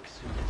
work suited.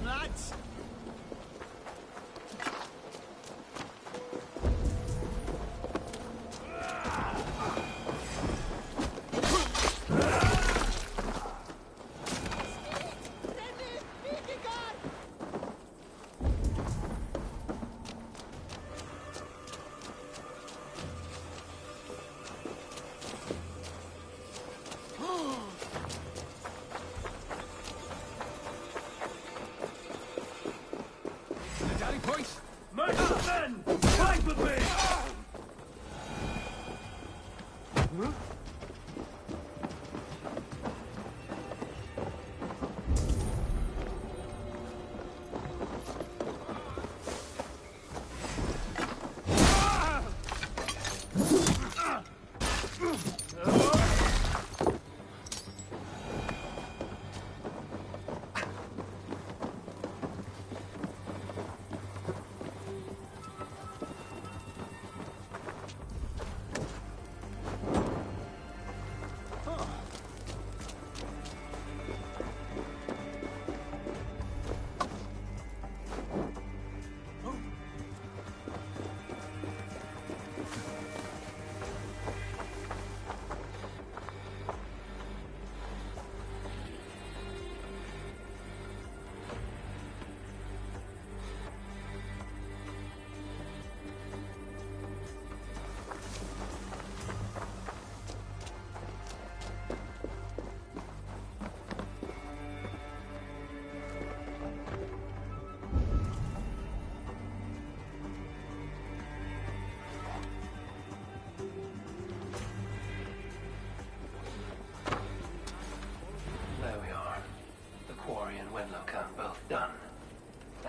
Lads!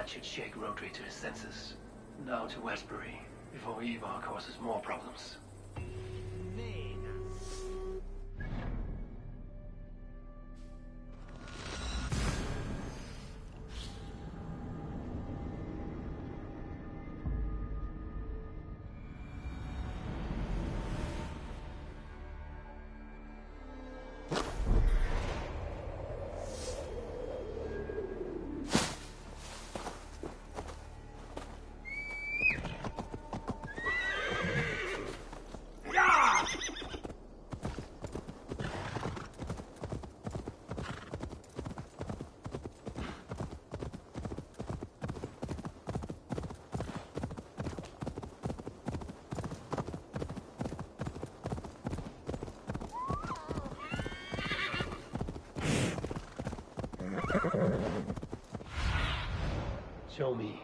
Should shake Rotary to his senses. Now to Westbury, before Eva causes more problems. Show me.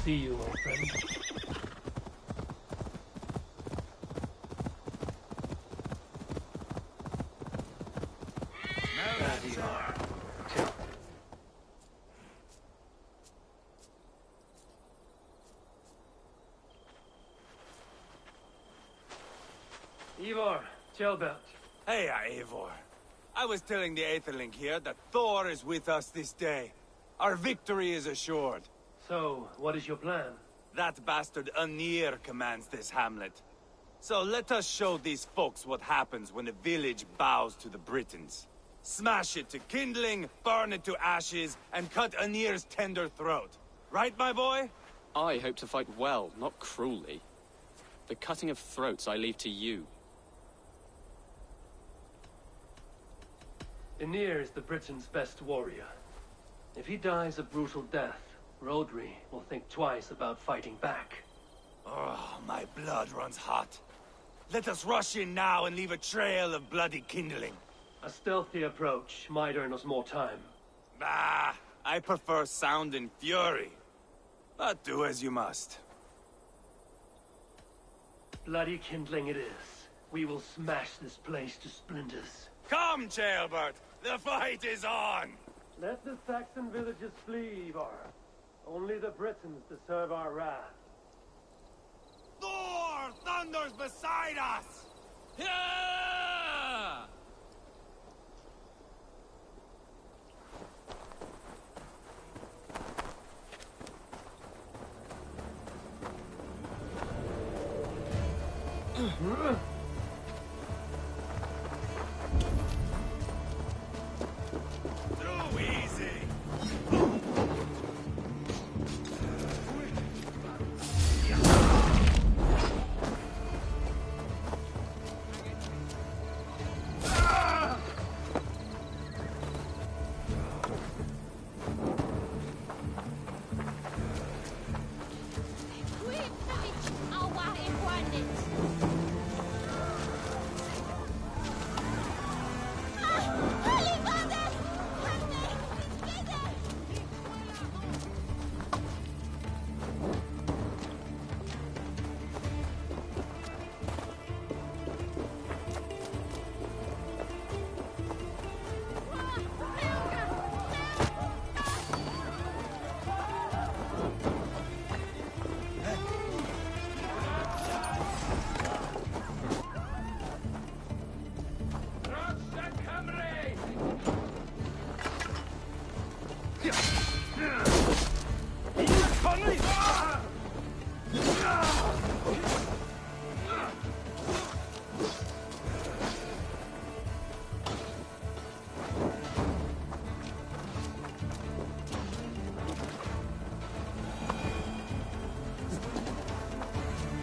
see you, old friend. As you are. Tell. Ivar, Kjellbert. Hey, Eivor. I was telling the Aetherling here that Thor is with us this day. Our victory is assured. So, what is your plan? That bastard Anir commands this hamlet. So let us show these folks what happens when a village bows to the Britons. Smash it to kindling, burn it to ashes, and cut Anir's tender throat. Right, my boy? I hope to fight well, not cruelly. The cutting of throats I leave to you. Anir is the Britain's best warrior. If he dies a brutal death, Rodri will think twice about fighting back. Oh, my blood runs hot. Let us rush in now and leave a trail of bloody kindling. A stealthy approach might earn us more time. Bah, I prefer sound and fury. But do as you must. Bloody kindling it is. We will smash this place to splinters. Come, Kjellbert! The fight is on! Let the Saxon villages flee, Ivar. Only the Britons deserve our wrath. Thor thunders beside us! Yeah! Too easy!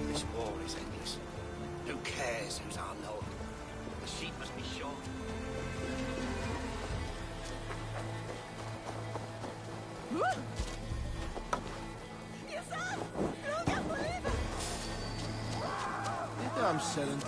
This war is endless. Who cares who's our lord? The sheep must be short. I'm selling the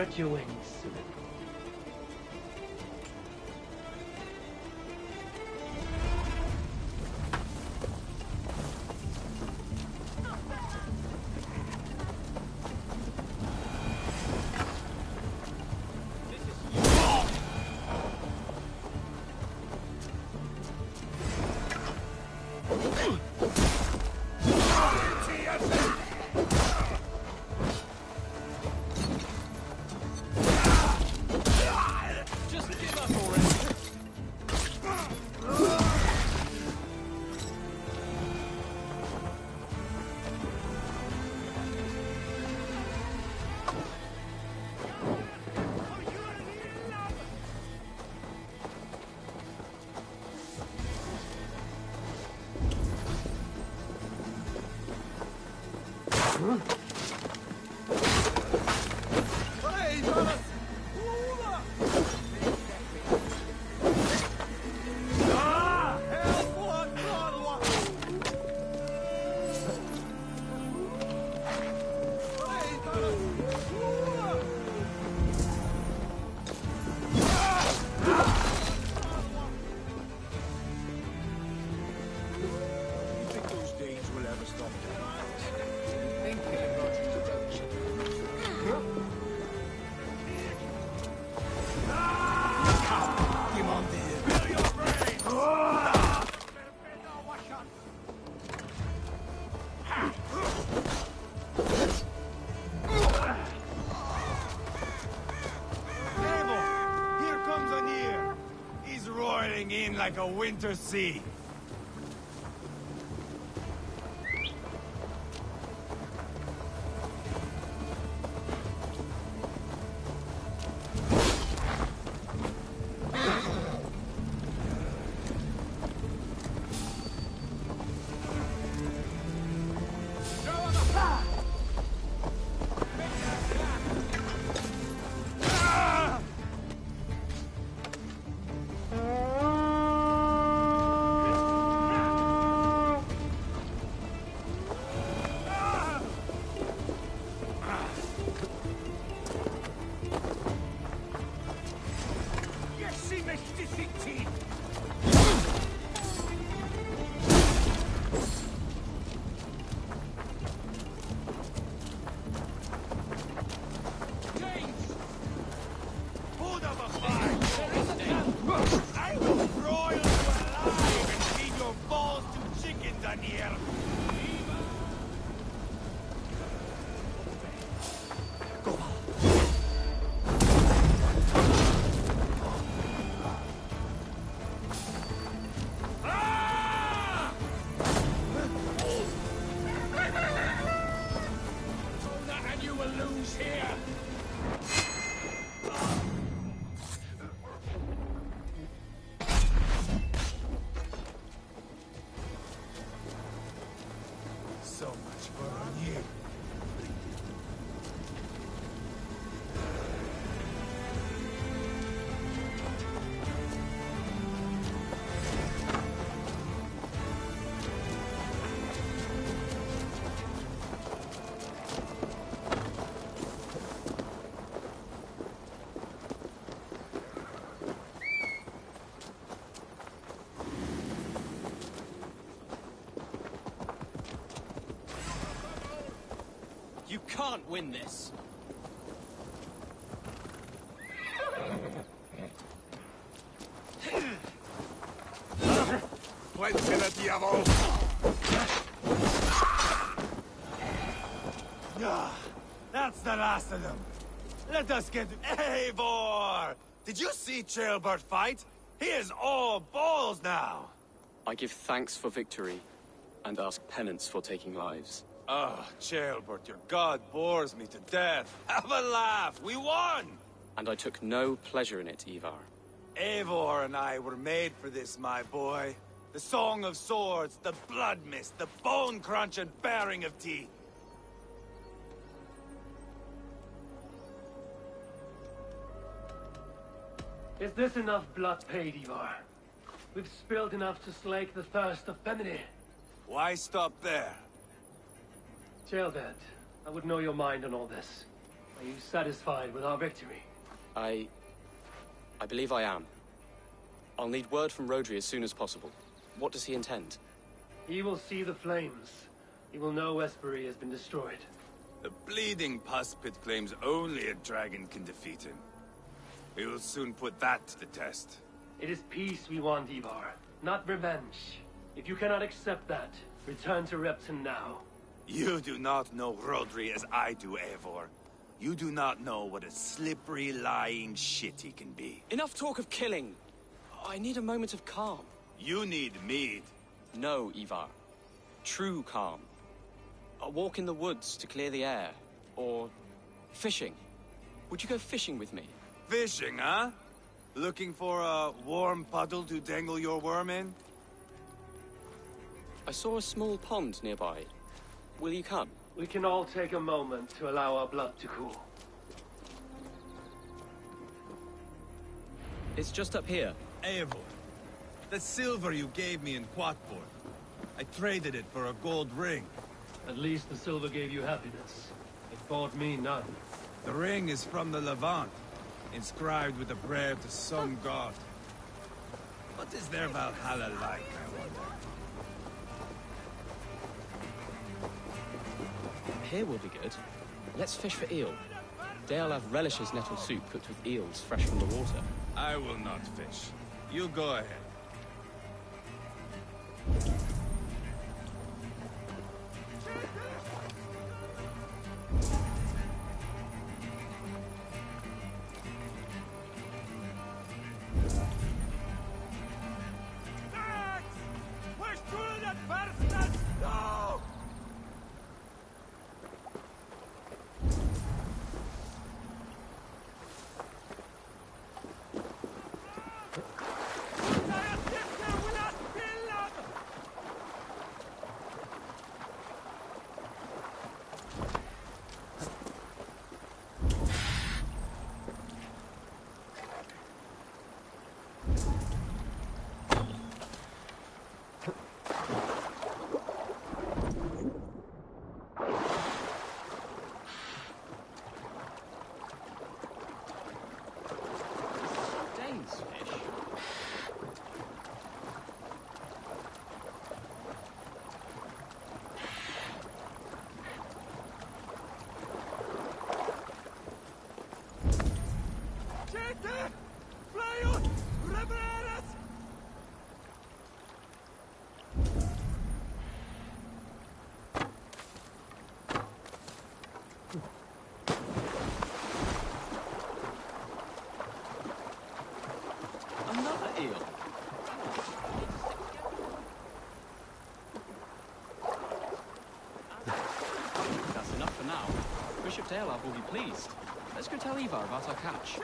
Spread your wings. In like a winter sea. You can't win this. That's the last of them. Let us get Eivor! Did you see Chaelbert fight? He is all balls now. I give thanks for victory, and ask penance for taking lives. Oh, Chaelbert, your god bores me to death. Have a laugh. We won! And I took no pleasure in it, Ivar. Eivor and I were made for this, my boy. The Song of Swords, the Blood Mist, the Bone Crunch and Baring of Teeth. Is this enough blood paid, Ivar? We've spilled enough to slake the thirst of Bemini. Why stop there? Chaelbert, I would know your mind on all this. Are you satisfied with our victory? I believe I am. I'll need word from Rodri as soon as possible. What does he intend? He will see the flames. He will know Westbury has been destroyed. The bleeding pus pit claims only a dragon can defeat him. We will soon put that to the test. It is peace we want, Ivar, not revenge. If you cannot accept that, return to Repton now. You do not know Rodri as I do, Eivor. You do not know what a slippery, lying shit he can be. Enough talk of killing! I need a moment of calm. You need mead. No, Ivar. True calm. A walk in the woods to clear the air. Or fishing. Would you go fishing with me? Fishing, huh? Looking for a warm puddle to dangle your worm in? I saw a small pond nearby. Will you come? We can all take a moment to allow our blood to cool. It's just up here. Eivor, the silver you gave me in Quatport. I traded it for a gold ring. At least the silver gave you happiness. It bought me none. The ring is from the Levant, inscribed with a prayer to some god. What is their Valhalla like, I wonder? Here will be good. Let's fish for eel. Dale have relishes nettle soup cooked with eels fresh from the water. I will not fish. You go ahead. That's enough for now. Bishop Dalab will be pleased. Let's go tell Ivar about our catch.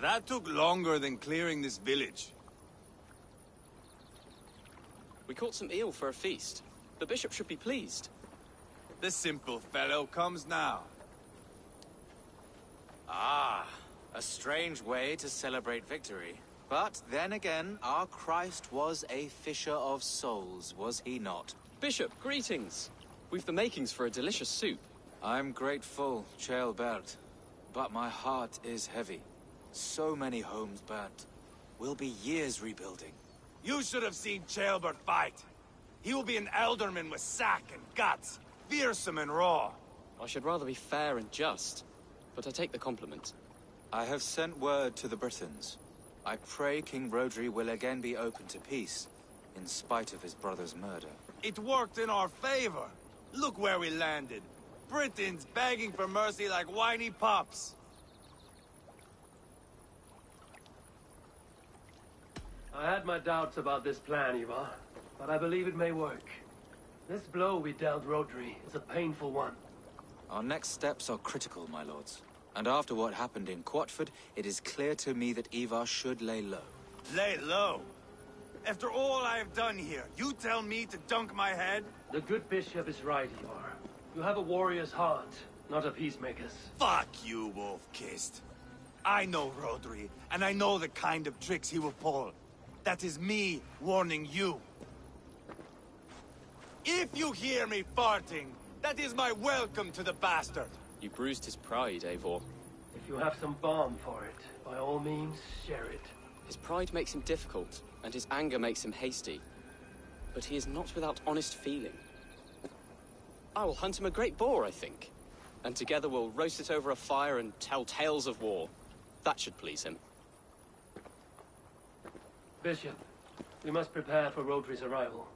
That took longer than clearing this village. We caught some eel for a feast. The bishop should be pleased. The simple fellow comes now. Ah, a strange way to celebrate victory. But then again, our Christ was a fisher of souls, was he not? Bishop, greetings. We've the makings for a delicious soup. I'm grateful, Ceolbert, but my heart is heavy. So many homes burnt. We'll be years rebuilding. You should have seen Ceolbert fight. He will be an alderman with sack and guts, fearsome and raw. I should rather be fair and just, but I take the compliment. I have sent word to the Britons. I pray King Rodri will again be open to peace, in spite of his brother's murder. It worked in our favor. Look where we landed. Britons begging for mercy like whiny pups. I had my doubts about this plan, Ivar, but I believe it may work. This blow we dealt Rodri is a painful one. Our next steps are critical, my lords. And after what happened in Quatford, it is clear to me that Ivar should lay low. Lay low. After all I have done here, you tell me to dunk my head? The good bishop is right, Ivar. You have a warrior's heart, not a peacemaker's. Fuck you, wolf-kissed. I know Rodri, and I know the kind of tricks he will pull. That is me warning you. If you hear me farting, that is my welcome to the bastard. You bruised his pride, Eivor. If you have some balm for it, by all means, share it. His pride makes him difficult, and his anger makes him hasty. But he is not without honest feeling. I will hunt him a great boar, I think. And together we'll roast it over a fire and tell tales of war. That should please him. Bishop, we must prepare for Rodri's arrival.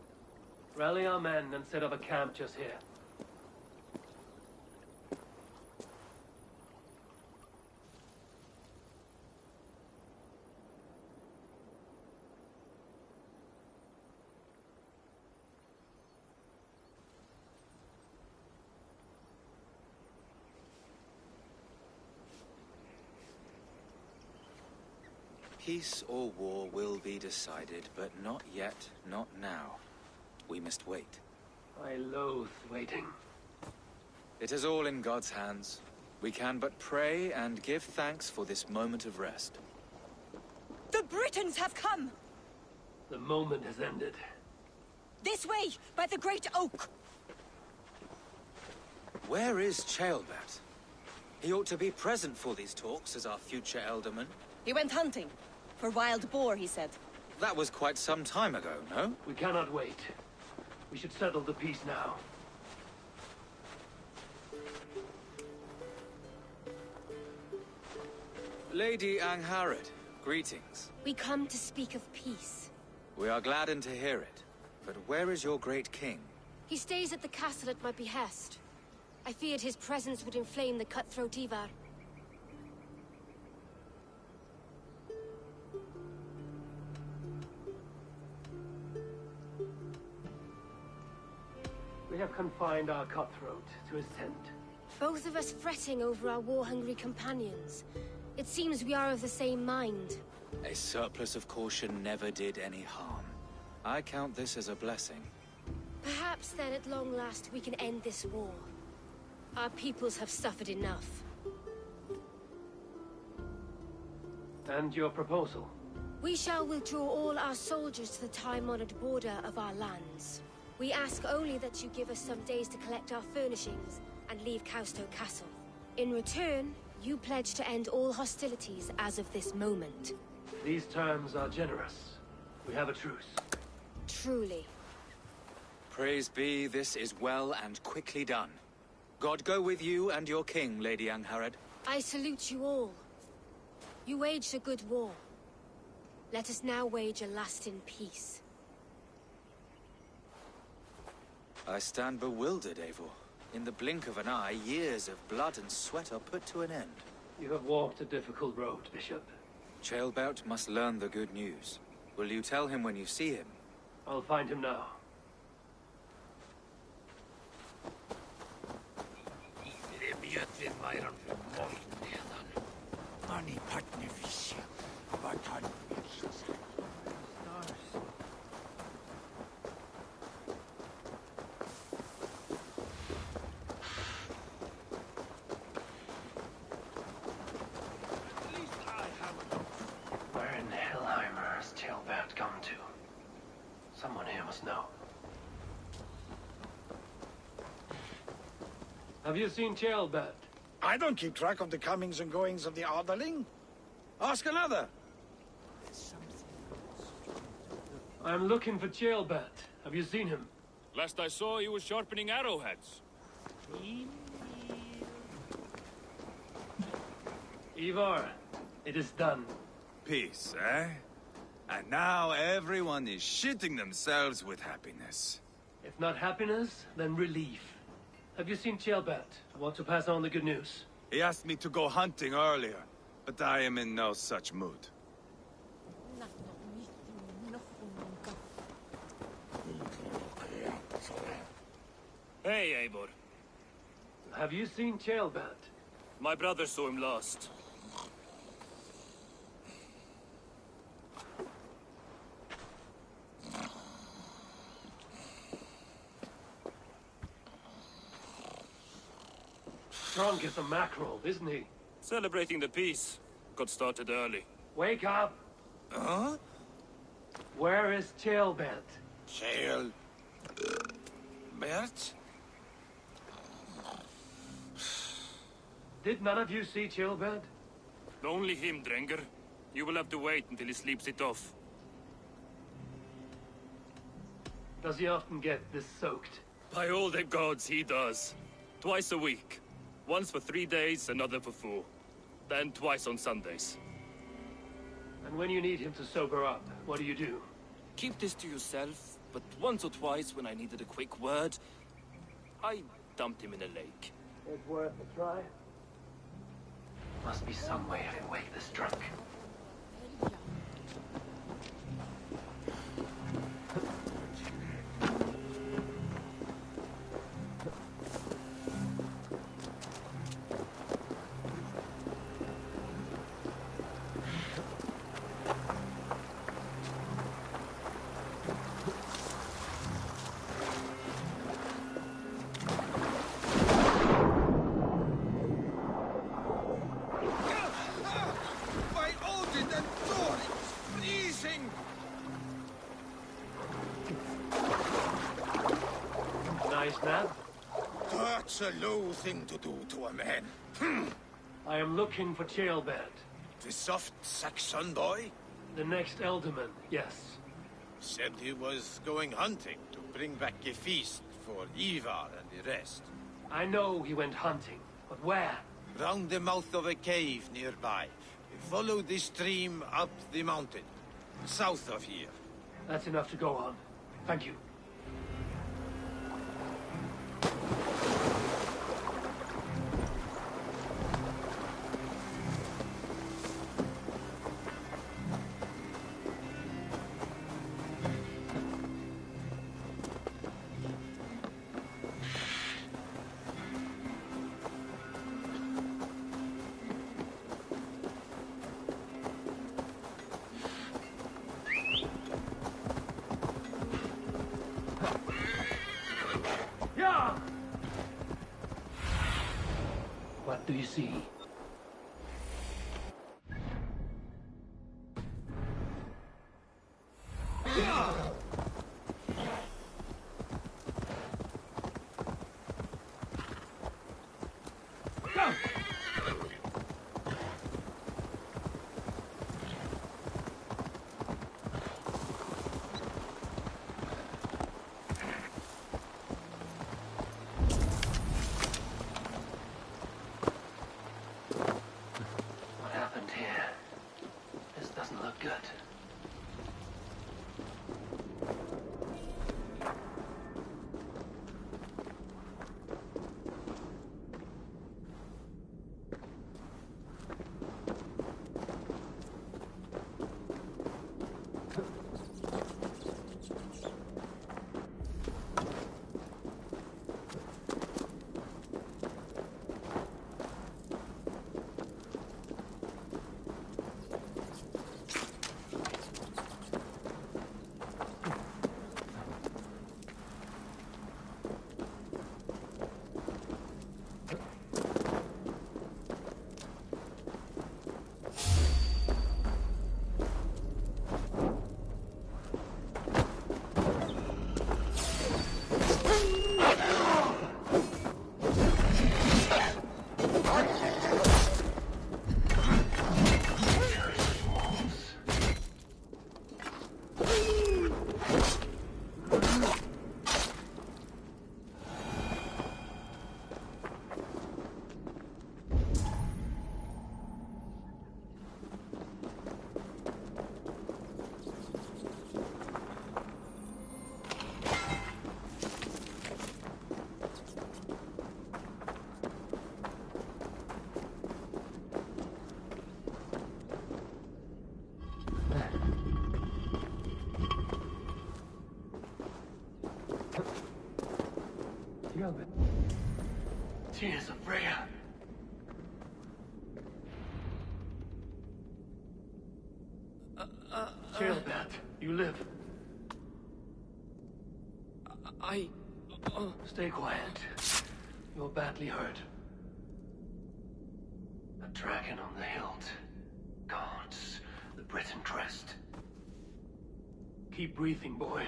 Rally our men and set up a camp just here. Peace or war will be decided, but not yet, not now. We must wait. I loathe waiting. It is all in God's hands. We can but pray and give thanks for this moment of rest. The Britons have come! The moment has ended. This way, by the great oak! Where is Ceolbert? He ought to be present for these talks as our future elderman. He went hunting. For wild boar, he said. That was quite some time ago, no? We cannot wait. We should settle the peace now. Lady Angharad, greetings. We come to speak of peace. We are gladdened to hear it. But where is your great king? He stays at the castle at my behest. I feared his presence would inflame the cutthroat Ivar. We have confined our cutthroat to his tent. Both of us fretting over our war-hungry companions. It seems we are of the same mind. A surplus of caution never did any harm. I count this as a blessing. Perhaps then at long last we can end this war. Our peoples have suffered enough. And your proposal? We shall withdraw all our soldiers to the time-honored border of our lands. We ask only that you give us some days to collect our furnishings and leave Kausto Castle. In return, you pledge to end all hostilities as of this moment. These terms are generous. We have a truce. Truly. Praise be, this is well and quickly done. God go with you and your king, Lady Angharad. I salute you all. You waged a good war. Let us now wage a lasting peace. I stand bewildered, Eivor. In the blink of an eye, years of blood and sweat are put to an end. You have walked a difficult road, Bishop. Ceolbert must learn the good news. Will you tell him when you see him? I'll find him now. Where in Hellheimer has Ceolbert gone to? Someone here must know. Have you seen Ceolbert? I don't keep track of the comings and goings of the Arderling. Ask another. I'm looking for Ceolbert. Have you seen him? Last I saw, he was sharpening arrowheads. Ivar, it is done. Peace, eh? And now everyone is shitting themselves with happiness. If not happiness, then relief. Have you seen Ceolbert? I want to pass on the good news. He asked me to go hunting earlier, but I am in no such mood. Hey, Eivor. Have you seen Ceolbert? My brother saw him last. drunk as a mackerel, isn't he? Celebrating the peace. Got started early. Wake up! Huh? Where is Chaelbert? Chael... Bert? Did none of you see Chaelbert? Only him, Drenger. You will have to wait until he sleeps it off. Does he often get this soaked? By all the gods, he does. Twice a week. Once for 3 days, another for 4. Then twice on Sundays. And when you need him to sober up, what do you do? Keep this to yourself, but once or twice when I needed a quick word, I dumped him in a lake. It's worth a try. Must be some way I can wake this drunk. By Odin and Thor, it's freezing! Nice nap? That's a low thing to do to a man. I am looking for Chaelbert. The soft Saxon boy The next Elderman, yes. said he was going hunting to bring back a feast for Ivar and the rest. I know he went hunting, but where? Round the mouth of a cave nearby. Follow the stream up the mountain, south of here. That's enough to go on. Thank you. Yeah! What do you see? Go! What happened here? This doesn't look good. Tears of Freya. Chaelbert, you live. I... Stay quiet. You're badly hurt. A dragon on the hilt. Gods, the Briton crest. Keep breathing, boy.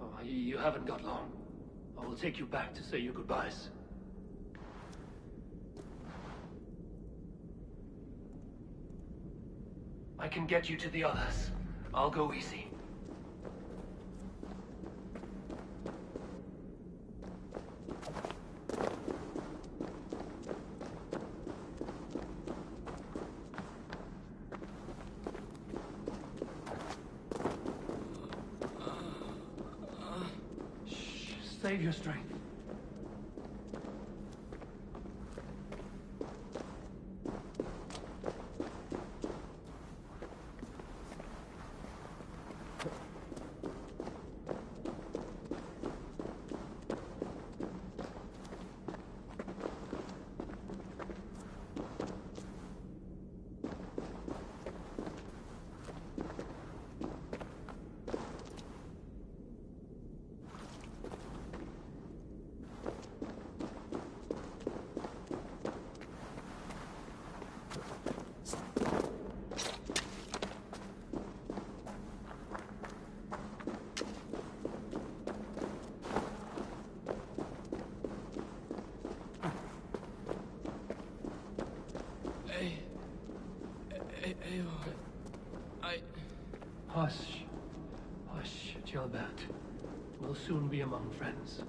Oh, you haven't got long. I will take you back to say your goodbyes. I can get you to the others. I'll go easy. Save your strength. Hush. Hush, Gilbert. We'll soon be among friends.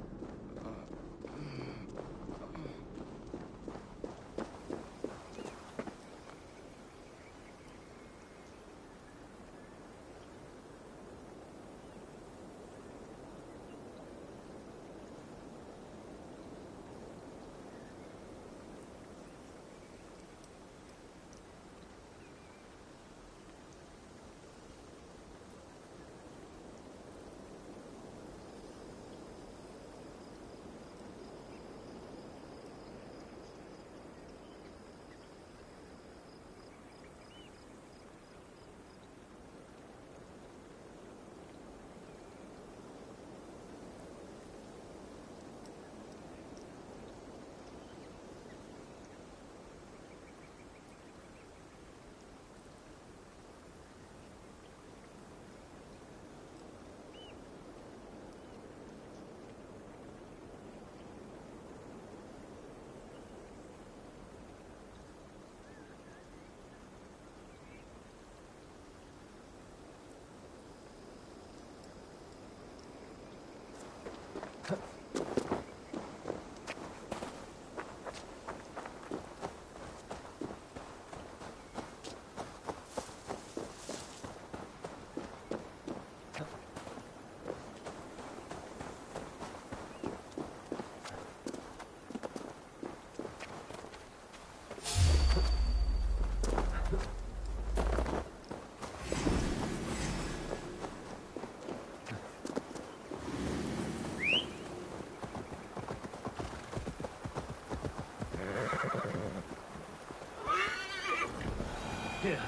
Here,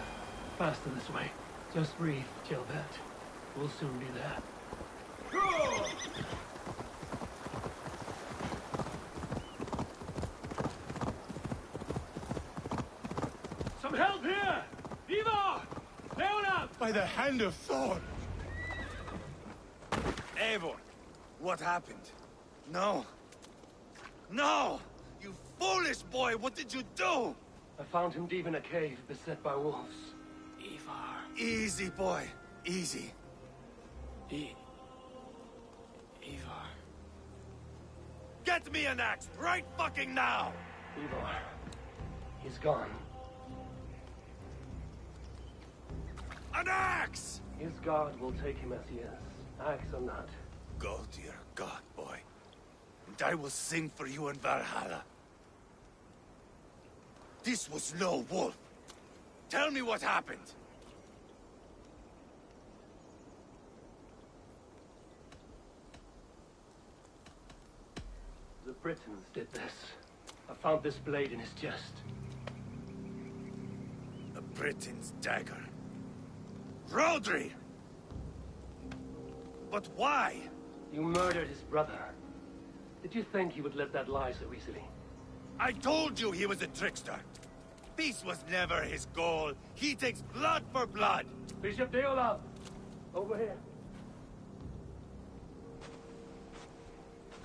faster this way. Just breathe, Gilbert. We'll soon be there. Some help here! Ivar! Leonard! By the hand of Thor! Eivor, what happened? No. No! You foolish boy, what did you do? I found him deep in a cave beset by wolves. Ivar. Easy, boy. Easy. Ivar. Get me an axe right fucking now! Ivar. He's gone. An axe! His guard will take him as he is. Axe or not. Go to your god, boy. And I will sing for you in Valhalla. This was no wolf. Tell me what happened. The Britons did this. I found this blade in his chest. A Briton's dagger. Rodri! But why? You murdered his brother. Did you think he would let that lie so easily? I told you he was a trickster. Peace was never his goal. He takes blood for blood. Bishop Deolaf, over here.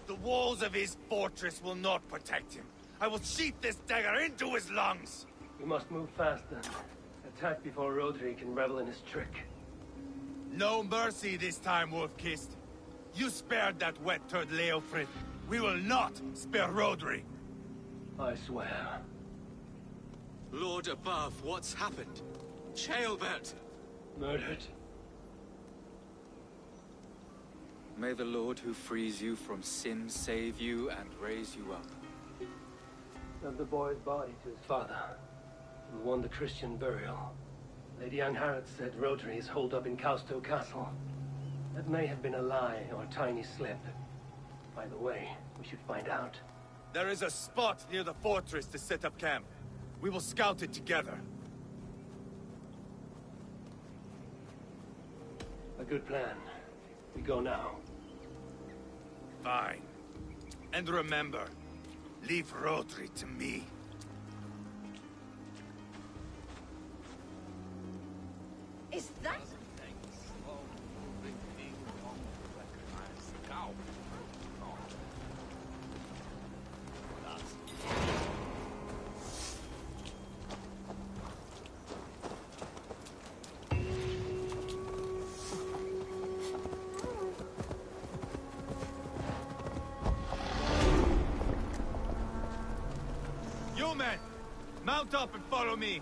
The walls of his fortress will not protect him. I will sheath this dagger into his lungs. We must move fast then. Attack before Rodri can revel in his trick. No mercy this time, Wolf-Kissed. You spared that wet turd Leofrid. We will not spare Rodri. I swear. Lord above, what's happened? Ceolbert! Murdered. May the Lord who frees you from sin save you and raise you up. Sent the boy's body to his father, and won the Christian burial. Lady Angharad said Rodri is holed up in Causto Castle. That may have been a lie or a tiny slip. By the way, we should find out. There is a spot near the fortress to set up camp. We will scout it together. A good plan. We go now. Fine. And remember, leave Rodri to me. Is that... You men, mount up and follow me.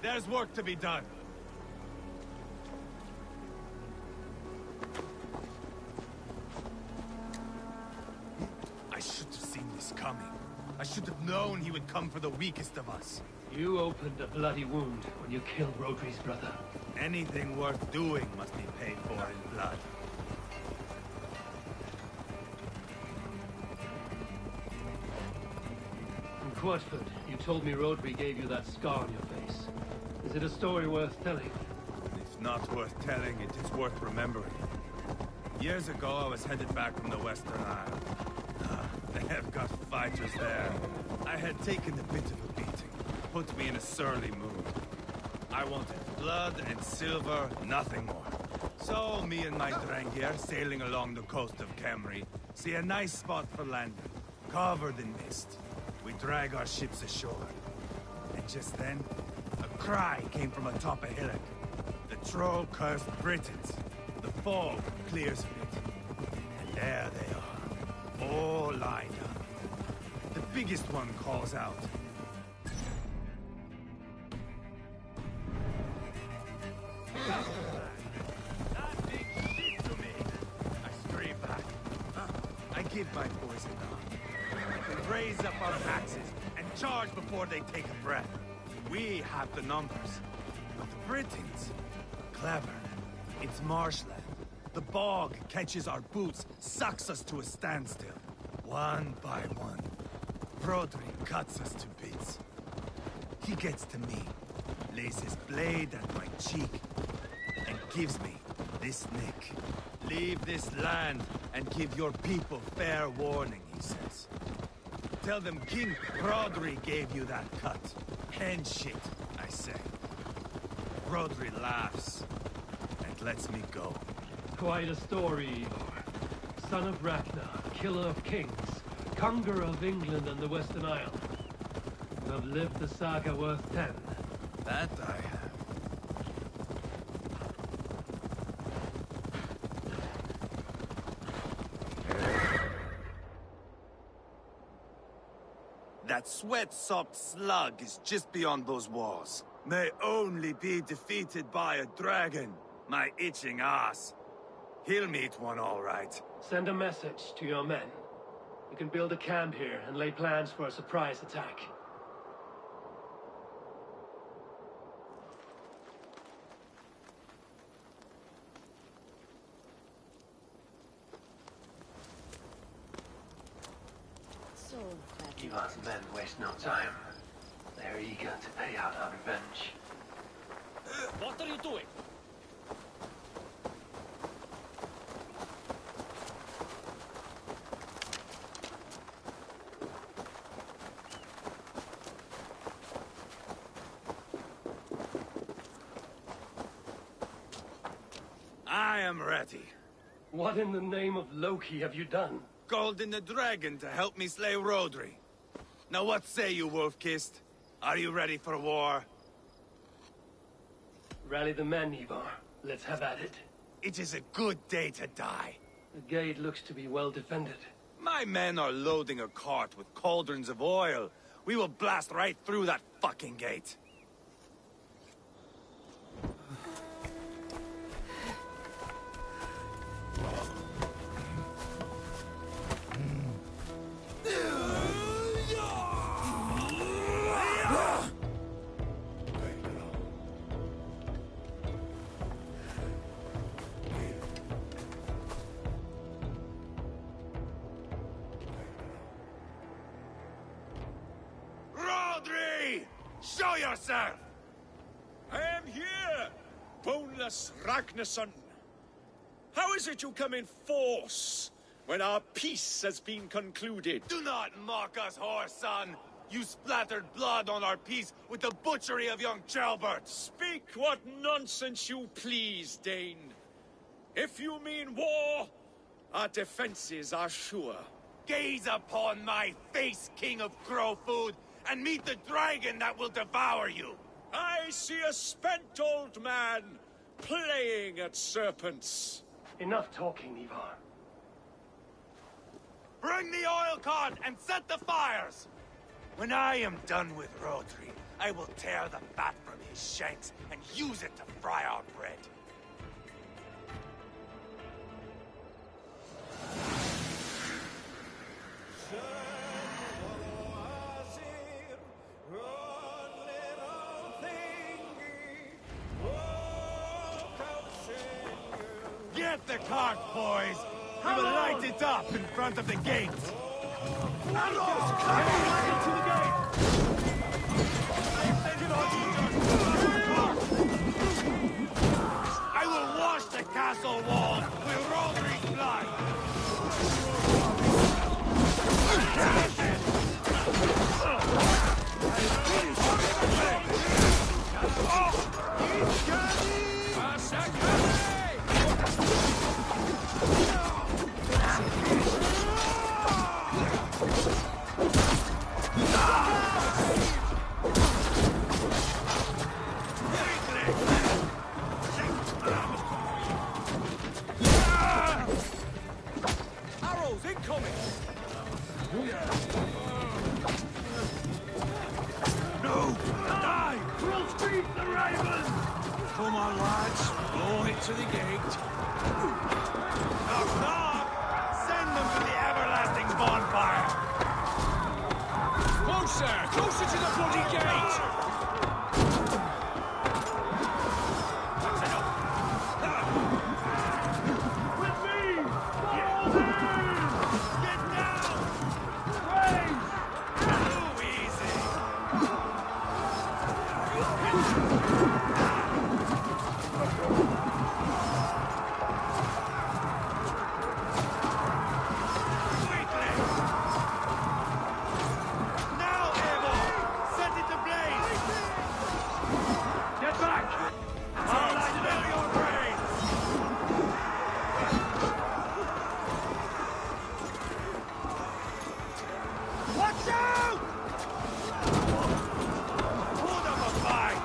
There's work to be done. I should have seen this coming. I should have known he would come for the weakest of us. You opened a bloody wound when you killed Rodri's brother. Anything worth doing must be paid for in blood. In Quadford, you told me Rodri gave you that scar on your face. Is it a story worth telling? If not worth telling, it is worth remembering. Years ago, I was headed back from the Western Isle. They have got fighters there. I had taken a bit of a beating. Put me in a surly mood. I wanted blood and silver, nothing more. So, me and my Drengir, sailing along the coast of Kemri, see a nice spot for landing, covered in mist. We drag our ships ashore. And just then, a cry came from atop a hillock. The troll-cursed Britons. The fog clears a bit. And there they are, all lined up. The biggest one calls out. That big shit to me! I scream back. I give my boys a nod. We raise up our axes and charge before they take a breath. We have the numbers. But the Britons, clever. It's marshland. The bog catches our boots, sucks us to a standstill. One by one. Rodri cuts us to bits. He gets to me, lays his blade at my cheek, and gives me this nick. Leave this land and give your people fair warning, he says. Tell them King Rodri gave you that cut. And shit, I say. Rodri laughs and lets me go. Quite a story, Igor. Son of Ragnar, killer of kings, conqueror of England and the Western Isle. You have lived the saga worth 10. That I have. That sweat-sopped slug is just beyond those walls. May only be defeated by a dragon. My itching ass. He'll meet one all right. Send a message to your men. You can build a camp here and lay plans for a surprise attack. So Ivan's men waste no time. They're eager to pay out our revenge. What are you doing? I am ready. What in the name of Loki have you done? Called in the dragon to help me slay Rodri. Now what say you, Wolf-Kissed? Are you ready for war? Rally the men, Ivar. Let's have at it. It is a good day to die. The gate looks to be well defended. My men are loading a cart with cauldrons of oil. We will blast right through that fucking gate. Show yourself! I am here, boneless Ragnarsson. How is it you come in force when our peace has been concluded? Do not mock us, whore son! You splattered blood on our peace with the butchery of young Chalbert! Speak what nonsense you please, Dane. If you mean war, our defenses are sure. Gaze upon my face, King of Crow Food, and meet the dragon that will devour you! I see a spent old man playing at serpents. Enough talking, Ivar. Bring the oil cart and set the fires! When I am done with Rodri, I will tear the fat from his shanks and use it to fry our bread. Get the cart, boys! We will light it up in front of the gate! I will wash the castle walls with Rodri's blood! Arrows incoming! No! Die! We'll feed the raven! Come on, lads. Blow it to the gate. Knock, knock! Send them to the everlasting bonfire! Closer! Closer to the bloody gate! With me! Fall in! Get down! Praise! Too easy! Weaklings! Now, Eivor! Set it ablaze! Get back! I'll spare your brains! Watch out! Hold up a fight!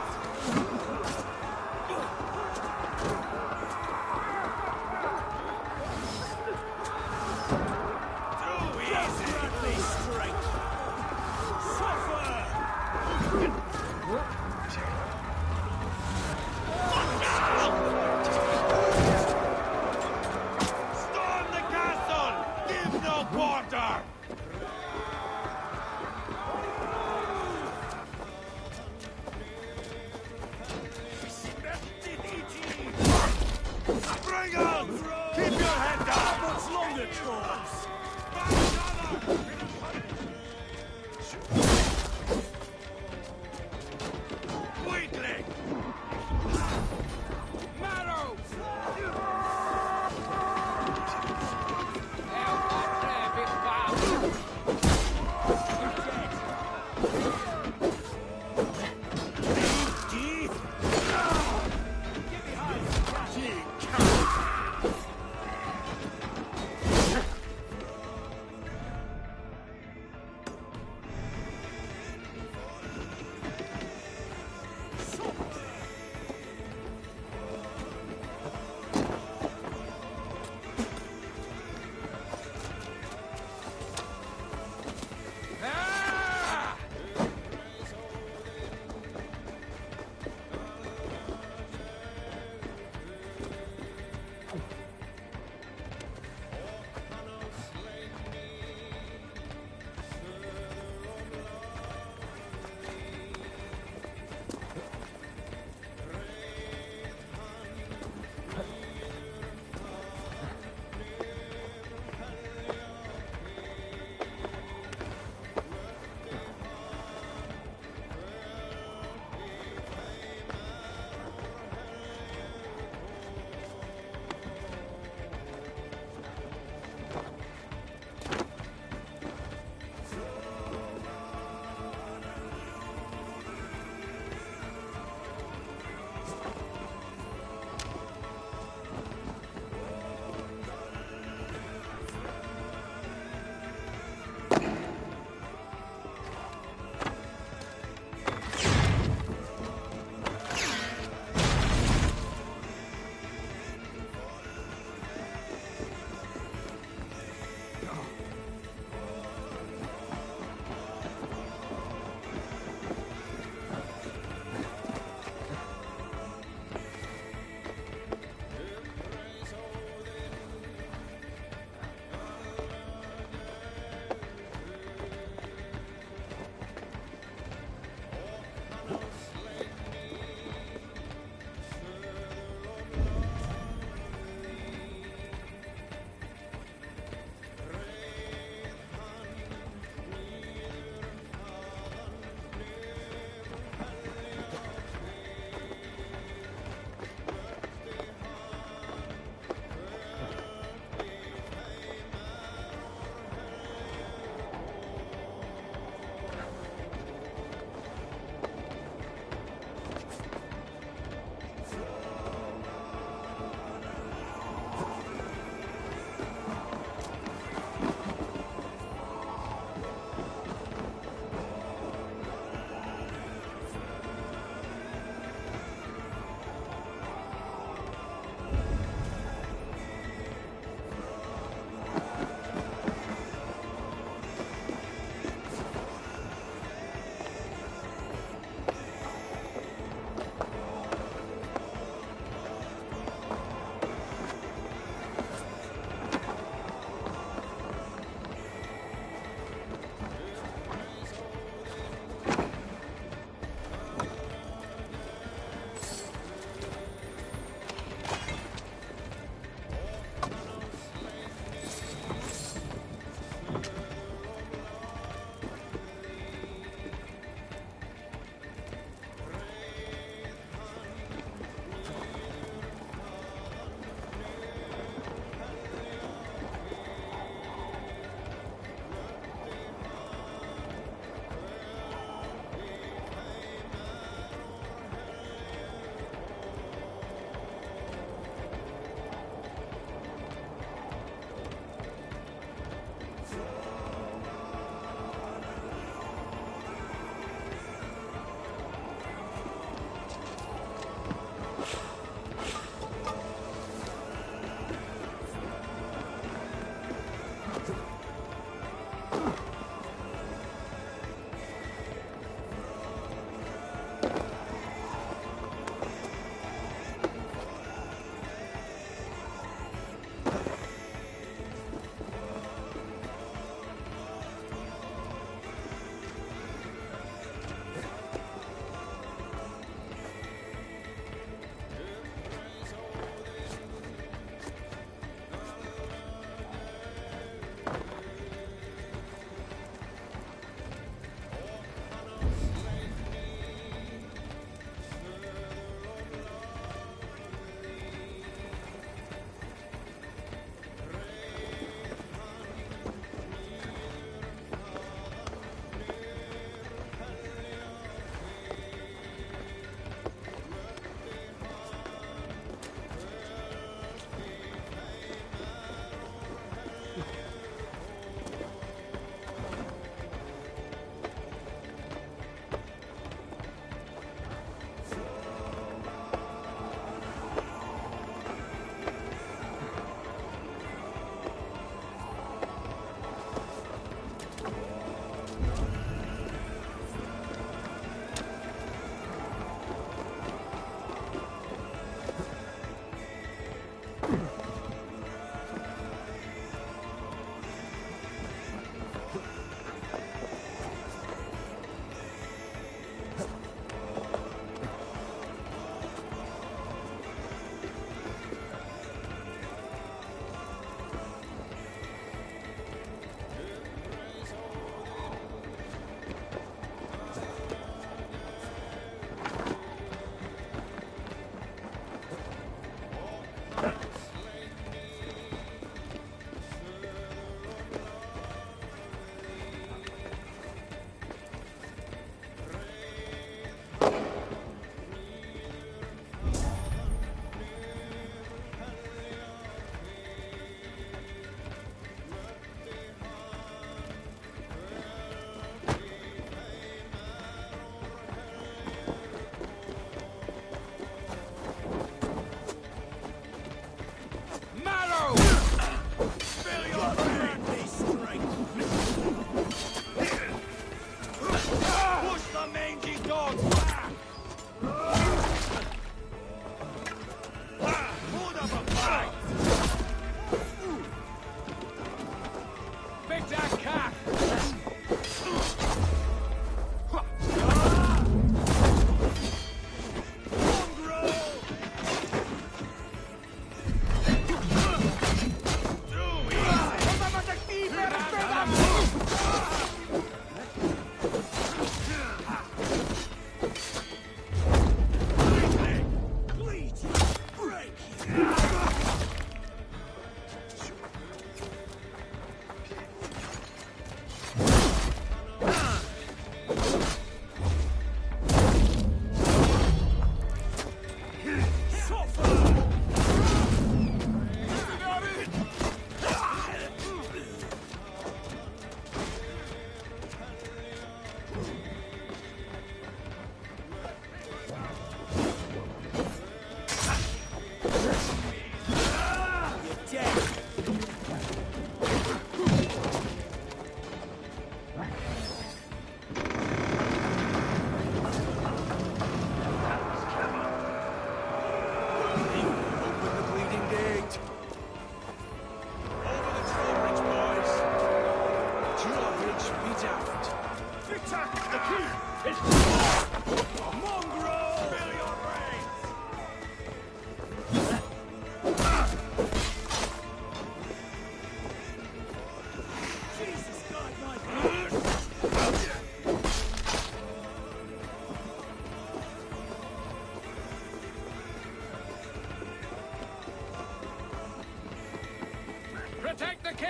Protect the king!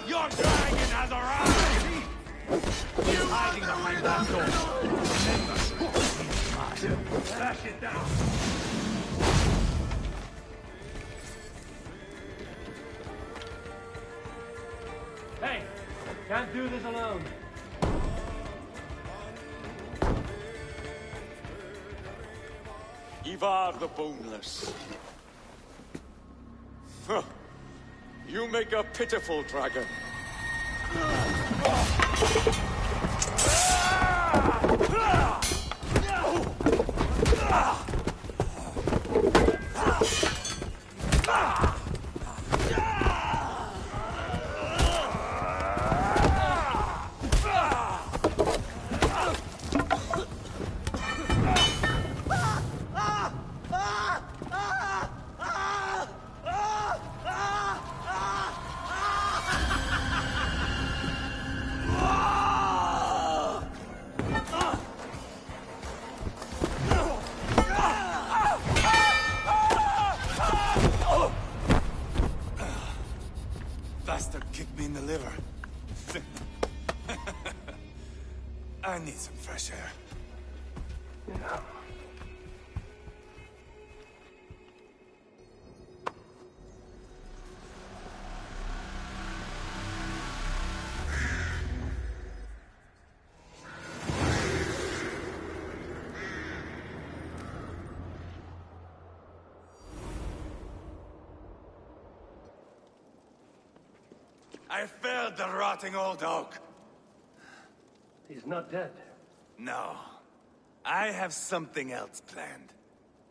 Your dragon has arrived! Hiding behind that door. Smash it down! Hey! Can't do this alone. Ivar the Boneless. Huh. You make a pitiful dragon. Bastard kicked me in the liver. I need some fresh air. Yeah. I felled the rotting old oak. He's not dead. No. I have something else planned.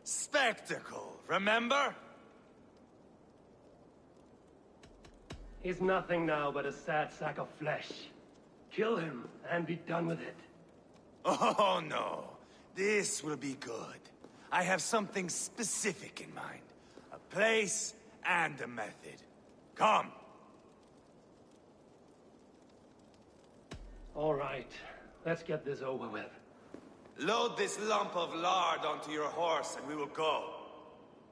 Spectacle, remember? He's nothing now but a sad sack of flesh. Kill him and be done with it. Oh, no. This will be good. I have something specific in mind. A place and a method. Come. All right, let's get this over with. Load this lump of lard onto your horse and we will go.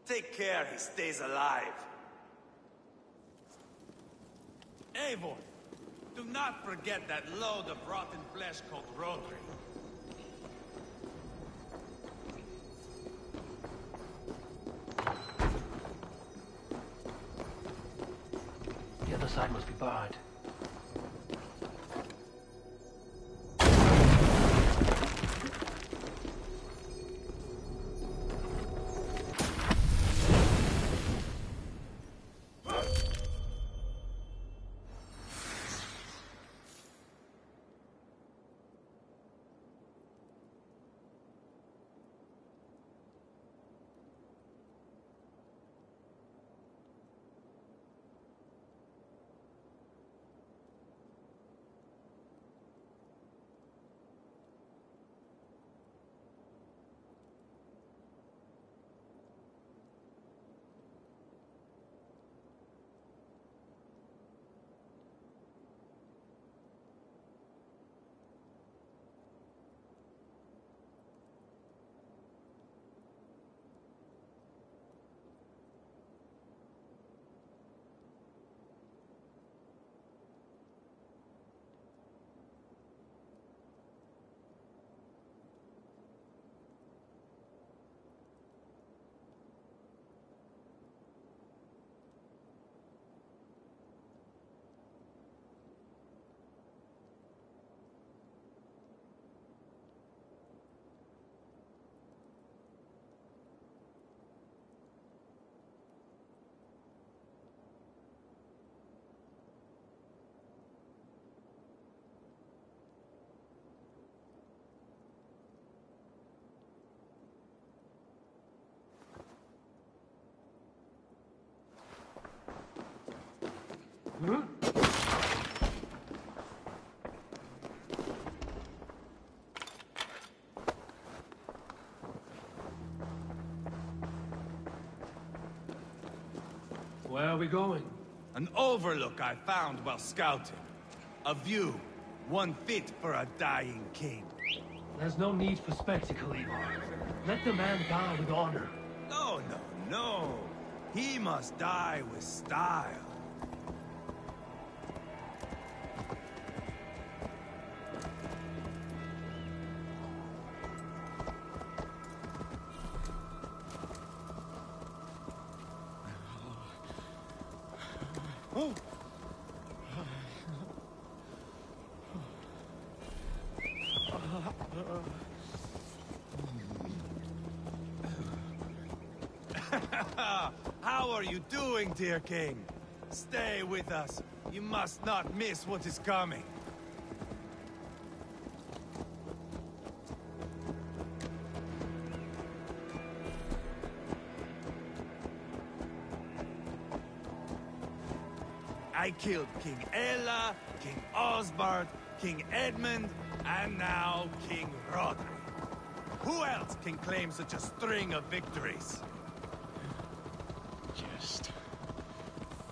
Take care he stays alive. Eivor, do not forget that load of rotten flesh called Rodri. The other side must be barred. Where are we going? An overlook I found while scouting. A view, one fit for a dying king. There's no need for spectacle, Eivor. Let the man die with honor. No, no, no. He must die with style. How are you doing, dear king? Stay with us. You must not miss what is coming. I killed King Ella, King Osbert, King Edmund, and now King Rodri. Who else can claim such a string of victories? Just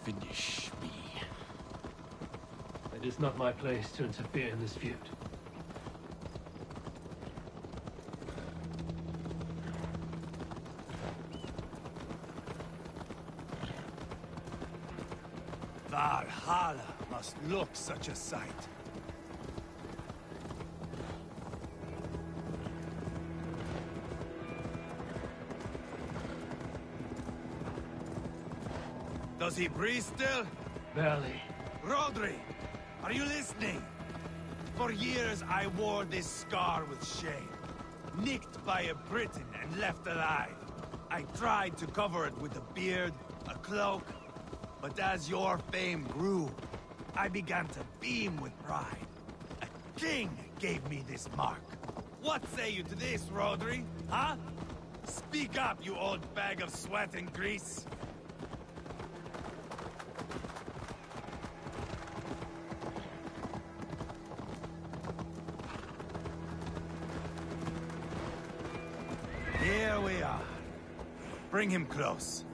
finish me. It is not my place to interfere in this feud. Valhalla must look such a sight. Does he breathe still? Barely. Rodri, are you listening? For years I wore this scar with shame. Nicked by a Briton and left alive. I tried to cover it with a beard, a cloak, but as your fame grew, I began to beam with pride. A king gave me this mark. What say you to this, Rodri? Huh? Speak up, you old bag of sweat and grease. Here we are. Bring him close.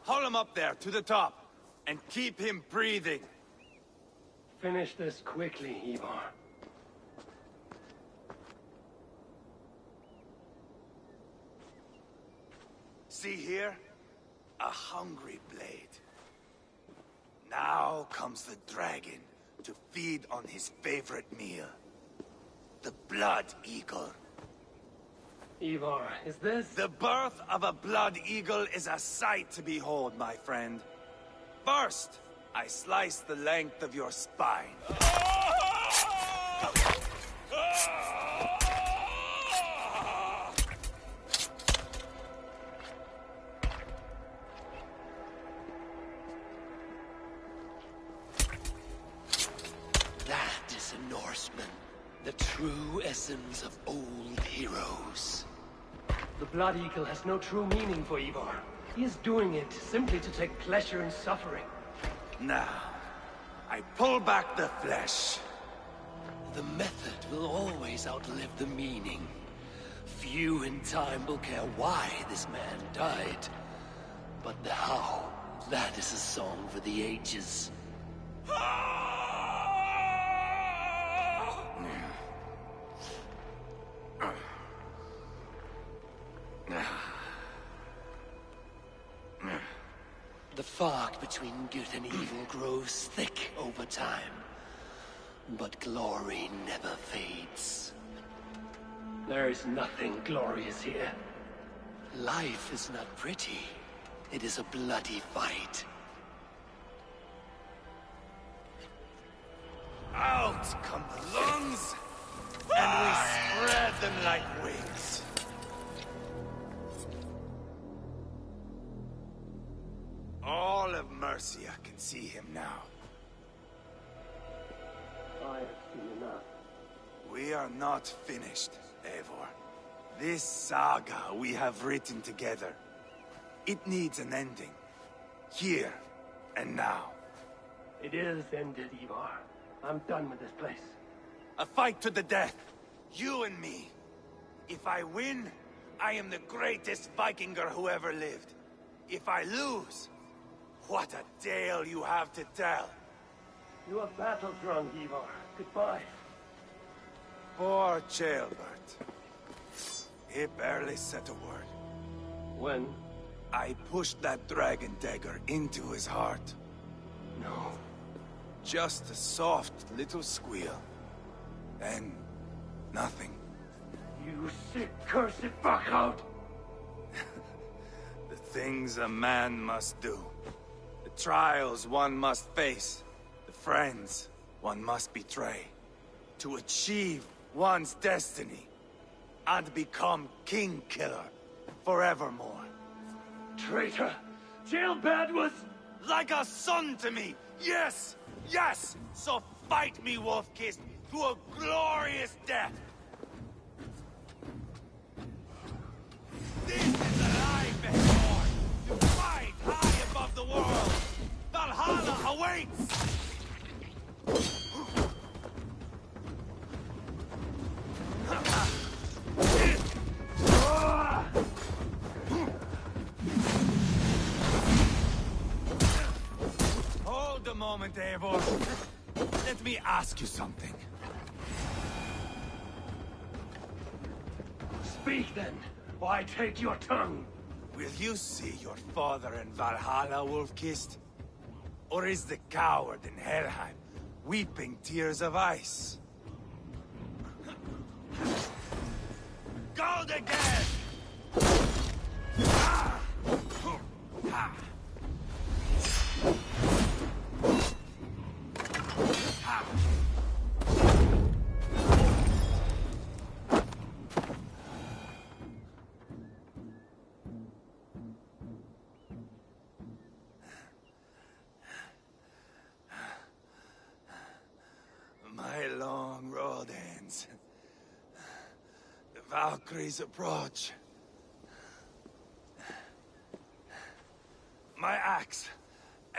Haul him up there, to the top, and keep him breathing. Finish this quickly, Ivar. See here? A hungry blade. Now comes the dragon to feed on his favorite meal. The blood eagle. Ivar, is this... The birth of a blood eagle is a sight to behold, my friend. First, I slice the length of your spine. That is a Norseman. The true essence of old heroes. The Blood Eagle has no true meaning for Ivar. He is doing it simply to take pleasure in suffering. Now, I pull back the flesh. The method will always outlive the meaning. Few in time will care why this man died. But the how, that is a song for the ages. The fog between good and evil grows thick over time. But glory never fades. There is nothing glorious here. Life is not pretty. It is a bloody fight. Out come the lungs, and we spread them like wings. All of Mercia can see him now. I have seen enough. We are not finished, Eivor. This saga we have written together, it needs an ending. Here and now. It is ended, Ivar. I'm done with this place. A fight to the death. You and me. If I win, I am the greatest Vikinger who ever lived. If I lose, what a tale you have to tell. You are battle-drunk, Ivar. Goodbye. Poor Ceolbert. He barely said a word. When? I pushed that dragon dagger into his heart. No. Just a soft little squeal. Then, nothing. You sick, cursed fuckout! The things a man must do. The trials one must face. The friends one must betray. To achieve one's destiny. And become King Killer forevermore. Traitor! Ceolbert was... Like a son to me! Yes! Yes! So fight me, Wolf-Kissed, to a glorious death! This is the life ahead, to fight high above the world! Valhalla awaits! Hold a moment, Eivor. Let me ask you something. Speak then, or I take your tongue. Will you see your father in Valhalla, Wolf-Kissed? Or is the coward in Helheim weeping tears of ice? Gold again! Ah! Ah! Ah! My long road ends. The Valkyries approach. My axe,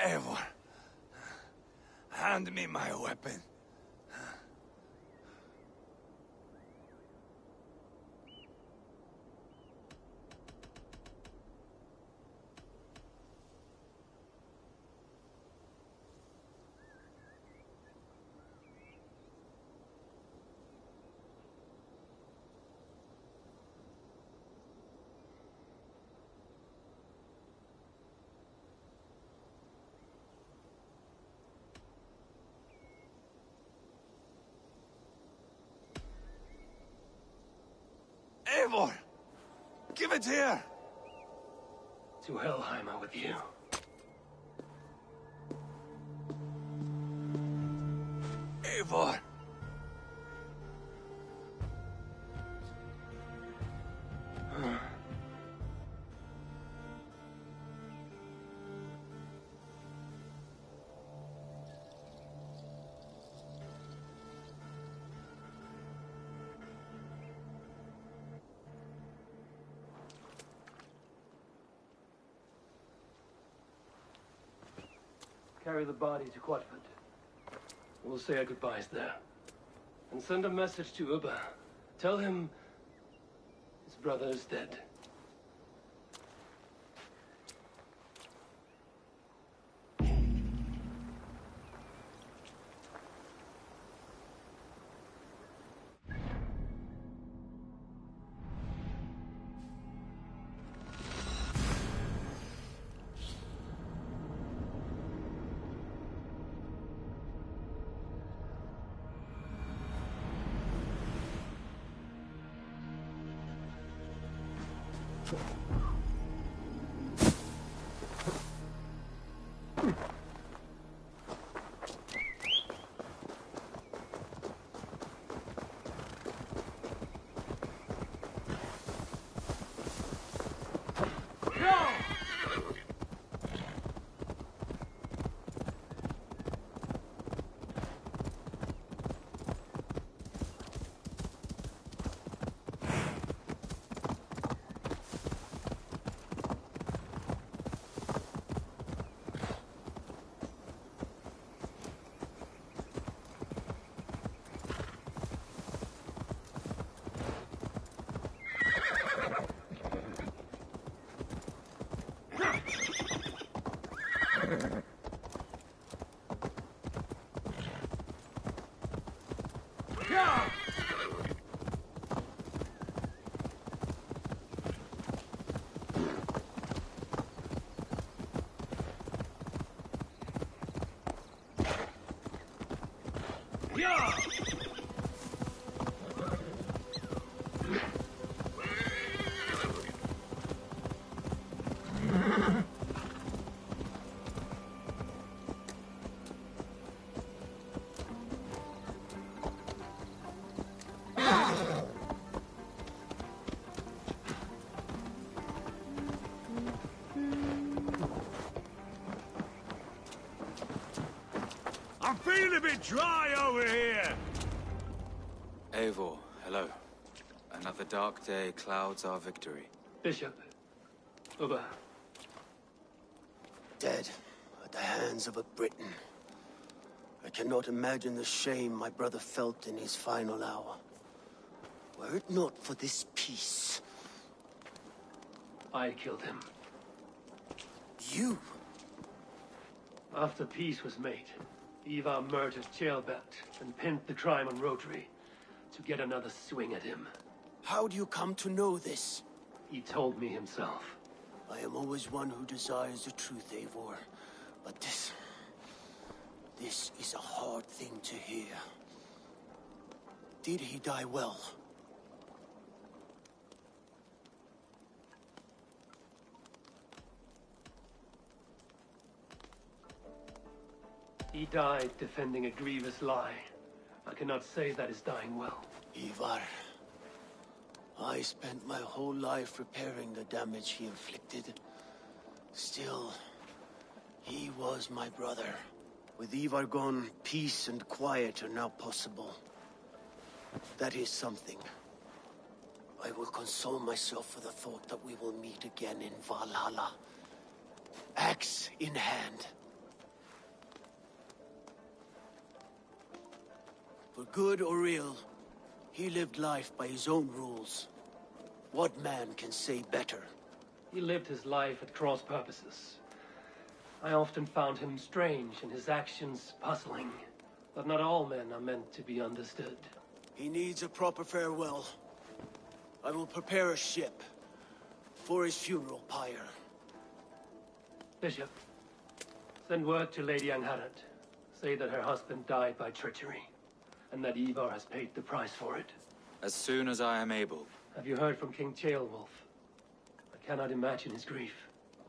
Eivor. Hand me my weapon. Eivor! Give it here! To Helheim with you. Eivor! Carry the body to Quatford. We'll say our goodbyes there. And send a message to Ubba. Tell him his brother is dead. I'm feeling a bit dry over here! Eivor, hello. Another dark day clouds our victory. Bishop. Ubba. Dead at the hands of a Briton. I cannot imagine the shame my brother felt in his final hour. Were it not for this peace... I killed him. You? After peace was made, Ivar murdered Ceolbert and pinned the crime on Rotary to get another swing at him. How do you come to know this? He told me himself. I am always one who desires the truth, Eivor. But this is a hard thing to hear. Did he die well? He died defending a grievous lie. I cannot say that is dying well. Ivar, I spent my whole life repairing the damage he inflicted. Still, he was my brother. With Ivar gone, peace and quiet are now possible. That is something. I will console myself for the thought that we will meet again in Valhalla. Axe in hand. For good or ill, he lived life by his own rules. What man can say better? He lived his life at cross purposes. I often found him strange and his actions puzzling. But not all men are meant to be understood. He needs a proper farewell. I will prepare a ship for his funeral pyre. Bishop, send word to Lady Angharad. Say that her husband died by treachery, and that Ivar has paid the price for it. As soon as I am able. Have you heard from King Ceolwulf? I cannot imagine his grief.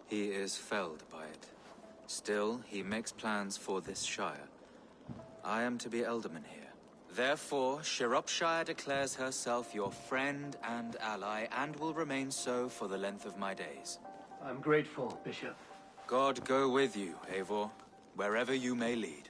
He is felled by it. Still, he makes plans for this shire. I am to be Elderman here. Therefore, Shropshire declares herself your friend and ally, and will remain so for the length of my days. I'm grateful, Bishop. God go with you, Eivor, wherever you may lead.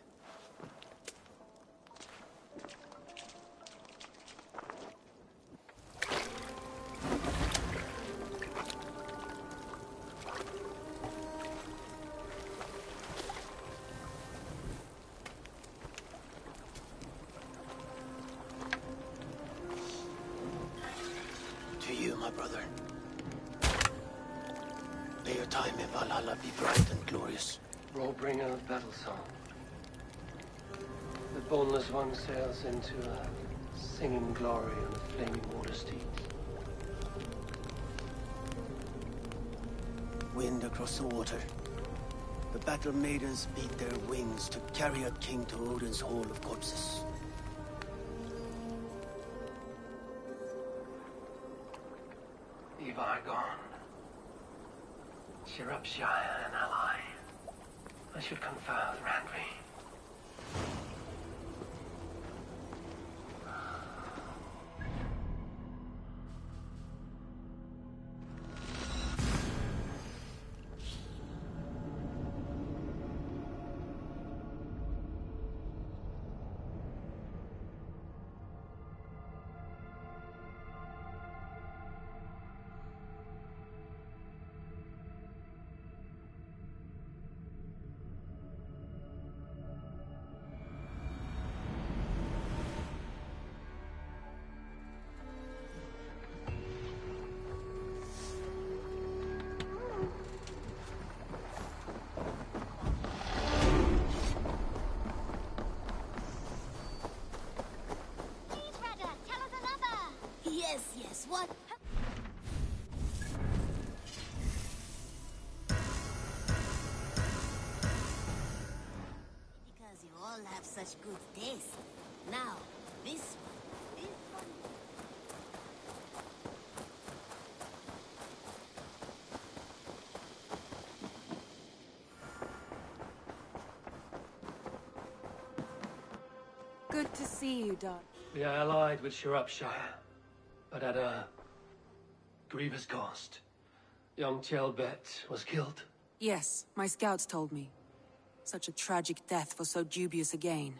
To you, my brother. May your time in Valhalla be bright and glorious. Rollbringer of battle song. The boneless one sails into a singing glory on a flaming water steed. Wind across the water. The battle maidens beat their wings to carry a king to Odin's Hall of Corpses. Ivar gone. Shropshire an ally. I should confer with Randvi. Yes, what? Because you all have such good taste. Now, this one. Good to see you, Doc. We are allied with Shropshire, but at a grievous cost. Young Chelbet was killed. Yes, my scouts told me. Such a tragic death for so dubious a gain.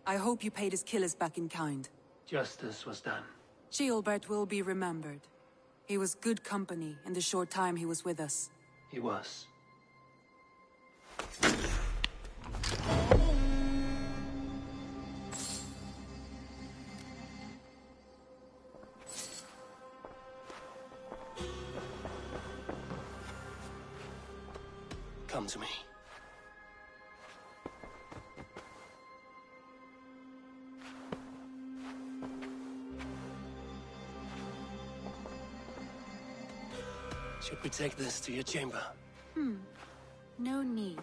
I hope you paid his killers back in kind. Justice was done. Ceolbert will be remembered. He was good company in the short time he was with us. He was. Come to me. Should we take this to your chamber? No need.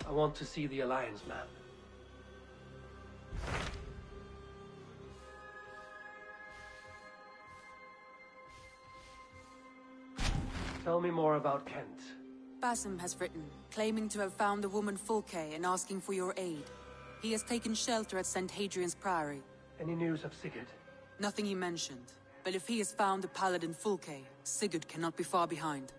I want to see the Alliance map. Tell me more about Kent. Basim has written, claiming to have found the woman Fulke and asking for your aid. He has taken shelter at St. Hadrian's Priory. Any news of Sigurd? Nothing he mentioned. But if he has found the paladin Fulke, Sigurd cannot be far behind.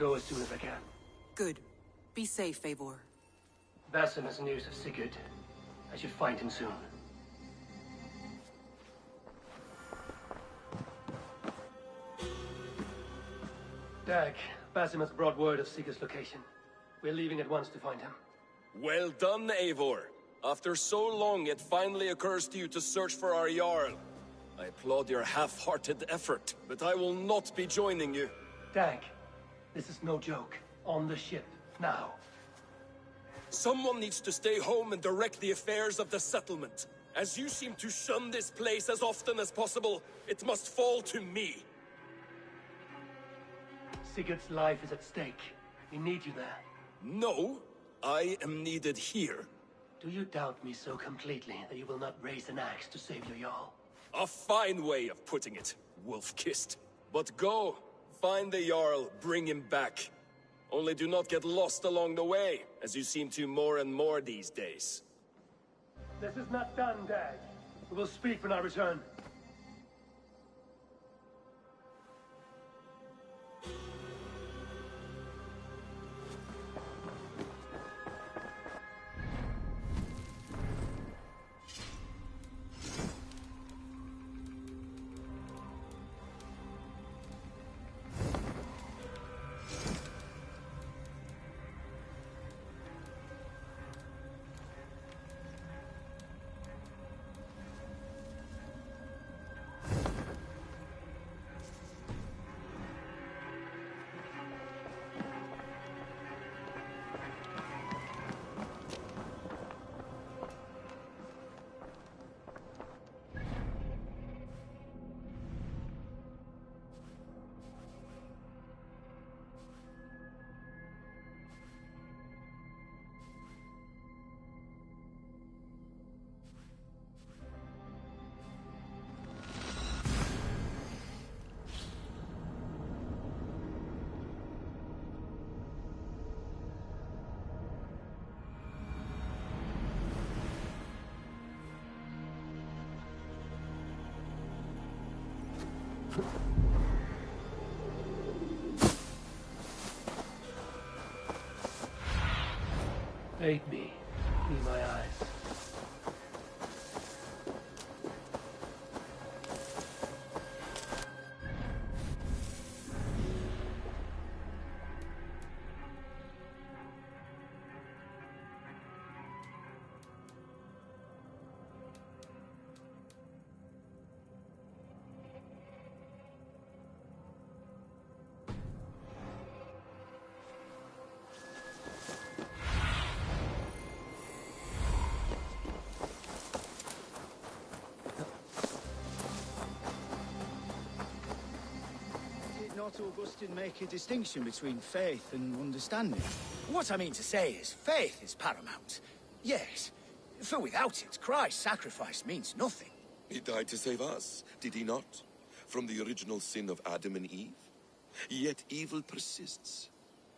go as soon as I can. Good. Be safe, Eivor. Basim has news of Sigurd. I should find him soon. Dag, Basim has brought word of Sigurd's location. We're leaving at once to find him. Well done, Eivor. After so long, it finally occurs to you to search for our Jarl. I applaud your half-hearted effort, but I will not be joining you. Dag, this is no joke. On the ship, now. Someone needs to stay home and direct the affairs of the settlement. As you seem to shun this place as often as possible, it must fall to me. Sigurd's life is at stake. We need you there. No, I am needed here. Do you doubt me so completely that you will not raise an axe to save your Jarl? A fine way of putting it, wolf-kissed. But go, find the Jarl, bring him back. Only do not get lost along the way, as you seem to more and more these days. This is not done, Dag. We will speak when I return. Aid me. Be my eyes. Augustine make a distinction between faith and understanding? What I mean to say is, faith is paramount. Yes, for without it, Christ's sacrifice means nothing. He died to save us, did he not? From the original sin of Adam and Eve? Yet evil persists.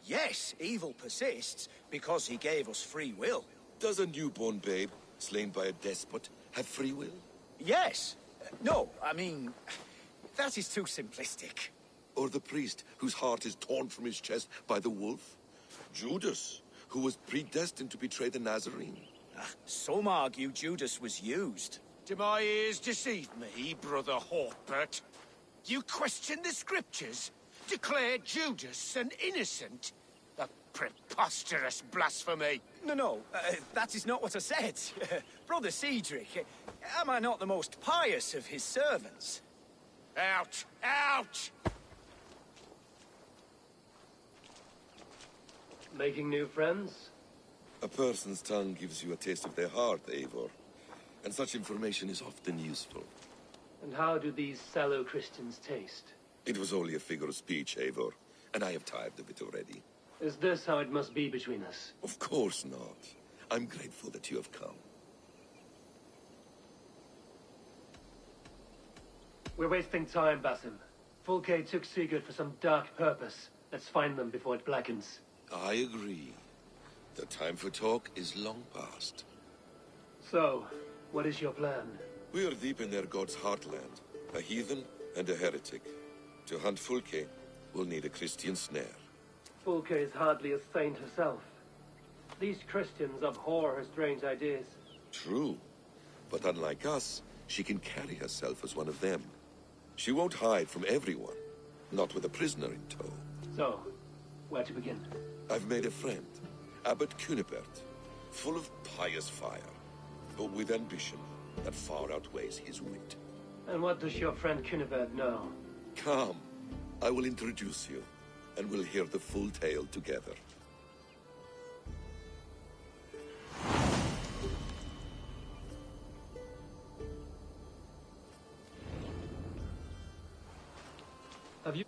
Yes, evil persists, because he gave us free will. Does a newborn babe, slain by a despot, have free will? Yes. No, I mean, that is too simplistic. Or the priest whose heart is torn from his chest by the wolf? Judas, who was predestined to betray the Nazarene? Some argue Judas was used. Do my ears deceive me, Brother Hawkbert? You question the scriptures? Declare Judas an innocent? A preposterous blasphemy! No, that is not what I said. Brother Cedric, am I not the most pious of his servants? Out! Out! Making new friends? A person's tongue gives you a taste of their heart, Eivor. And such information is often useful. And how do these sallow Christians taste? It was only a figure of speech, Eivor, and I have tired of it already. Is this how it must be between us? Of course not. I'm grateful that you have come. We're wasting time, Basim. Fulke took Sigurd for some dark purpose. Let's find them before it blackens. I agree. The time for talk is long past. So, what is your plan? We are deep in their god's heartland. A heathen and a heretic. To hunt Fulke, we'll need a Christian snare. Fulke is hardly a saint herself. These Christians abhor her strange ideas. True. But unlike us, she can carry herself as one of them. She won't hide from everyone. Not with a prisoner in tow. So, where to begin? I've made a friend. Abbot Cunibert. Full of pious fire. But with ambition that far outweighs his wit. And what does your friend Cunibert know? Come. I will introduce you. And we'll hear the full tale together. Have you...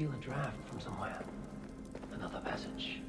feel a draft from somewhere. Another passage.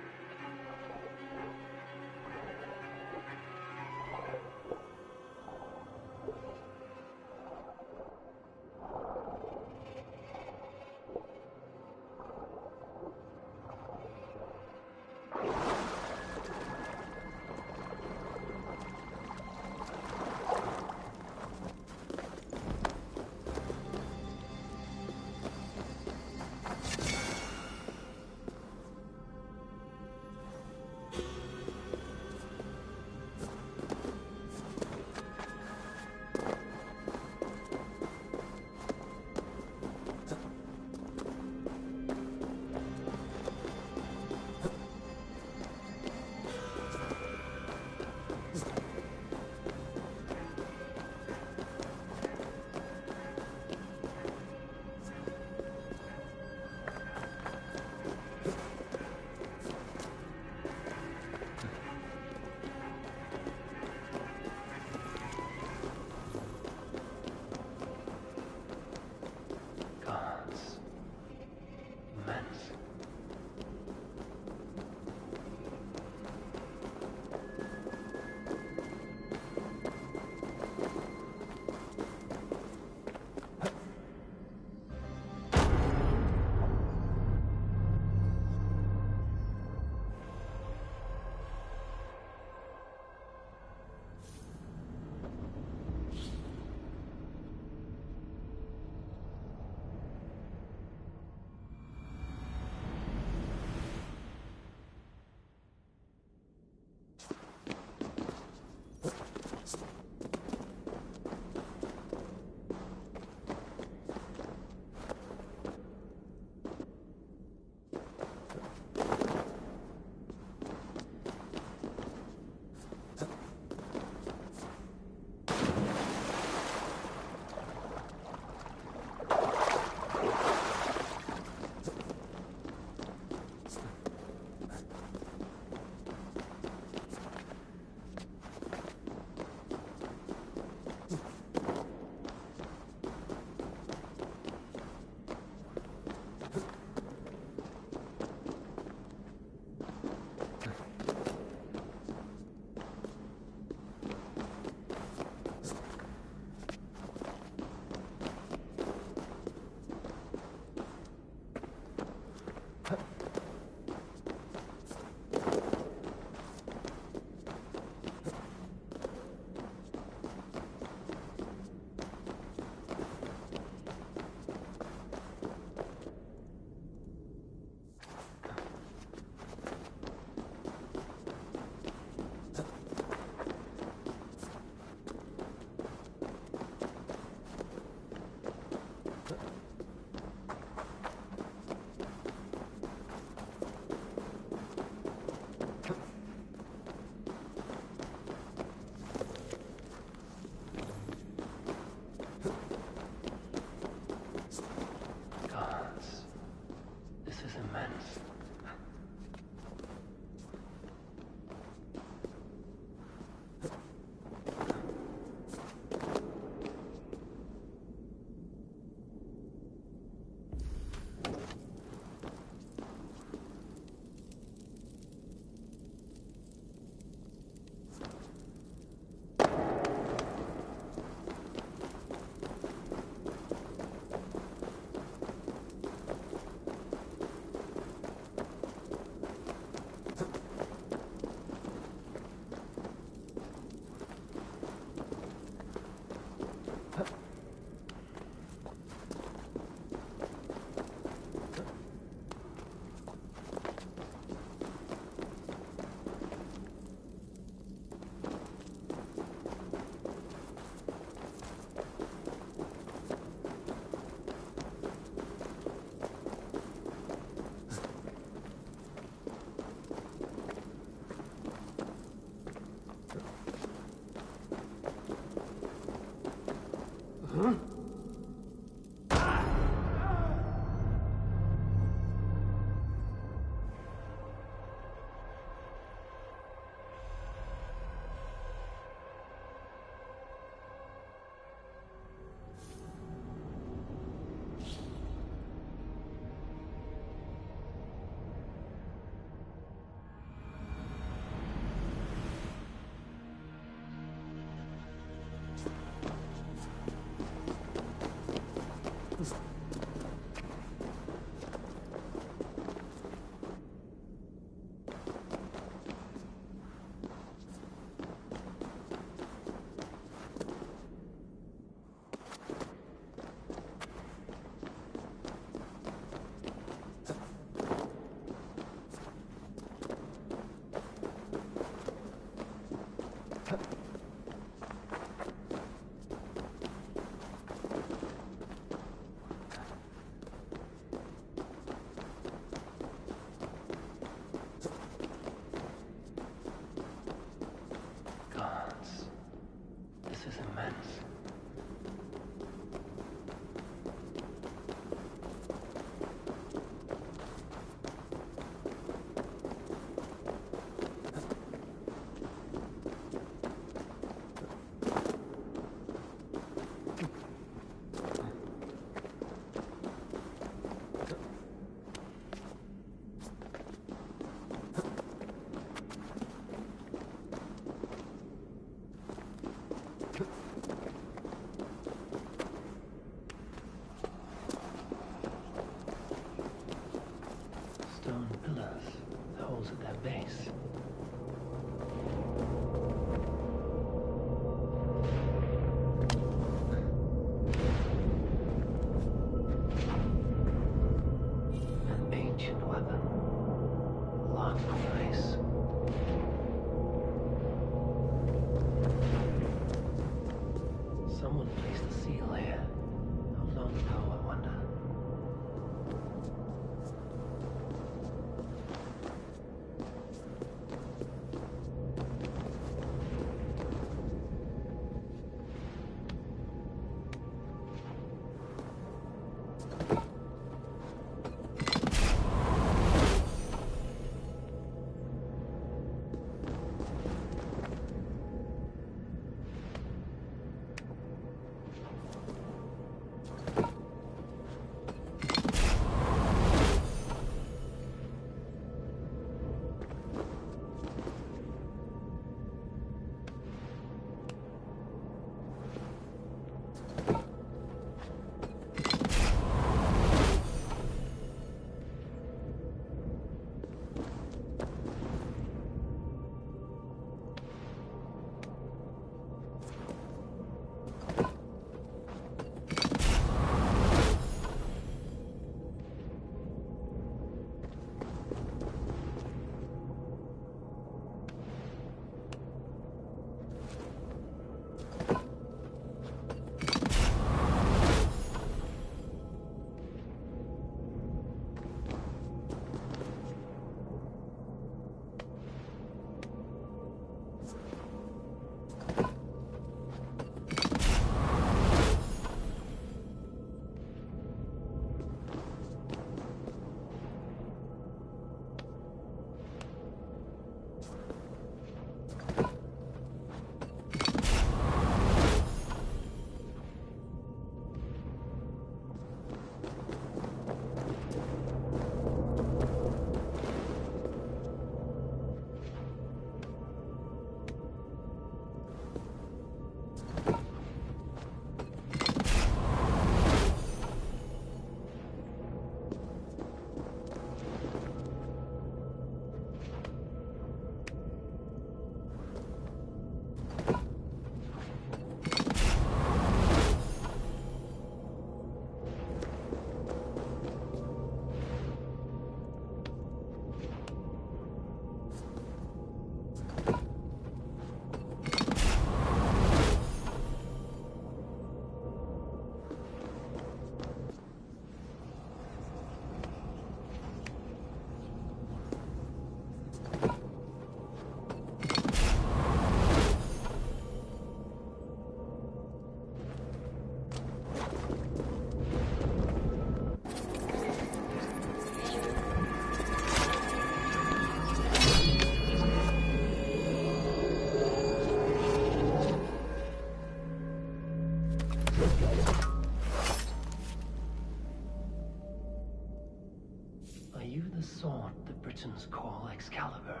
Britons call Excalibur.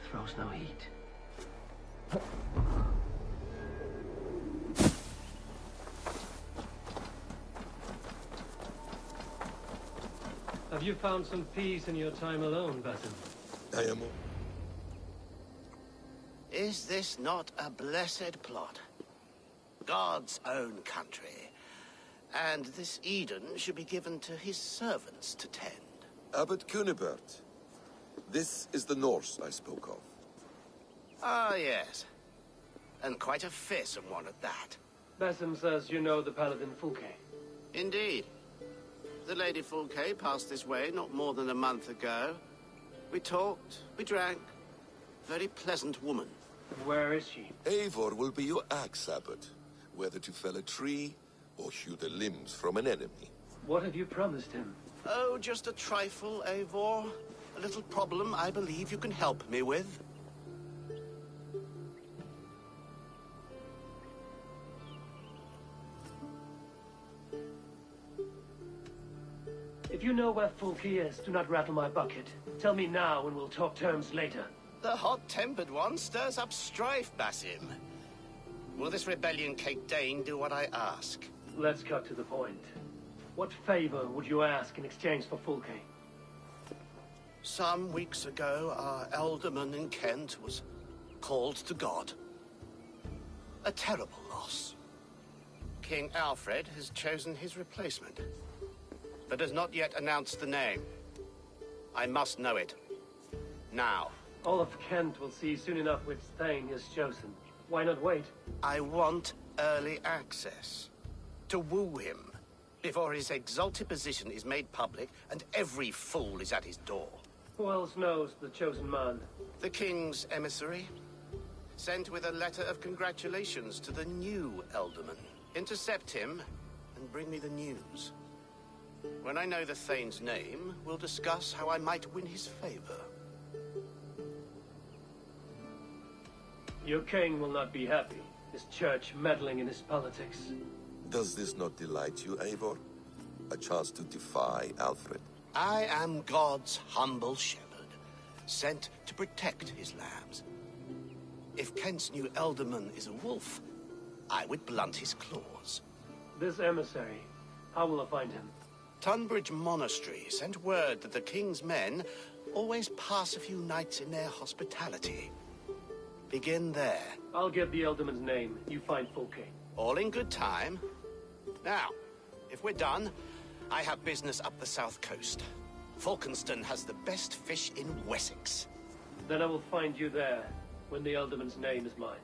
Throws no heat. Have you found some peace in your time alone, Basim? I am... Is this not a blessed plot? God's own country. And this Eden should be given to his servants to tend. Abbot Cunibert. This is the Norse I spoke of. Ah, yes. And quite a fearsome one at that. Basim says you know the Paladin Fulke. Indeed. The Lady Fulke passed this way not more than a month ago. We talked, we drank. Very pleasant woman. Where is she? Eivor will be your axe, Abbot. Whether to fell a tree or hew the limbs from an enemy. What have you promised him? Oh, just a trifle, Eivor. A little problem I believe you can help me with. If you know where Fulke is, do not rattle my bucket. Tell me now and we'll talk terms later. The hot-tempered one stirs up strife, Basim. Will this rebellion Cape Dane do what I ask? Let's cut to the point. What favor would you ask in exchange for Fulke? Some weeks ago, our alderman in Kent was called to God. A terrible loss. King Alfred has chosen his replacement, but has not yet announced the name. I must know it. Now. All of Kent will see soon enough which Thane is chosen. Why not wait? I want early access. To woo him, before his exalted position is made public and every fool is at his door. Who else knows the chosen man? The king's emissary. Sent with a letter of congratulations to the new alderman. Intercept him and bring me the news. When I know the Thane's name, we'll discuss how I might win his favor. Your king will not be happy. His church meddling in his politics. Does this not delight you, Eivor? A chance to defy Alfred? I am God's humble shepherd, sent to protect his lambs. If Kent's new alderman is a wolf, I would blunt his claws. This emissary, how will I find him? Tunbridge Monastery sent word that the king's men always pass a few nights in their hospitality. Begin there. I'll get the alderman's name. You find Fulke. All in good time. Now, if we're done, I have business up the south coast. Falkenston has the best fish in Wessex. Then I will find you there, when the alderman's name is mine.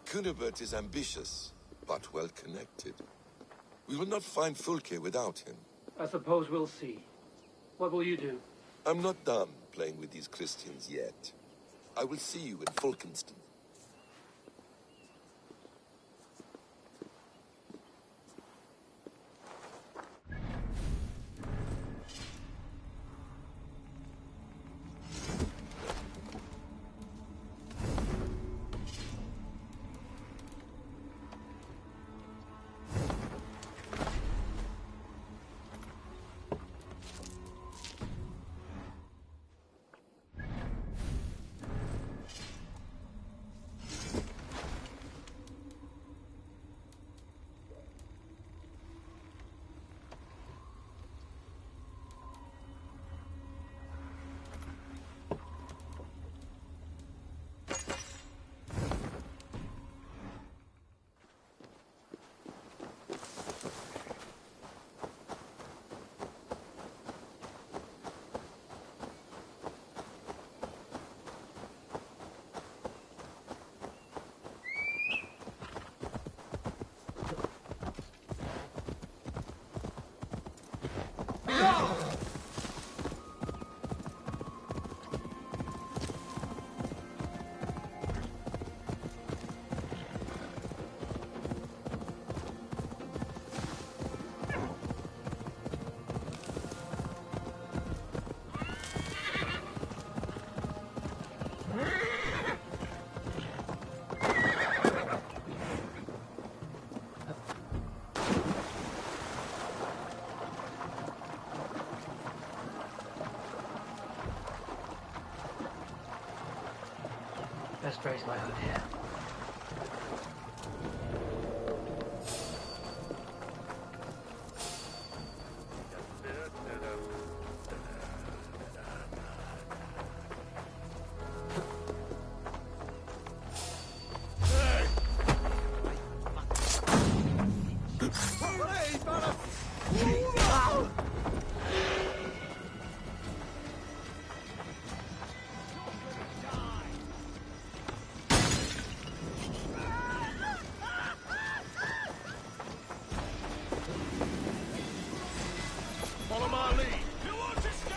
Cunibert is ambitious, but well-connected. We will not find Fulke without him. I suppose we'll see. What will you do? I'm not done playing with these Christians yet. I will see you in Falkenston. Best raise my hood here. Follow my lead. You won't escape!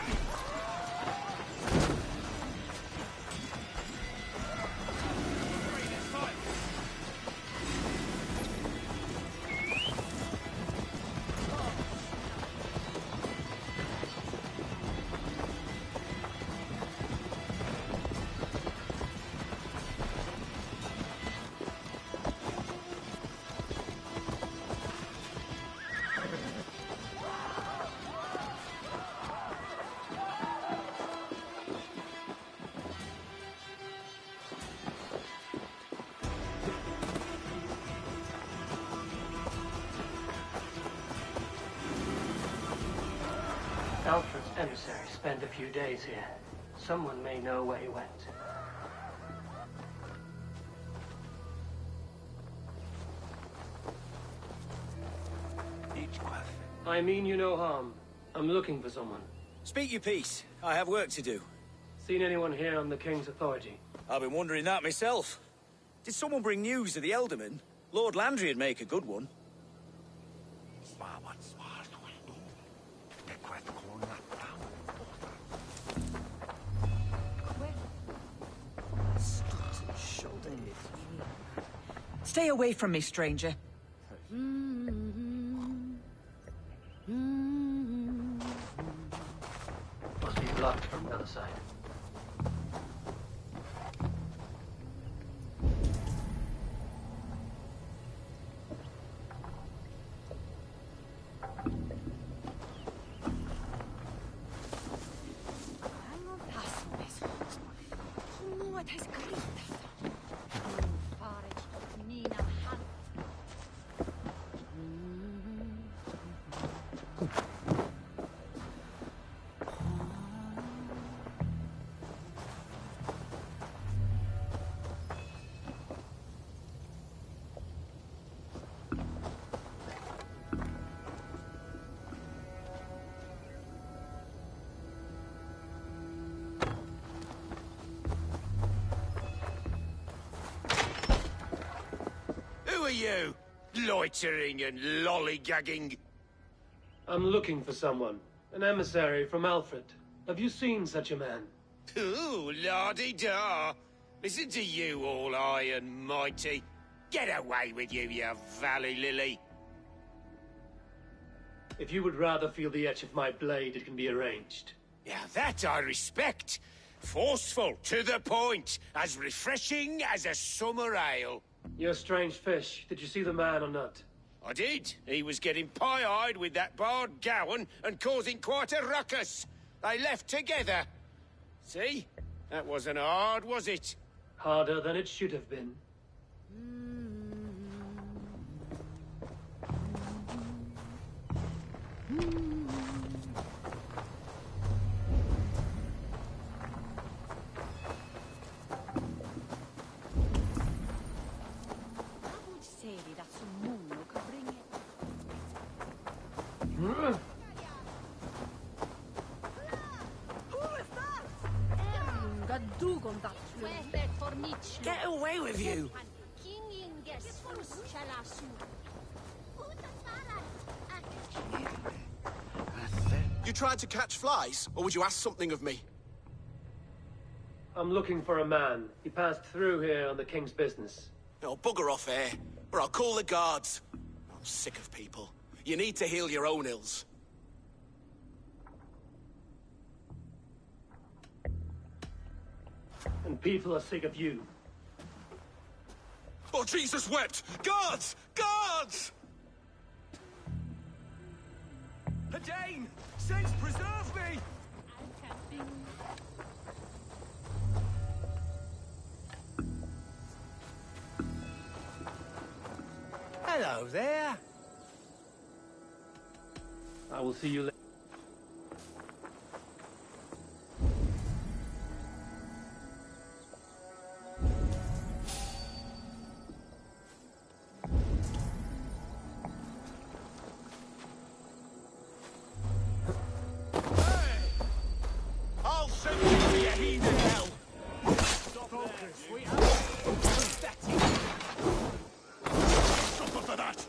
Alfred's emissary spent a few days here. Someone may know where he went. I mean you no harm. I'm looking for someone. Speak your piece. I have work to do. Seen anyone here on the King's authority? I've been wondering that myself. Did someone bring news of the Elderman? Lord Landry'd make a good one. Stay away from me, stranger. Must be blocked from the other side. Who are you? Loitering and lollygagging. I'm looking for someone. An emissary from Alfred. Have you seen such a man? Ooh, la-di-da. Listen to you, all high and mighty. Get away with you, you valley lily. If you would rather feel the edge of my blade, it can be arranged. Yeah, that I respect. Forceful, to the point, as refreshing as a summer ale. You're a strange fish. Did you see the man or not? I did. He was getting pie-eyed with that bard Gowan and causing quite a ruckus. They left together. See? That wasn't hard, was it? Harder than it should have been. Get away with you! You tried to catch flies, or would you ask something of me? I'm looking for a man. He passed through here on the King's business. Oh, bugger off here, or I'll call the guards. I'm sick of people. You need to heal your own ills. And people are sick of you. Oh, Jesus wept! Guards! Guards! Hadain! Saints preserve me! Hello there. I will see you later. I'll send you to your heathen hell. Focus. We have pathetic. Suffer for that.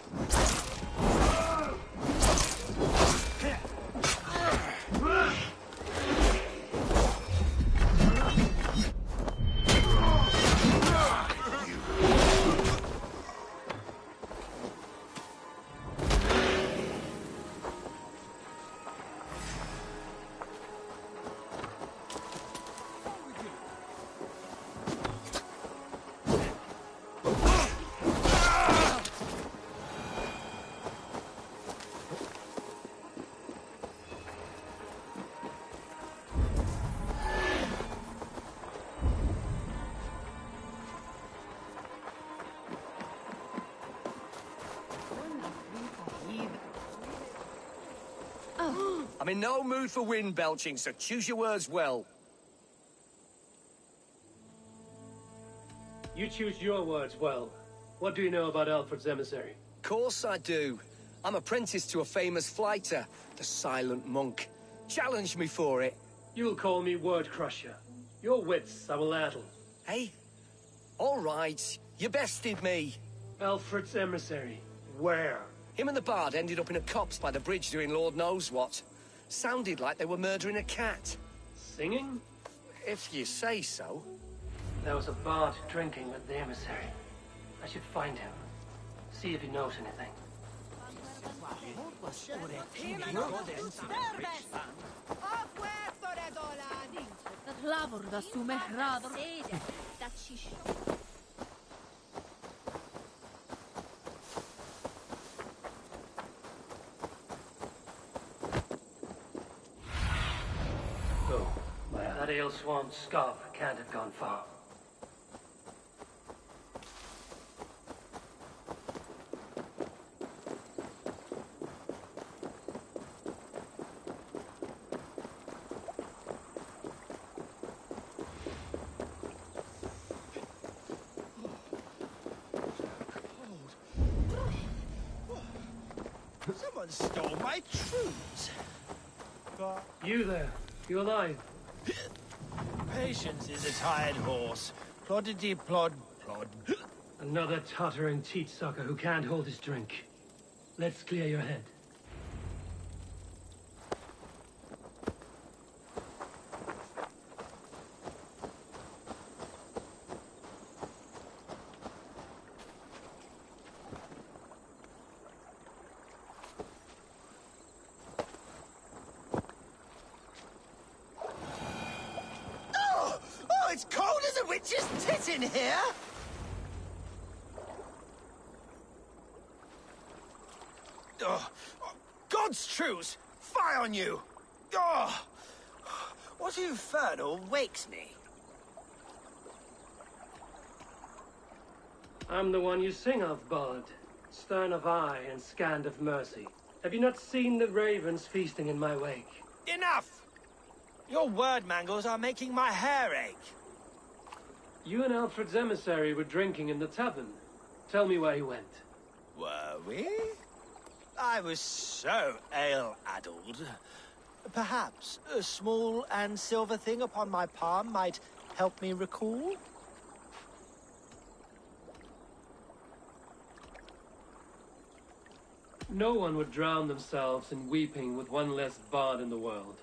I'm in no mood for wind belching, so choose your words well. You choose your words well. What do you know about Alfred's emissary? Course I do. I'm apprentice to a famous fighter, the Silent Monk. Challenge me for it. You'll call me Word Crusher. Your wits I will addle. Hey? All right. You bested me. Alfred's emissary. Where? Him and the bard ended up in a copse by the bridge doing Lord knows what. Sounded like they were murdering a cat. Singing? If you say so. There was a bard drinking with the emissary. I should find him. See if he knows anything. Oh, that ale swan scab can't have gone far. Someone stole my truths. But You there? You alive? patience is a tired horse. Ploddity plod plod. Another tottering teat sucker who can't hold his drink. Let's clear your head. Oh, it's cold as a witch's tit in here! Oh, God's truce! Fire on you! Oh, what infernal wakes me? I'm the one you sing of, Bard. Stern of eye and scant of mercy. Have you not seen the ravens feasting in my wake? Enough! Your word mangles are making my hair ache. You and Alfred's emissary were drinking in the tavern. Tell me where he went. Were we? I was so ale-addled. Perhaps a small and silver thing upon my palm might help me recall? No one would drown themselves in weeping with one less bard in the world.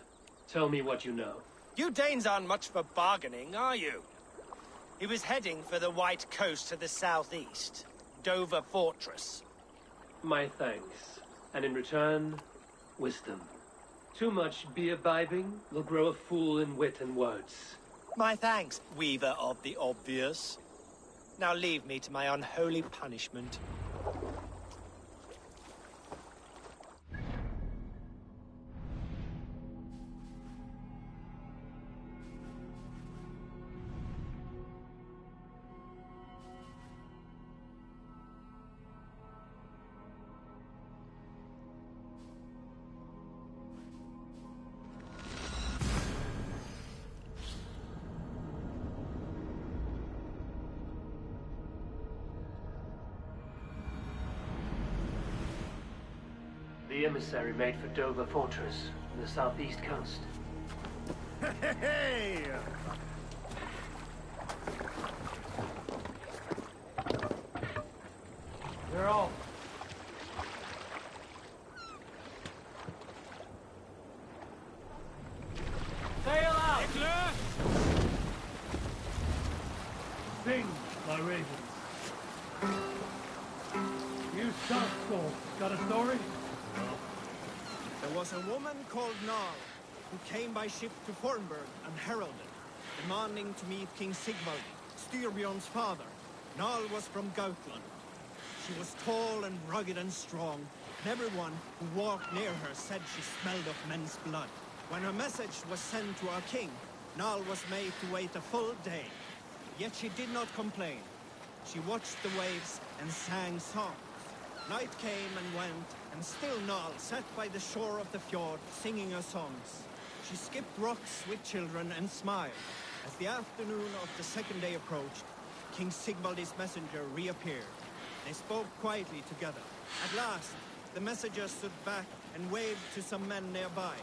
Tell me what you know. You Danes aren't much for bargaining, are you? He was heading for the White Coast to the southeast. Dover Fortress. My thanks. And in return, wisdom. Too much beer-bibbing will grow a fool in wit and words. My thanks, Weaver of the Obvious. Now leave me to my unholy punishment. emissary made for Dover Fortress on the southeast coast. Hey! They're all. Sail out! Sing, my ravens. You South Storm, got a story? There was a woman called Nal, who came by ship to Fornburg and heralded, demanding to meet King Sigvald, Styrbjorn's father. Nal was from Gautland. She was tall and rugged and strong, and everyone who walked near her said she smelled of men's blood. When her message was sent to our king, Nal was made to wait a full day. Yet she did not complain. She watched the waves and sang songs. Night came and went, and still Nal sat by the shore of the fjord singing her songs. She skipped rocks with children and smiled. As the afternoon of the second day approached, King Sigvald's messenger reappeared. They spoke quietly together. At last, the messenger stood back and waved to some men nearby.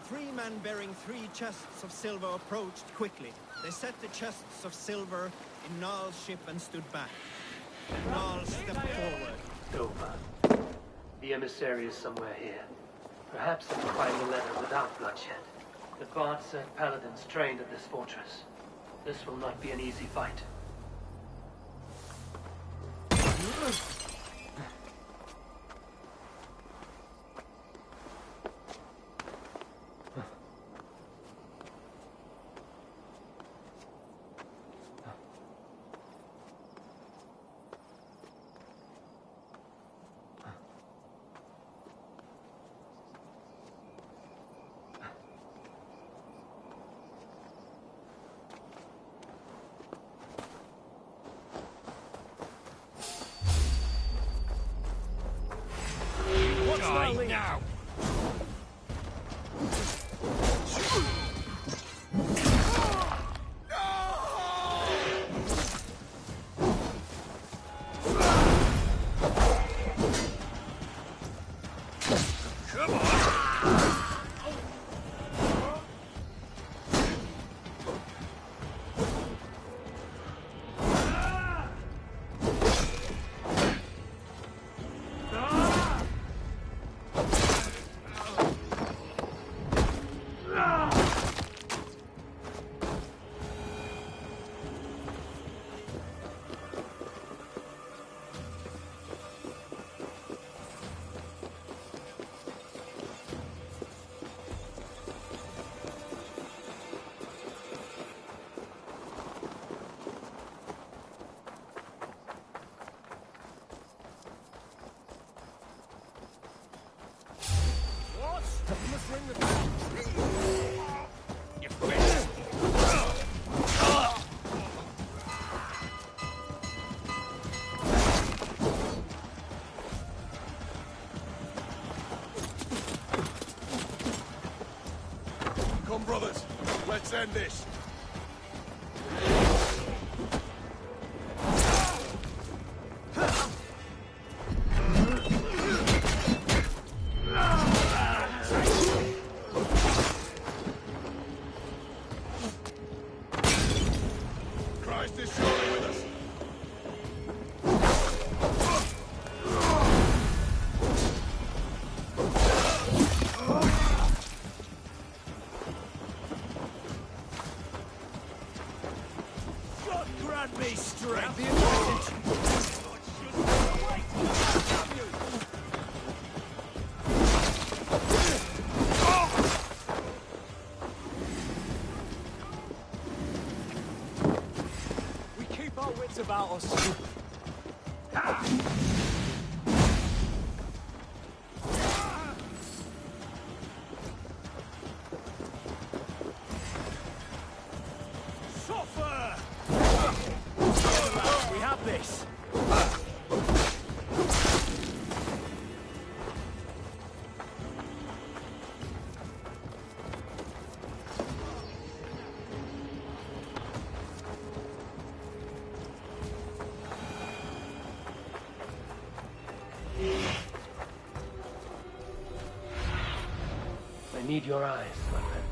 3 men bearing 3 chests of silver approached quickly. They set the chests of silver in Nal's ship and stood back. And Nal stepped forward. Dover. The emissary is somewhere here. Perhaps he can find the letter without bloodshed. The Bard said paladins trained at this fortress. This will not be an easy fight. Now! You must ring the bell. You finished. Come, brothers. Let's end this. About us. Suffer! We have this. your eyes, my friend.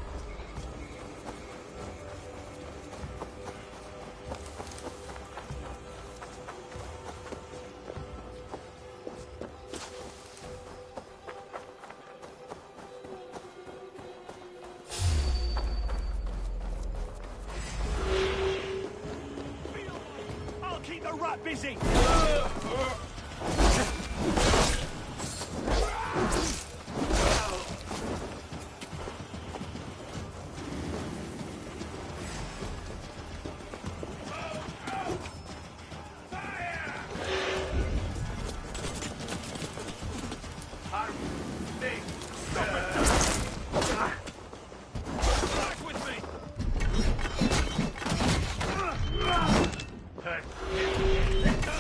I'll keep the rat busy!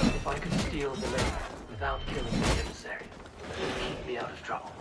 If I could steal the lake without killing the emissary, it would keep me out of trouble.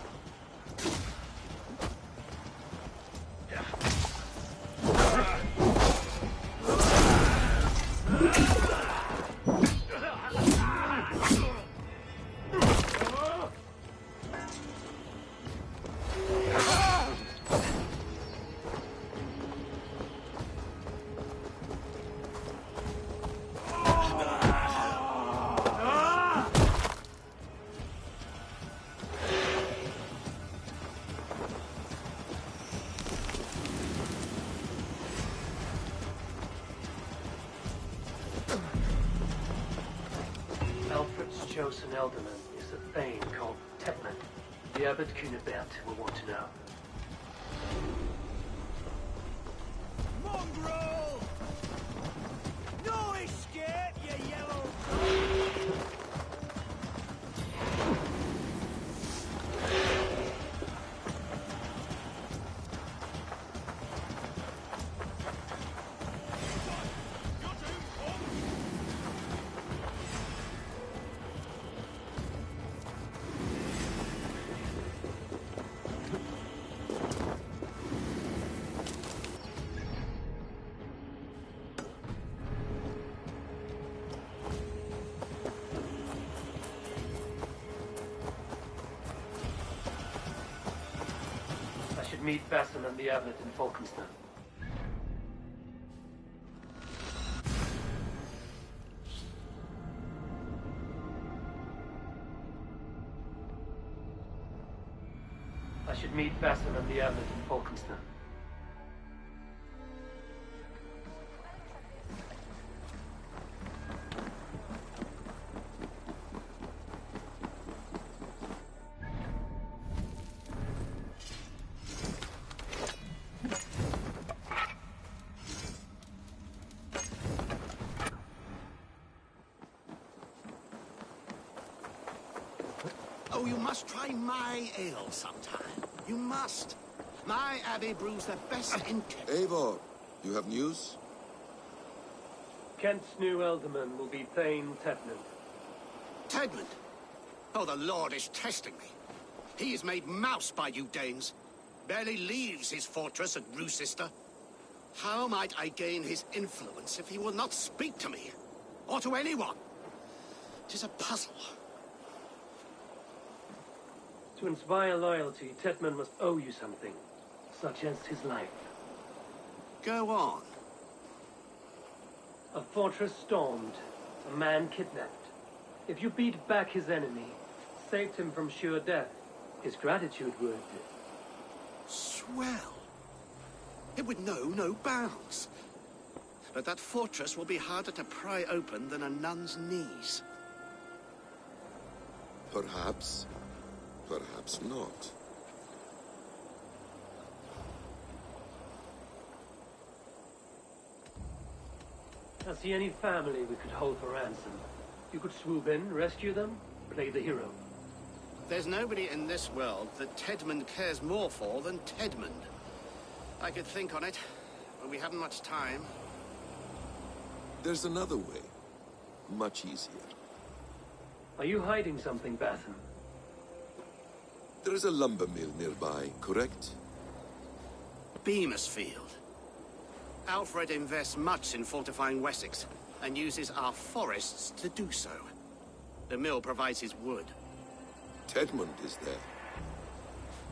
Alfred's chosen ealdorman is a thane called Tepman. The Abbot Cunibert will want to know. Mongrel! No escape, you yellow... I should meet Basson and the Abbot in Falkenstein. I should meet Basson and the Abbot in Falkenstein. Oh, you must try my ale sometime. You must. My abbey brews the best in... Eivor, you have news? Kent's new ealdorman will be Thane Tepman. Tedmund? Oh, the Lord is testing me. He is made mouse by you Danes. Barely leaves his fortress at Roosister. How might I gain his influence if he will not speak to me? Or to anyone? 'Tis a puzzle. To inspire loyalty, Tepman must owe you something, such as his life. Go on. A fortress stormed, a man kidnapped. If you beat back his enemy, saved him from sure death, his gratitude would... Swell. It would know no bounds. But that fortress will be harder to pry open than a nun's knees. Perhaps. Perhaps not. I see any family we could hold for ransom. You could swoop in, rescue them, play the hero. There's nobody in this world that Tedmund cares more for than Tedmund. I could think on it, but we haven't much time. There's another way. Much easier. Are you hiding something, Bathan? There is a lumber mill nearby, correct? Beamisfield. Alfred invests much in fortifying Wessex, and uses our forests to do so. The mill provides his wood. Tedmund is there.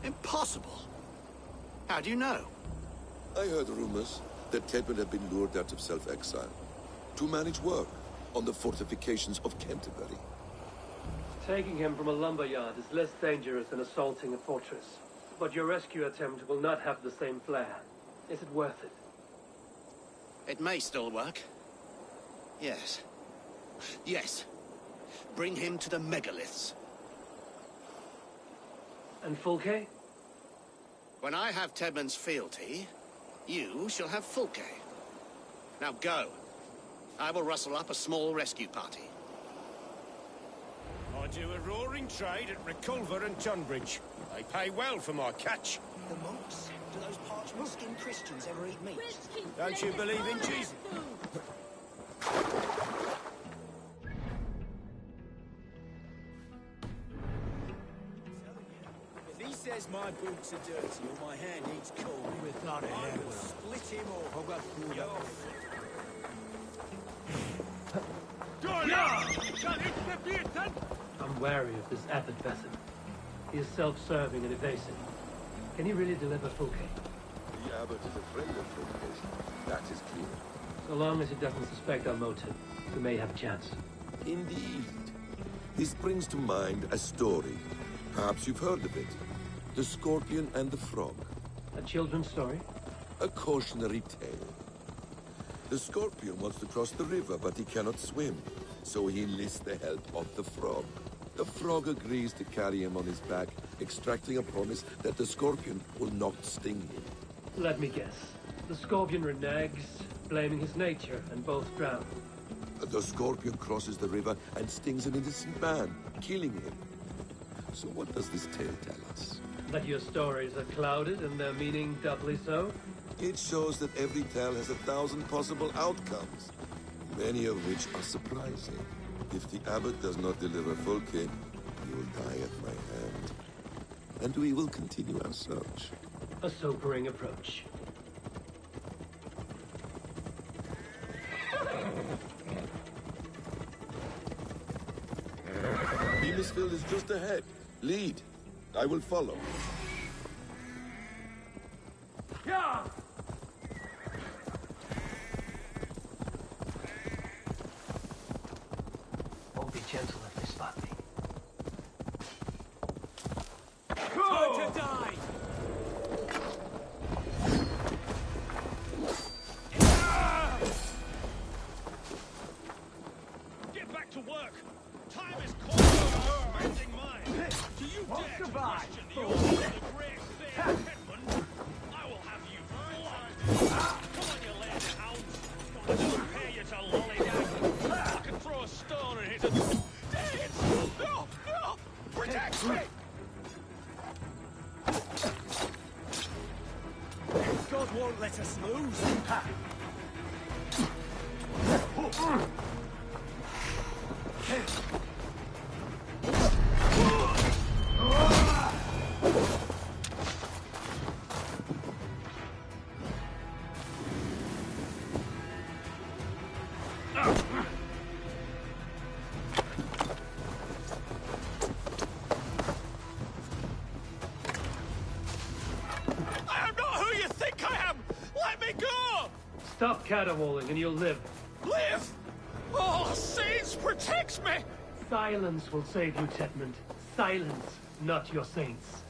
Impossible! How do you know? I heard rumors that Tedman had been lured out of self-exile to manage work on the fortifications of Canterbury. Taking him from a lumberyard is less dangerous than assaulting a fortress. But your rescue attempt will not have the same flair. Is it worth it? It may still work. Yes. Yes. Bring him to the megaliths. And Fulke? When I have Tedman's fealty, you shall have Fulke. Now go. I will rustle up a small rescue party. I do a roaring trade at Reculver and Tunbridge. They pay well for my catch. The monks? Do those parchment-skinned Christians ever eat meat? Don't you believe in Jesus? If he says my boots are dirty or my hair needs combing, without a hair, I will split him off. I'm wary of this Abbot Besson. He is self-serving and evasive. Can he really deliver Fulke? The Abbot is a friend of Fulke's. That is clear. So long as he doesn't suspect our motive, we may have a chance. Indeed. This brings to mind a story. Perhaps you've heard of it. The Scorpion and the Frog. A children's story? A cautionary tale. The Scorpion wants to cross the river, but he cannot swim. So he enlists the help of the Frog. The Frog agrees to carry him on his back, extracting a promise that the Scorpion will not sting him. Let me guess. The Scorpion reneges, blaming his nature, and both drown. The Scorpion crosses the river and stings an innocent man, killing him. So what does this tale tell us? That your stories are clouded and their meaning doubly so? It shows that every tale has 1,000 possible outcomes, many of which are surprising. If the Abbot does not deliver Fulke, he will die at my hand. And we will continue our search. A sobering approach. Beamisfield is just ahead. Lead. I will follow. Yeah! Won't be gentle if they spot me. Time to die! Get back to work! Time is calling, spending mine! Do you dare to question the order of the great fair Hetman? I will have you flogged! Come on, you lazy hounds! I don't pay you to lollygag! I can throw a stone and hit a... Dang it! No! No! Protect me! God won't let us lose. Stop caterwauling and you'll live. Live? Oh, Saints, protect me! Silence will save you, Tedman. Silence, not your saints.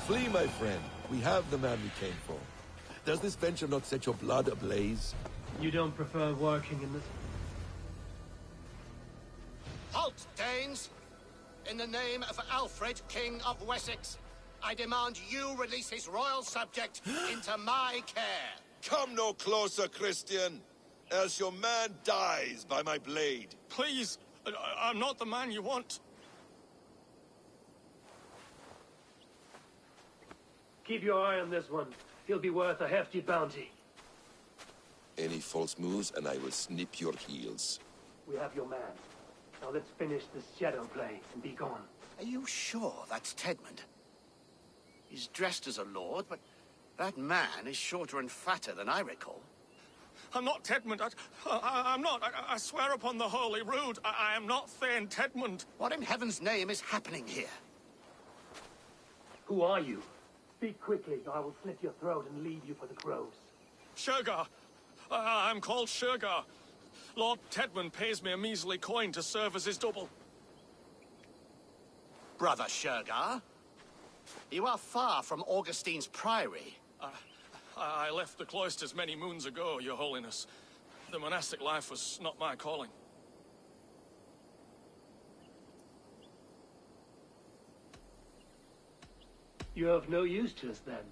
Flee, my friend. We have the man we came for. Does this venture not set your blood ablaze? You don't prefer working in this? Halt, Danes! In the name of Alfred, King of Wessex, I demand you release his royal subject into my care. Come no closer, Christian, else your man dies by my blade. Please, I'm not the man you want. Keep your eye on this one. He'll be worth a hefty bounty. Any false moves, and I will snip your heels. We have your man. Now let's finish this shadow play and be gone. Are you sure that's Tedmund? He's dressed as a lord, but that man is shorter and fatter than I recall. I'm not Tedmund. I'm not. I swear upon the Holy Rood, I am not Thane Tedmund. What in heaven's name is happening here? Who are you? Speak quickly, or I will slit your throat and leave you for the crows. Shergar. I'm called Shergar. Lord Tedmund pays me a measly coin to serve as his double. Brother Shergar? You are far from Augustine's priory. I left the cloisters many moons ago, Your Holiness. The monastic life was not my calling. You have no use to us then.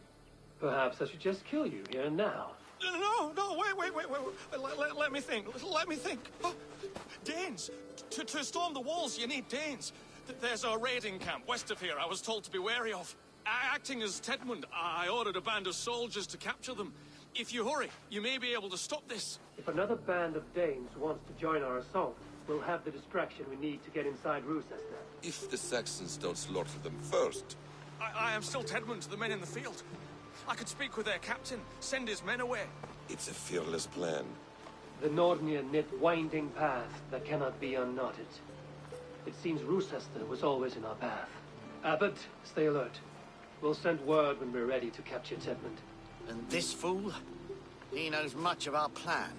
Perhaps I should just kill you here and now. No, wait. Let me think. Oh, Danes! To storm the walls, you need Danes. There's a raiding camp west of here I was told to be wary of. Acting as Tedmund, I ordered a band of soldiers to capture them. If you hurry, you may be able to stop this. If another band of Danes wants to join our assault, we'll have the distraction we need to get inside Rochester. If the Saxons don't slaughter them first. I am still Tedmund to the men in the field. I could speak with their captain, send his men away. It's a fearless plan. The Nordnir knit winding path that cannot be unknotted. It seems Rochester was always in our path. Abbot, stay alert. We'll send word when we're ready to capture Tedmund. And this fool? He knows much of our plan.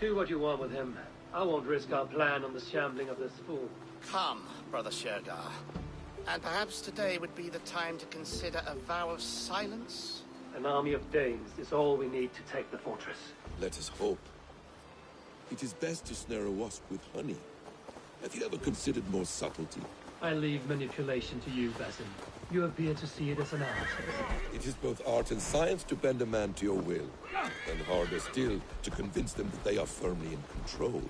Do what you want with him. I won't risk our plan on the shambling of this fool. Come, Brother Shergar. And perhaps today would be the time to consider a vow of silence? An army of Danes is all we need to take the fortress. Let us hope. It is best to snare a wasp with honey. Have you ever considered more subtlety? I leave manipulation to you, Basim. You appear to see it as an art. It is both art and science to bend a man to your will. And harder still, to convince them that they are firmly in control.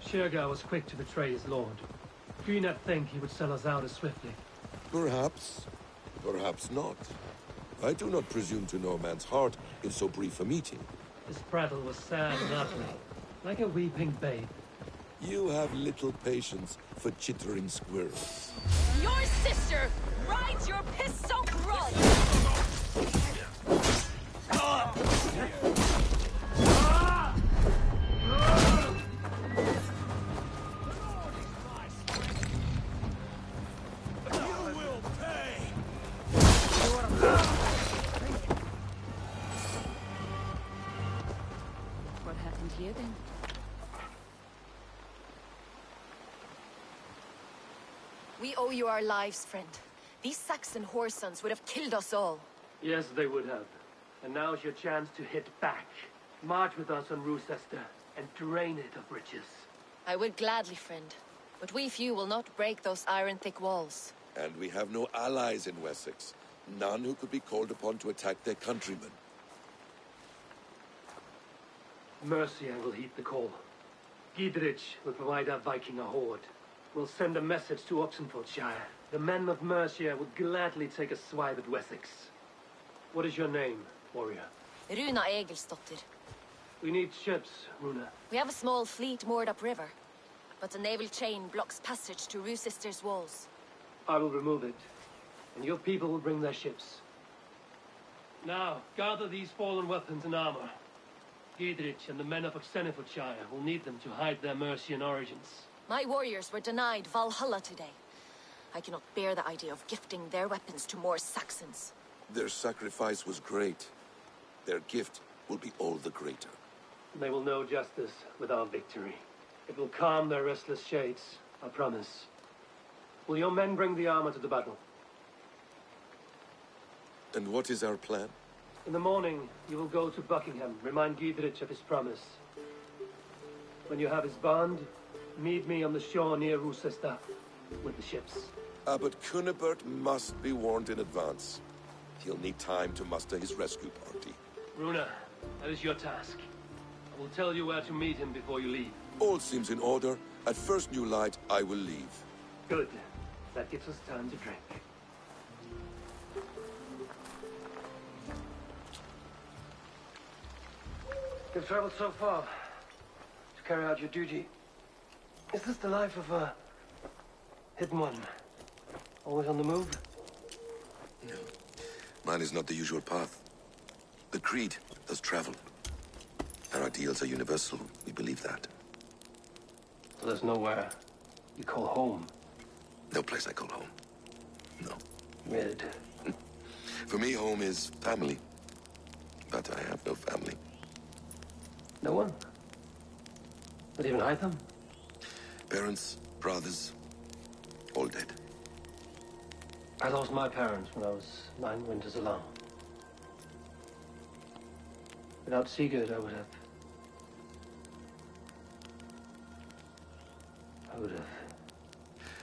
Shergar was quick to betray his lord. Do you not think he would sell us out as swiftly? Perhaps. Perhaps not. I do not presume to know a man's heart in so brief a meeting. His prattle was sad and ugly, like a weeping babe. You have little patience for chittering squirrels. Your sister rides your piss-soaked rug! What happened here then? We owe you our lives, friend. These Saxon whoresons would have killed us all. Yes, they would have. And now's your chance to hit back. March with us on Rochester and drain it of riches. I would gladly, friend. But we few will not break those iron-thick walls. And we have no allies in Wessex. None who could be called upon to attack their countrymen. Mercia will heed the call. Giedrich will provide our Viking a horde. We'll send a message to Oxenfordshire. The men of Mercia would gladly take a swipe at Wessex. What is your name, warrior? Runa Egilsdotter. We need ships, Runa. We have a small fleet moored upriver, but the naval chain blocks passage to Rochester's walls. I will remove it, and your people will bring their ships. Now, gather these fallen weapons and armor. Giedrich and the men of Oxenfordshire will need them to hide their Mercian origins. My warriors were denied Valhalla today. I cannot bear the idea of gifting their weapons to more Saxons. Their sacrifice was great. Their gift will be all the greater. They will know justice with our victory. It will calm their restless shades, I promise. Will your men bring the armor to the battle? And what is our plan? In the morning, you will go to Buckingham, remind Giedrich of his promise. When you have his bond, meet me on the shore near Rusesta with the ships. But Cunibert must be warned in advance. He'll need time to muster his rescue party. Runa, that is your task. I will tell you where to meet him before you leave. All seems in order. At first new light, I will leave. Good. That gives us time to drink. You've traveled so far to carry out your duty. Is this the life of a hidden one? Always on the move? No. Mine is not the usual path. The Creed does travel. Our ideals are universal. We believe that. So there's nowhere you call home? No place I call home. No. Weird. For me, home is family. But I have no family. No one? Not even Hytham? Parents, brothers, all dead. I lost my parents when I was 9 winters alone. Without Sigurd, I would have...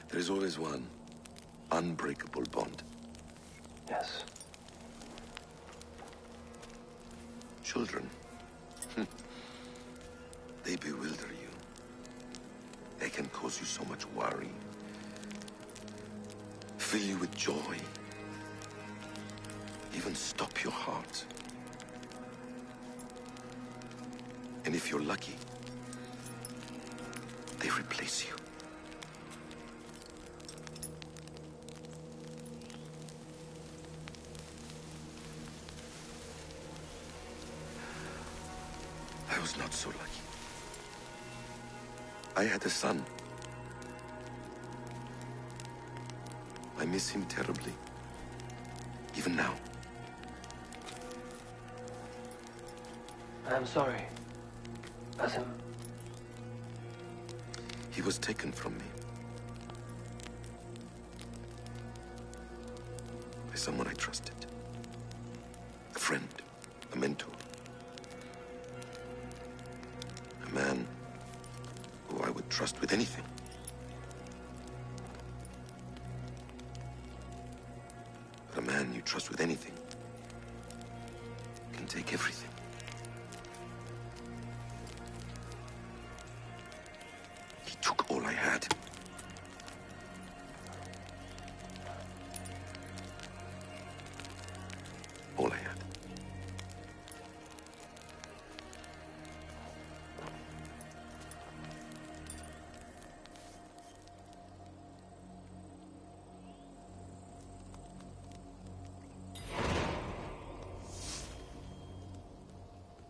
There is always one unbreakable bond. Yes. Children. They bewilder you. They can cause you so much worry. Fill you with joy. Even stop your heart. And if you're lucky, they replace you. I was not so lucky. I had a son. I miss him terribly. Even now. I am sorry. Basim. He was taken from me. By someone I trusted. A friend. A mentor. A man who I would trust with anything. But a man you trust with anything can take everything. He took all I had. All I had.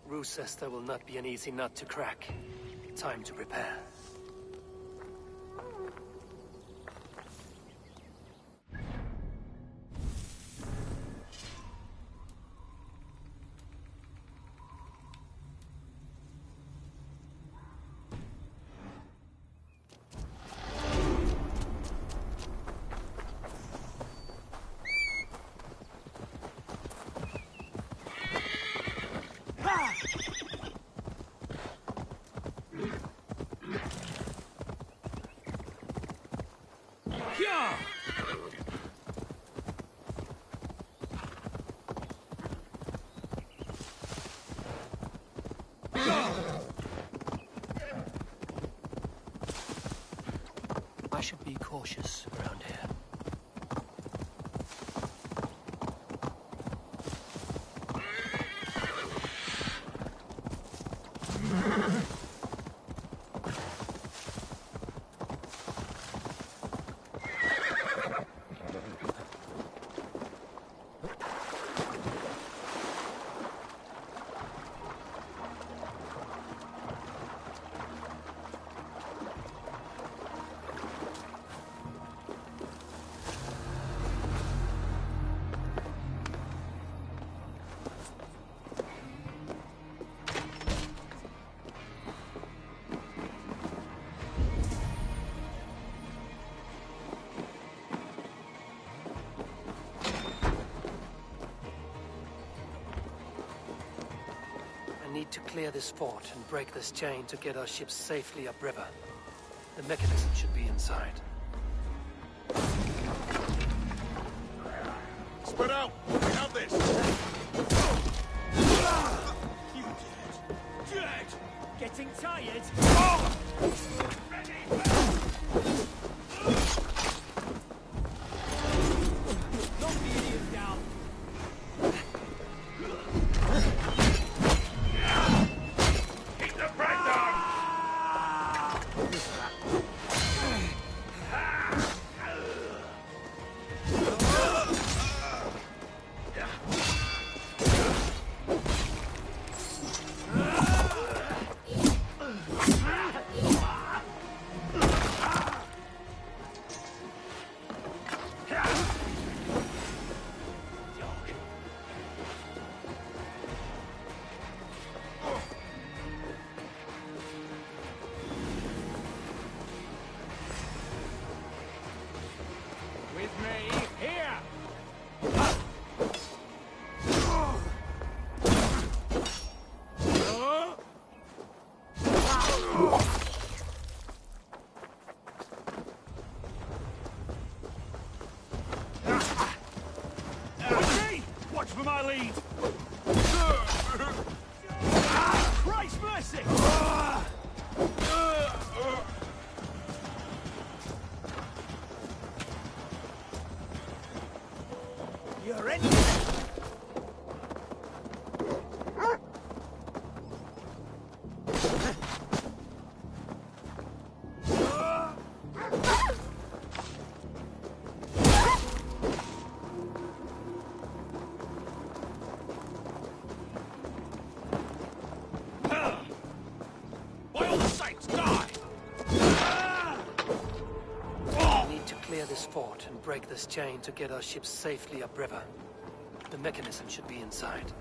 Rusesta will not be an easy nut to crack. Time to prepare. I should be cautious around here. need to clear this fort and break this chain to get our ships safely upriver. The mechanism should be inside. Spread out! We have this! You dead. Dead! Getting tired? Knock the idiot down! Keep the pressure on! With me, here! Hey! Watch for my lead! Christ mercy! You're in. By all the saints, die! We need to clear this fort and break this chain to get our ships safely upriver. The mechanism should be inside.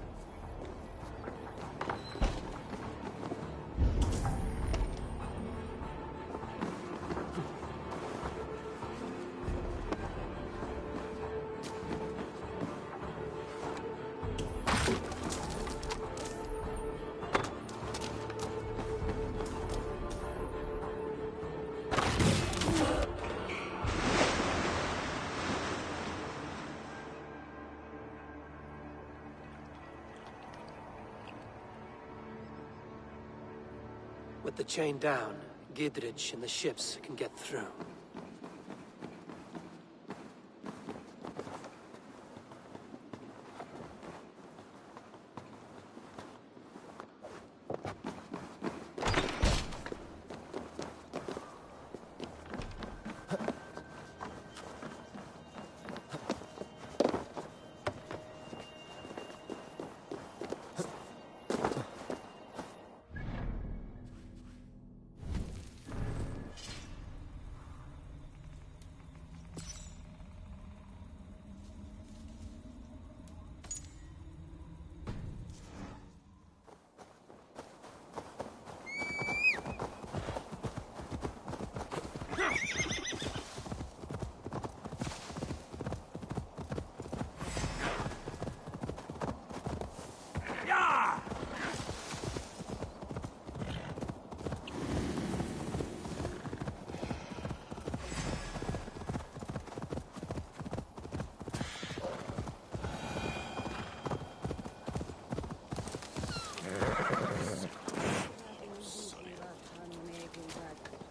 With the chain down, Gidrich and the ships can get through.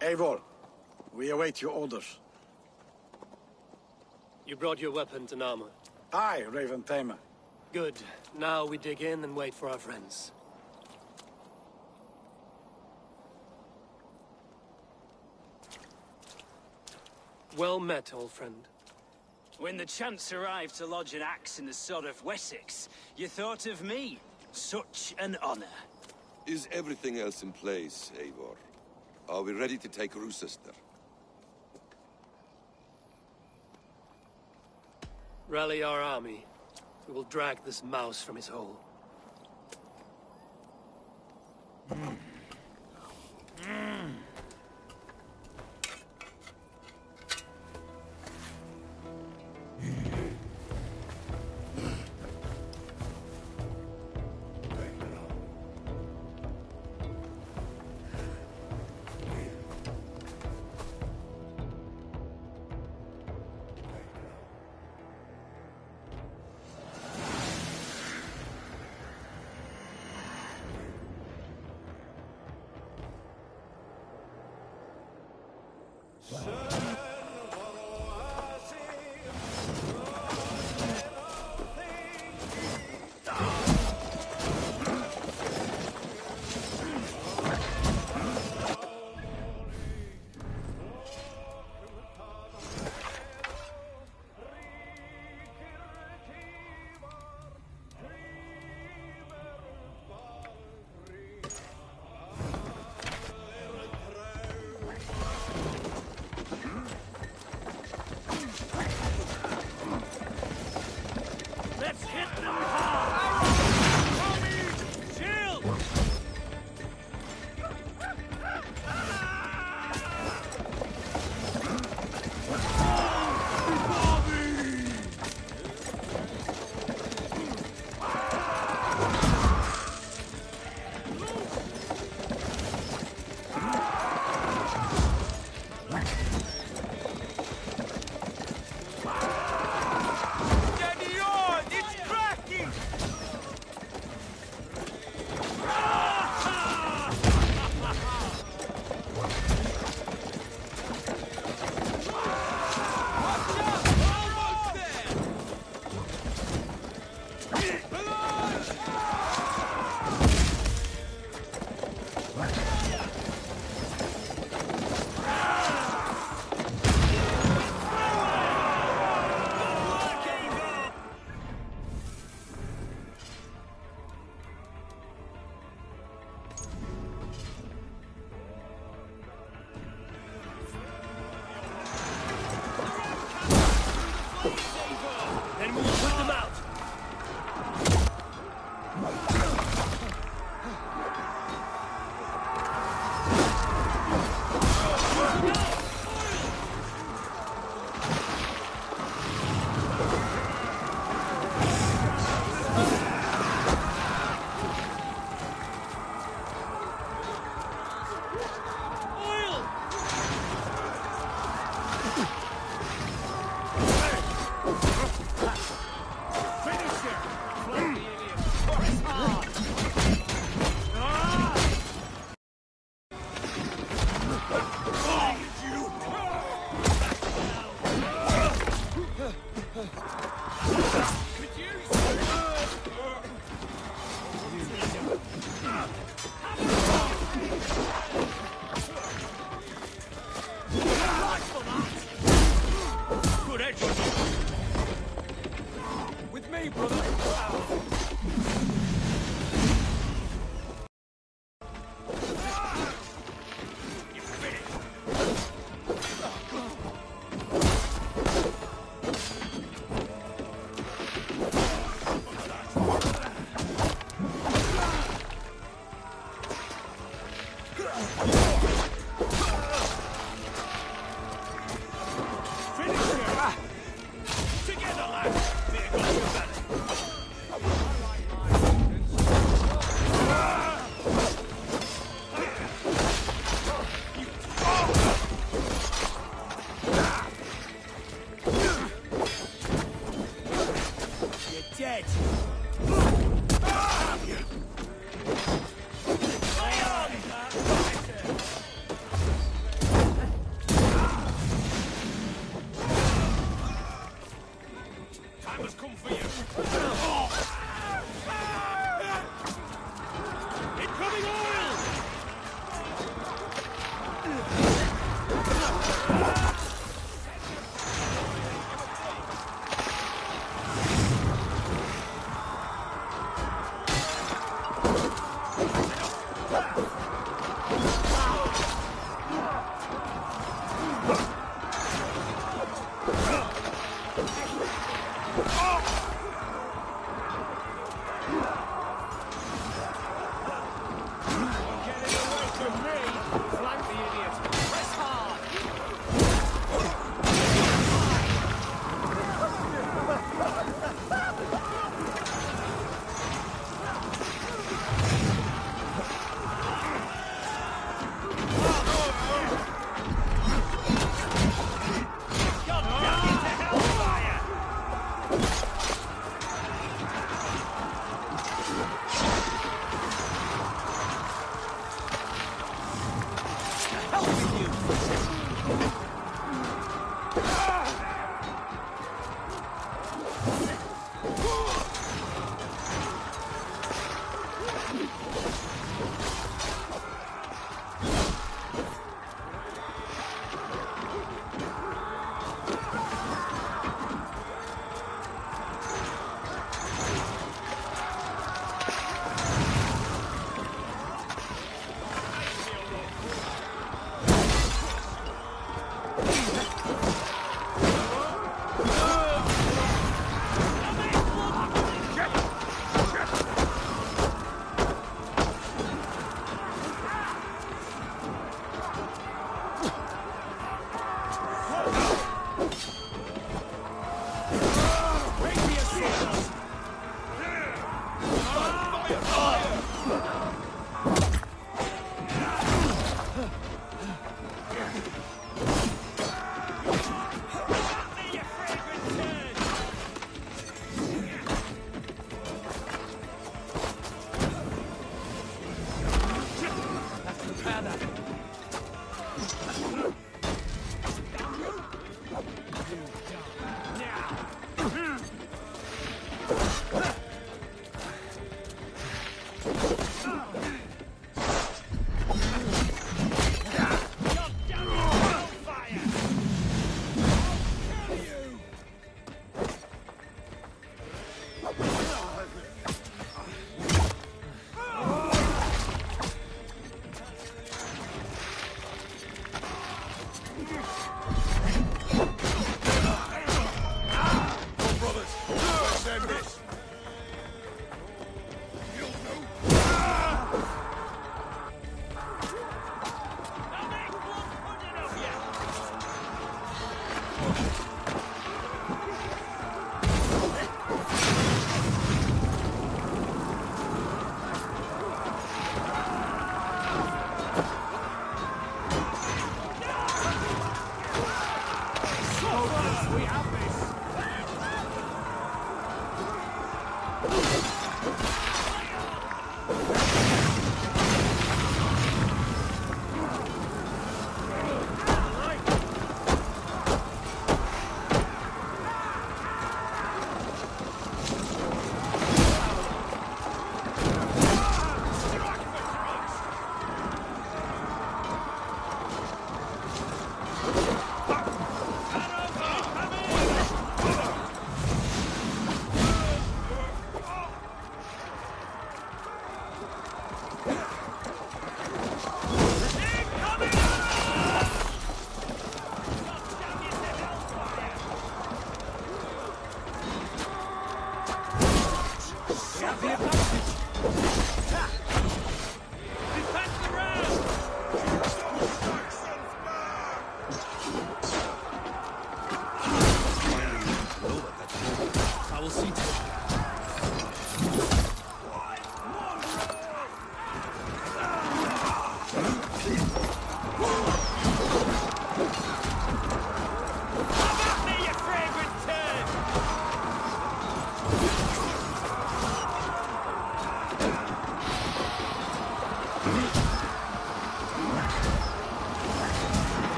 Eivor, we await your orders. You brought your weapons and armor. Aye, Raven Tamer. Good. Now we dig in and wait for our friends. Well met, old friend. When the chance arrived to lodge an axe in the sod of Wessex, you thought of me. Such an honor. Is everything else in place, Eivor? Are we ready to take Rochester? Rally our army. We will drag this mouse from his hole. Let's hit them hard! Tommy! Shield! Then we'll put them out! Good edge. With me, brother. Dead. Time has come for you. Incoming oil!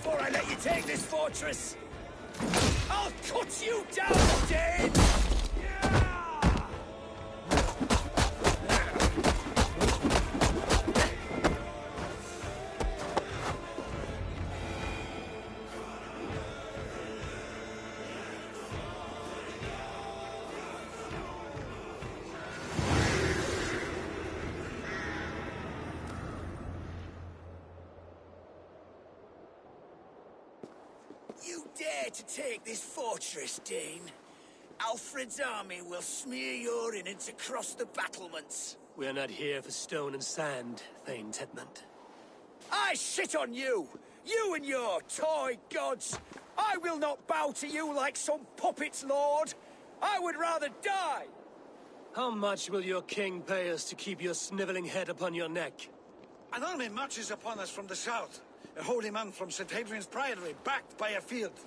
Before I let you take this fortress! I'll cut you down, Dane! You dare to take this fortress, Dane? Alfred's army will smear your innards across the battlements. We are not here for stone and sand, Thane Tedmund. I shit on you! You and your toy gods! I will not bow to you like some puppet's lord! I would rather die! How much will your king pay us to keep your sniveling head upon your neck? An army marches upon us from the south. A holy man from St. Hadrian's Priory, backed by a field.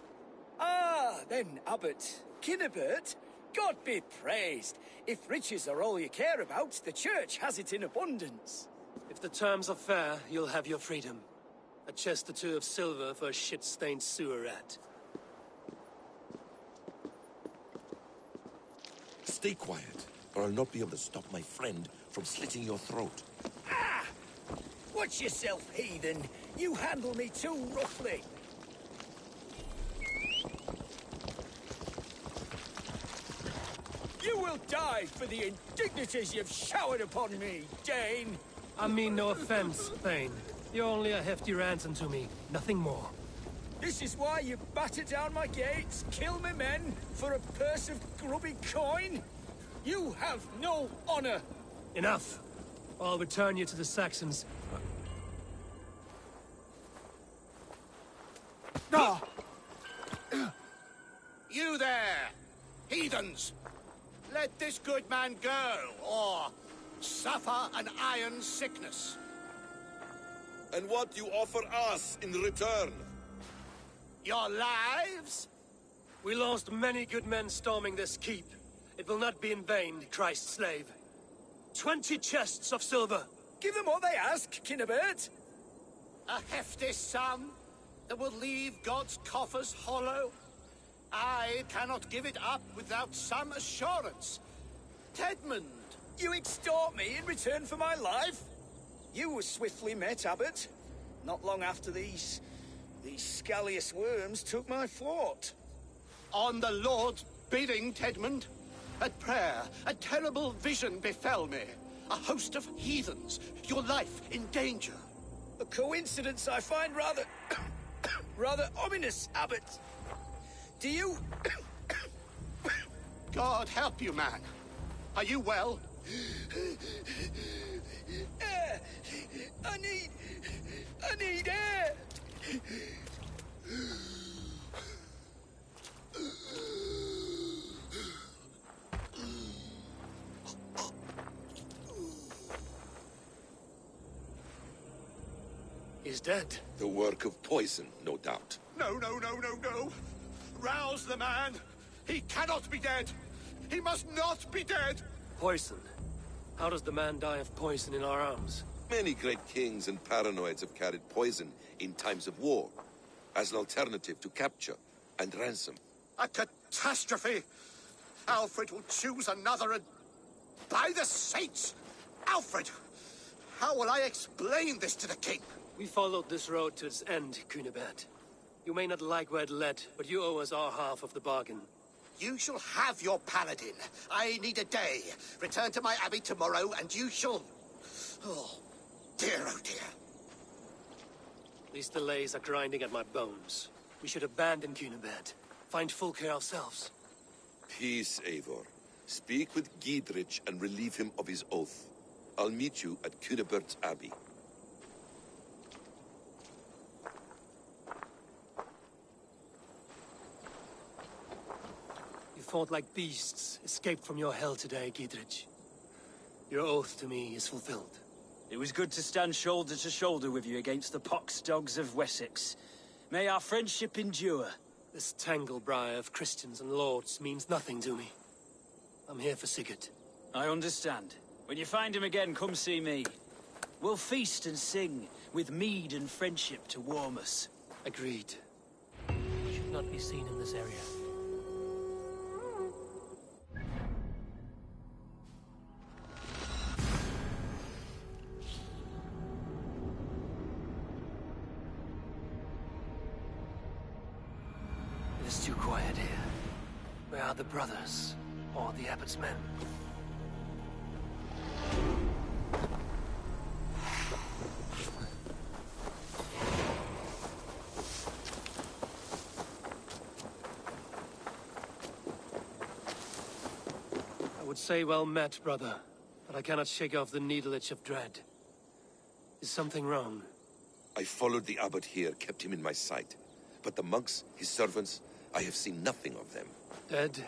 Ah, then, Abbot. Kinnebert, God be praised. If riches are all you care about, the church has it in abundance. If the terms are fair, you'll have your freedom. A chest or two of silver for a shit-stained sewer rat. Stay quiet, or I'll not be able to stop my friend from slitting your throat. Ah! Watch yourself, heathen. You handle me too roughly. You will die for the indignities you've showered upon me, Dane. I mean no offense, Thane. You're only a hefty ransom to me, nothing more. This is why you batter down my gates, kill me men, for a purse of grubby coin? You have no honor! Enough! I'll return you to the Saxons. You there! Heathens! Let this good man go, or suffer an iron sickness. And what you offer us in return? Your lives? We lost many good men storming this keep. It will not be in vain, Christ's slave. 20 chests of silver. Give them what they ask, Kinnebert. A hefty sum that will leave God's coffers hollow? I cannot give it up without some assurance. Tedmund! You extort me in return for my life? You were swiftly met, Abbot. Not long after these scallious worms took my fort. On the Lord's bidding, Tedmund. At prayer, a terrible vision befell me. A host of heathens, your life in danger. A coincidence I find rather... rather ominous, Abbot. Do you... God help you, man. Are you well? Air! I need air! He's dead. The work of poison, no doubt. No. Rouse the man. He cannot be dead. He must not be dead. Poison? How does the man die of poison in our arms? Many great kings and paranoids have carried poison in times of war, as an alternative to capture and ransom. A catastrophe! Alfred will choose another and... By the saints! Alfred! How will I explain this to the king? We followed this road to its end, Cunibert. You may not like where it led, but you owe us our half of the bargain. You shall have your paladin. I need a day. Return to my abbey tomorrow, and you shall... Oh dear. These delays are grinding at my bones. We should abandon Cunibert. Find Fulke ourselves. Peace, Eivor. Speak with Giedrich and relieve him of his oath. I'll meet you at Cunibert's Abbey. You fought like beasts, escaped from your hell today, Giedrich. Your oath to me is fulfilled. It was good to stand shoulder to shoulder with you against the pox dogs of Wessex. May our friendship endure. This tanglebriar of Christians and lords means nothing to me. I'm here for Sigurd. I understand. When you find him again, come see me. We'll feast and sing, with mead and friendship to warm us. Agreed. Should not be seen in this area. too quiet here. Where are the brothers? Or the abbot's men? I would say well met, brother. But I cannot shake off the needle itch of dread. Is something wrong? I followed the abbot here, kept him in my sight. But the monks, his servants, I have seen nothing of them. Dead?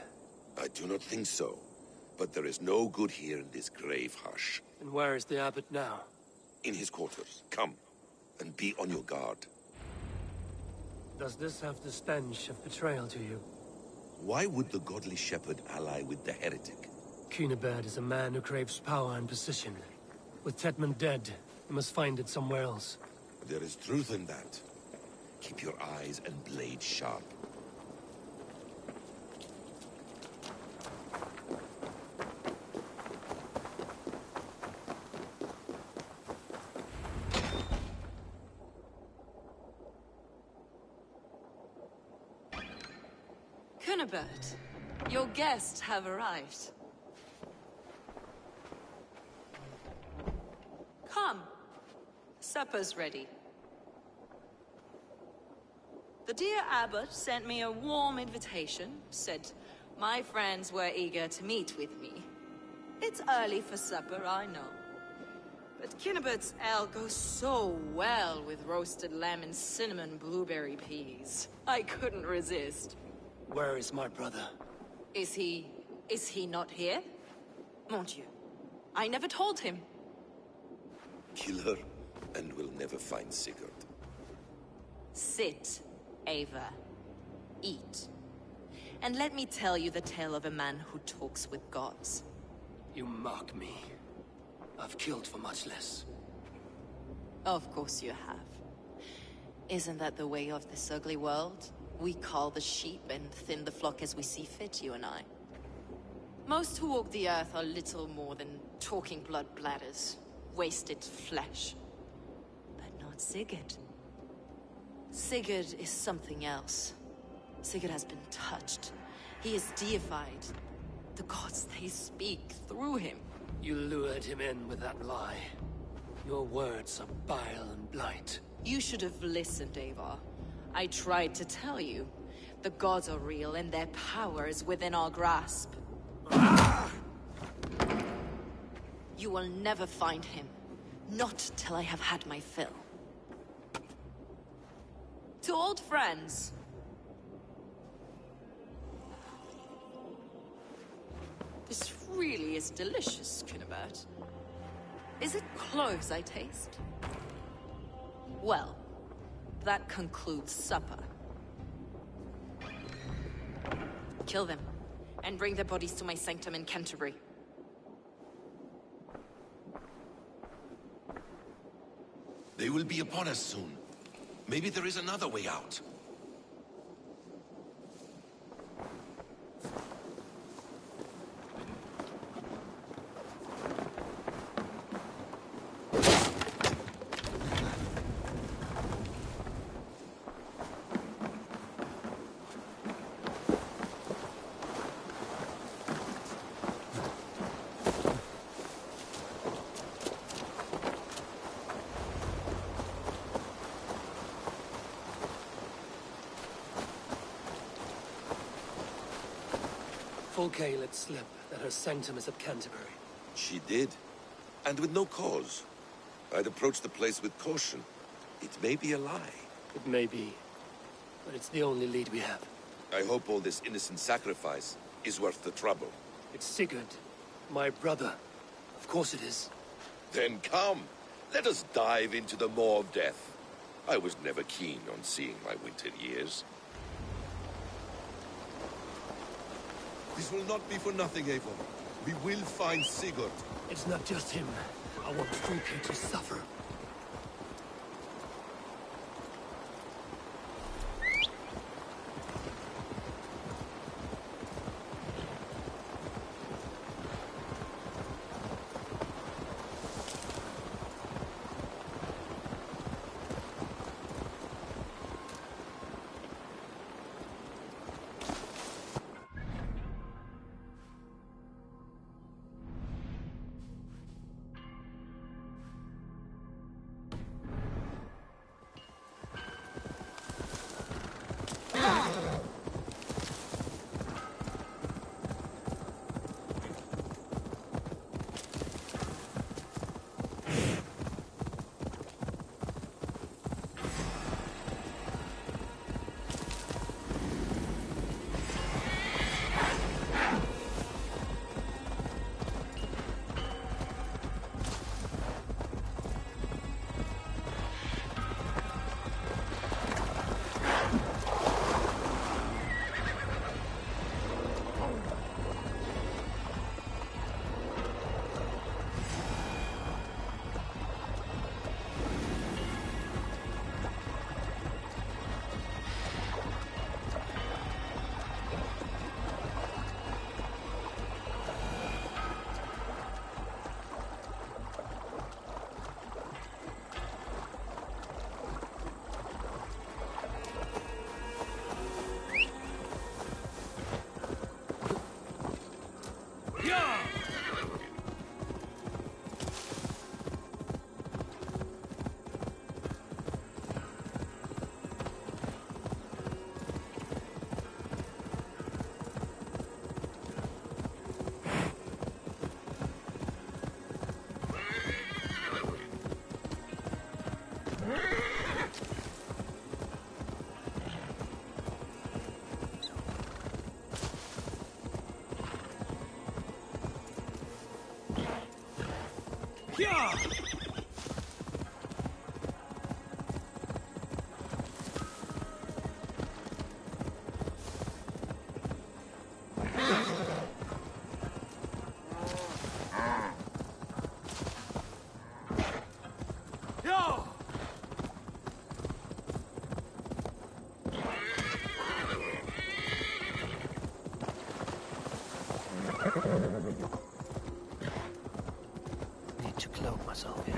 I do not think so. But there is no good here in this grave hush. And where is the abbot now? In his quarters. Come, and be on your guard. Does this have the stench of betrayal to you? Why would the godly shepherd ally with the heretic? Cunibert is a man who craves power and position. With Tedmund dead, he must find it somewhere else. There is truth in that. Keep your eyes and blade sharp. Cunibert, your guests have arrived. Come. Supper's ready. The dear abbot sent me a warm invitation, said my friends were eager to meet with me. It's early for supper, I know. But Cunibert's ale goes so well with roasted lamb and cinnamon blueberry peas. I couldn't resist. Where is my brother? Is he not here? Mon Dieu, I never told him. Kill her, and we'll never find Sigurd. Sit, Ava. Eat. And let me tell you the tale of a man who talks with gods. You mock me. I've killed for much less. Of course you have. Isn't that the way of this ugly world? We cull the sheep and thin the flock as we see fit, you and I. Most who walk the earth are little more than talking blood bladders, wasted flesh. But not Sigurd. Sigurd is something else. Sigurd has been touched. He is deified. The gods, they speak through him. You lured him in with that lie. Your words are bile and blight. You should have listened, Ava. I tried to tell you. The gods are real and their power is within our grasp. You will never find him. Not till I have had my fill. To old friends. This really is delicious, Cunibert. Is it cloves I taste? Well, that concludes supper. Kill them, and bring their bodies to my sanctum in Canterbury. They will be upon us soon. Maybe there is another way out. Fulke let slip that her sanctum is at Canterbury. She did. And with no cause. I'd approach the place with caution. It may be a lie. It may be. But it's the only lead we have. I hope all this innocent sacrifice is worth the trouble. It's Sigurd. My brother. Of course it is. Then come. Let us dive into the maw of death. I was never keen on seeing my winter years. This will not be for nothing, Eivor. We will find Sigurd. It's not just him. I want Fulke to suffer. Yeah! Need to cloak myself here.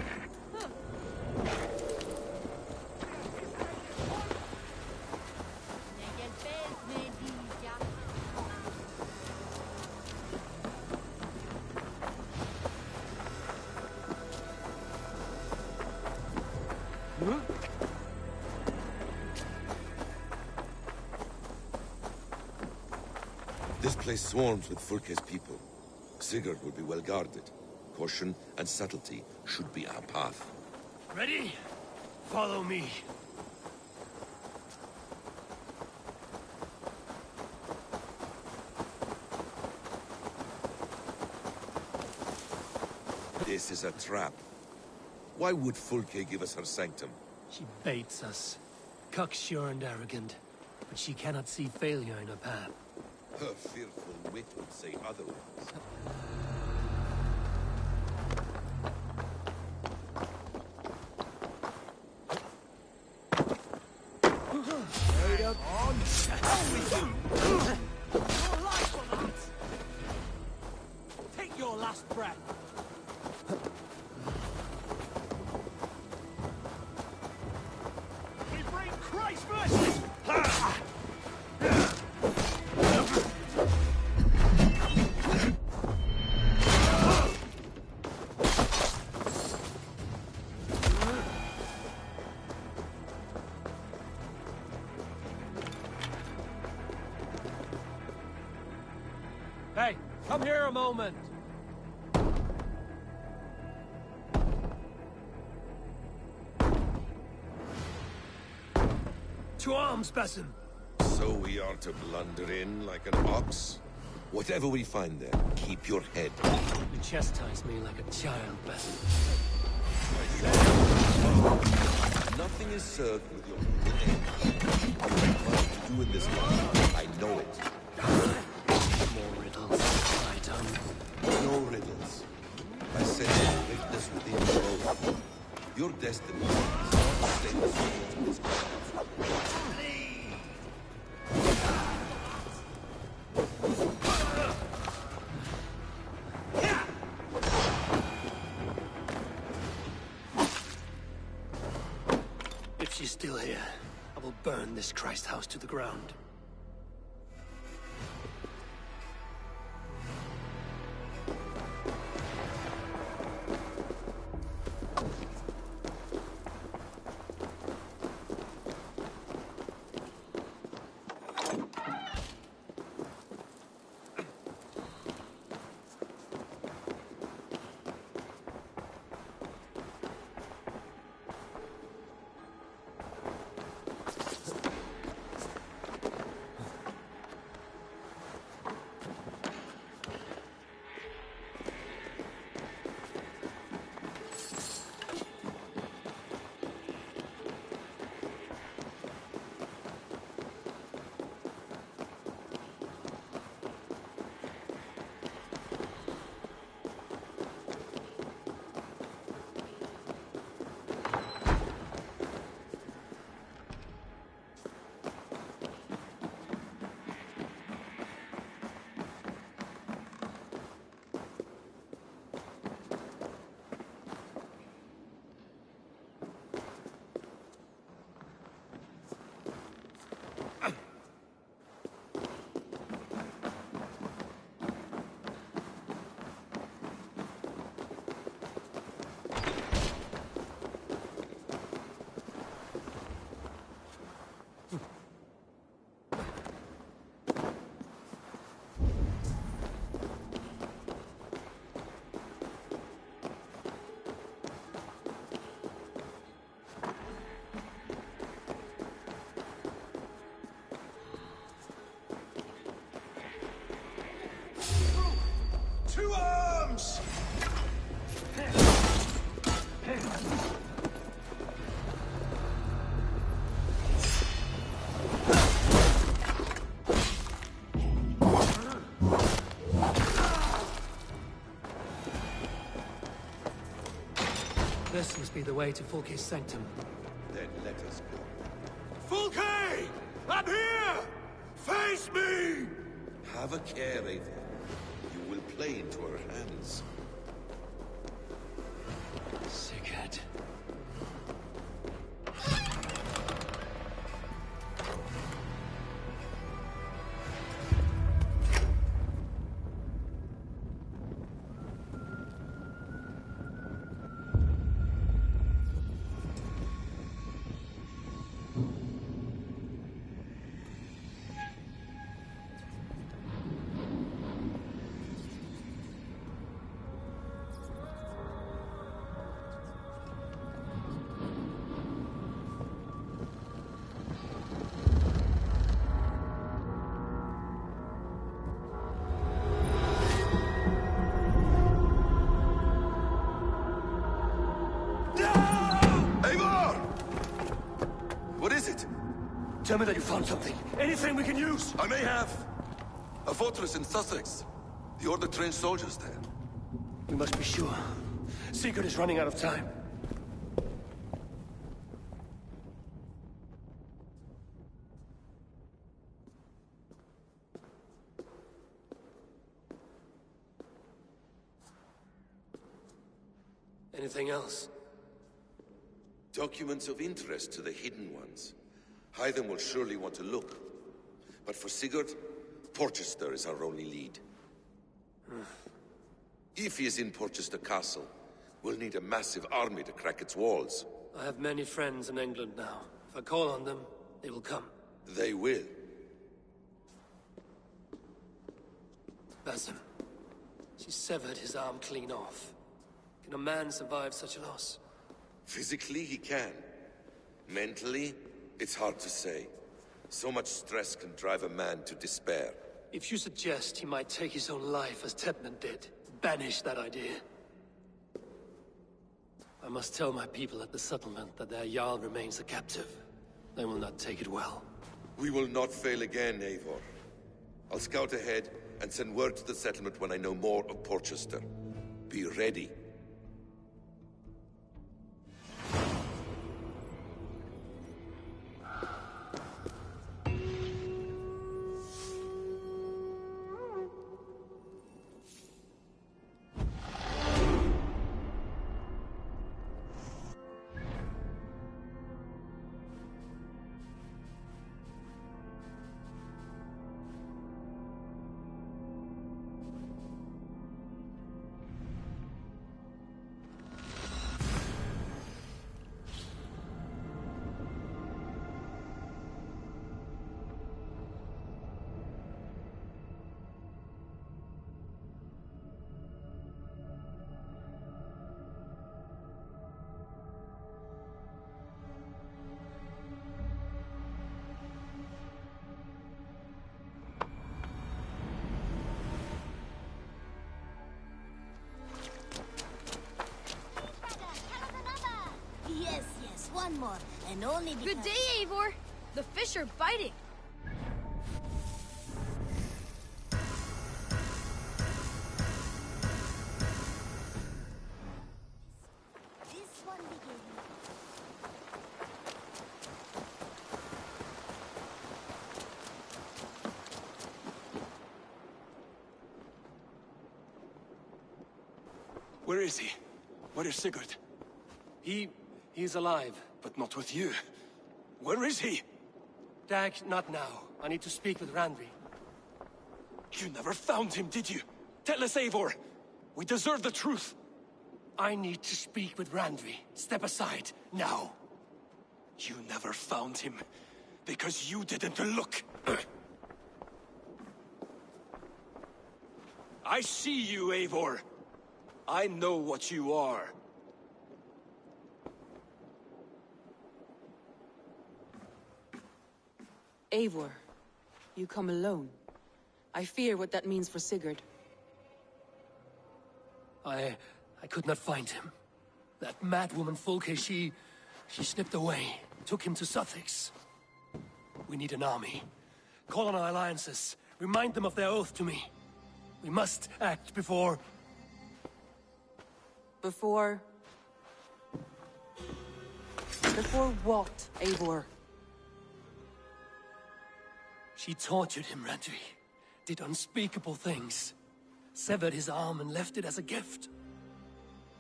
This place swarms with Fulke's people. Sigurd will be well guarded. Caution and subtlety should be our path. Ready? Follow me. This is a trap. Why would Fulke give us her sanctum? She baits us. Cocksure and arrogant. But she cannot see failure in her path. Her fearful wit would say otherwise. Straight up on. Your life on that! Take your last breath. We bring Christ mercy! Hey, come here a moment. To arms, Basim. So we are to blunder in like an ox? Whatever we find there, keep your head. You chastise me like a child, Basim. Nothing is served with your good aims. You have much to do in this life. I know it. More riddles, my tongue. No riddles. I sense swiftness within you both. Your destiny is not to stay the same as this path. If she's still here, I will burn this Christ house to the ground. This must be the way to Fulke's sanctum. Then let us go. Fulke! I'm here! Face me! Have a care, Eivor. You will play into our hands. Sigurd. Tell me that you found something. Anything we can use. I may have. A fortress in Sussex. The Order trained soldiers there. We must be sure. Sigurd is running out of time. Anything else? Documents of interest to the Hidden Ones. Hythen will surely want to look. But for Sigurd, Porchester is our only lead. If he is in Porchester Castle, we'll need a massive army to crack its walls. I have many friends in England now. If I call on them, they will come. They will. Basim. She severed his arm clean off. Can a man survive such a loss? Physically, he can. Mentally, it's hard to say. So much stress can drive a man to despair. If you suggest he might take his own life as Tebman did, banish that idea. I must tell my people at the settlement that their Jarl remains a captive. They will not take it well. We will not fail again, Eivor. I'll scout ahead and send word to the settlement when I know more of Porchester. Be ready. Yes, one more, and only because... Good day, Eivor. The fish are biting. This one begins. Where is he? Where is Sigurd? He's alive. But not with you. Where is he? Dag, not now. I need to speak with Randvi. You never found him, did you? Tell us, Eivor. We deserve the truth. I need to speak with Randvi. Step aside, now. You never found him, because you didn't look. I see you, Eivor. I know what you are. Eivor, you come alone. I fear what that means for Sigurd. I could not find him. That mad woman Fulke, she slipped away, took him to Sussex. We need an army. Call on our alliances. Remind them of their oath to me. We must act before... Before... Before what, Eivor? She tortured him, Randvi. Did unspeakable things. Severed his arm and left it as a gift.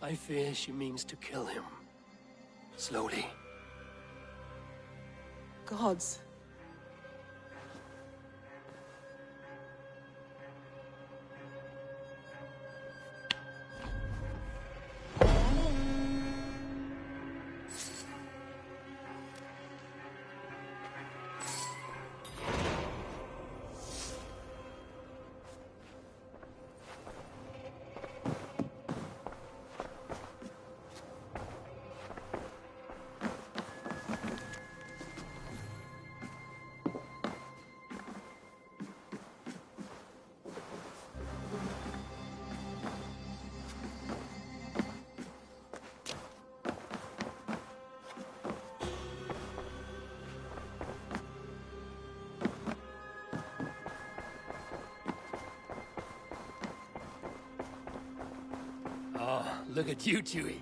I fear she means to kill him. Slowly. Gods. Look at you, Chewie.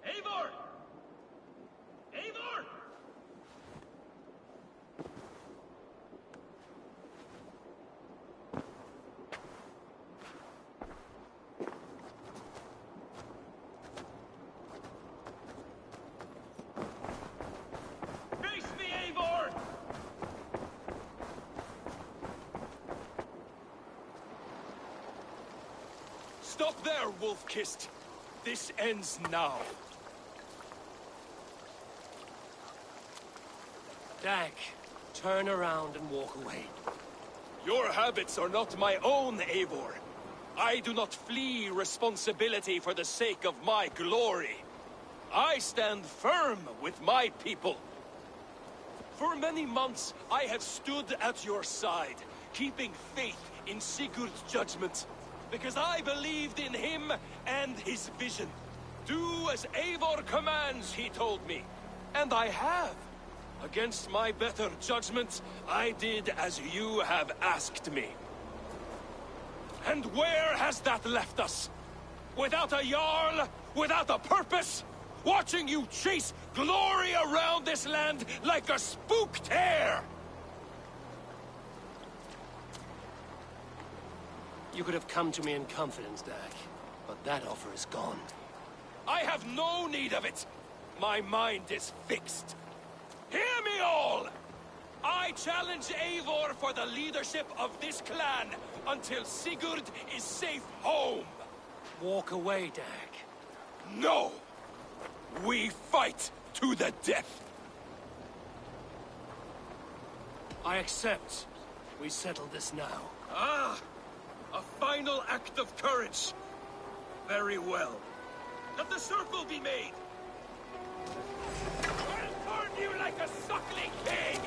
Eivor! Eivor! Face me, Eivor! Stop there, Wolf-Kissed. This ends now. Dag, turn around and walk away. Your habits are not my own, Eivor. I do not flee responsibility for the sake of my glory. I stand firm with my people. For many months, I have stood at your side, keeping faith in Sigurd's judgment, because I believed in him and his vision. Do as Eivor commands, he told me. And I have. Against my better judgment, I did as you have asked me. And where has that left us? Without a Jarl? Without a purpose? Watching you chase glory around this land like a spooked hare! You could have come to me in confidence, Dag, but that offer is gone. I have no need of it! My mind is fixed. Hear me all! I challenge Eivor for the leadership of this clan until Sigurd is safe home! Walk away, Dag. No! We fight to the death! I accept. We settle this now. Ah! A final act of courage! Very well. Let the circle be made! I'll turn you like a suckling pig!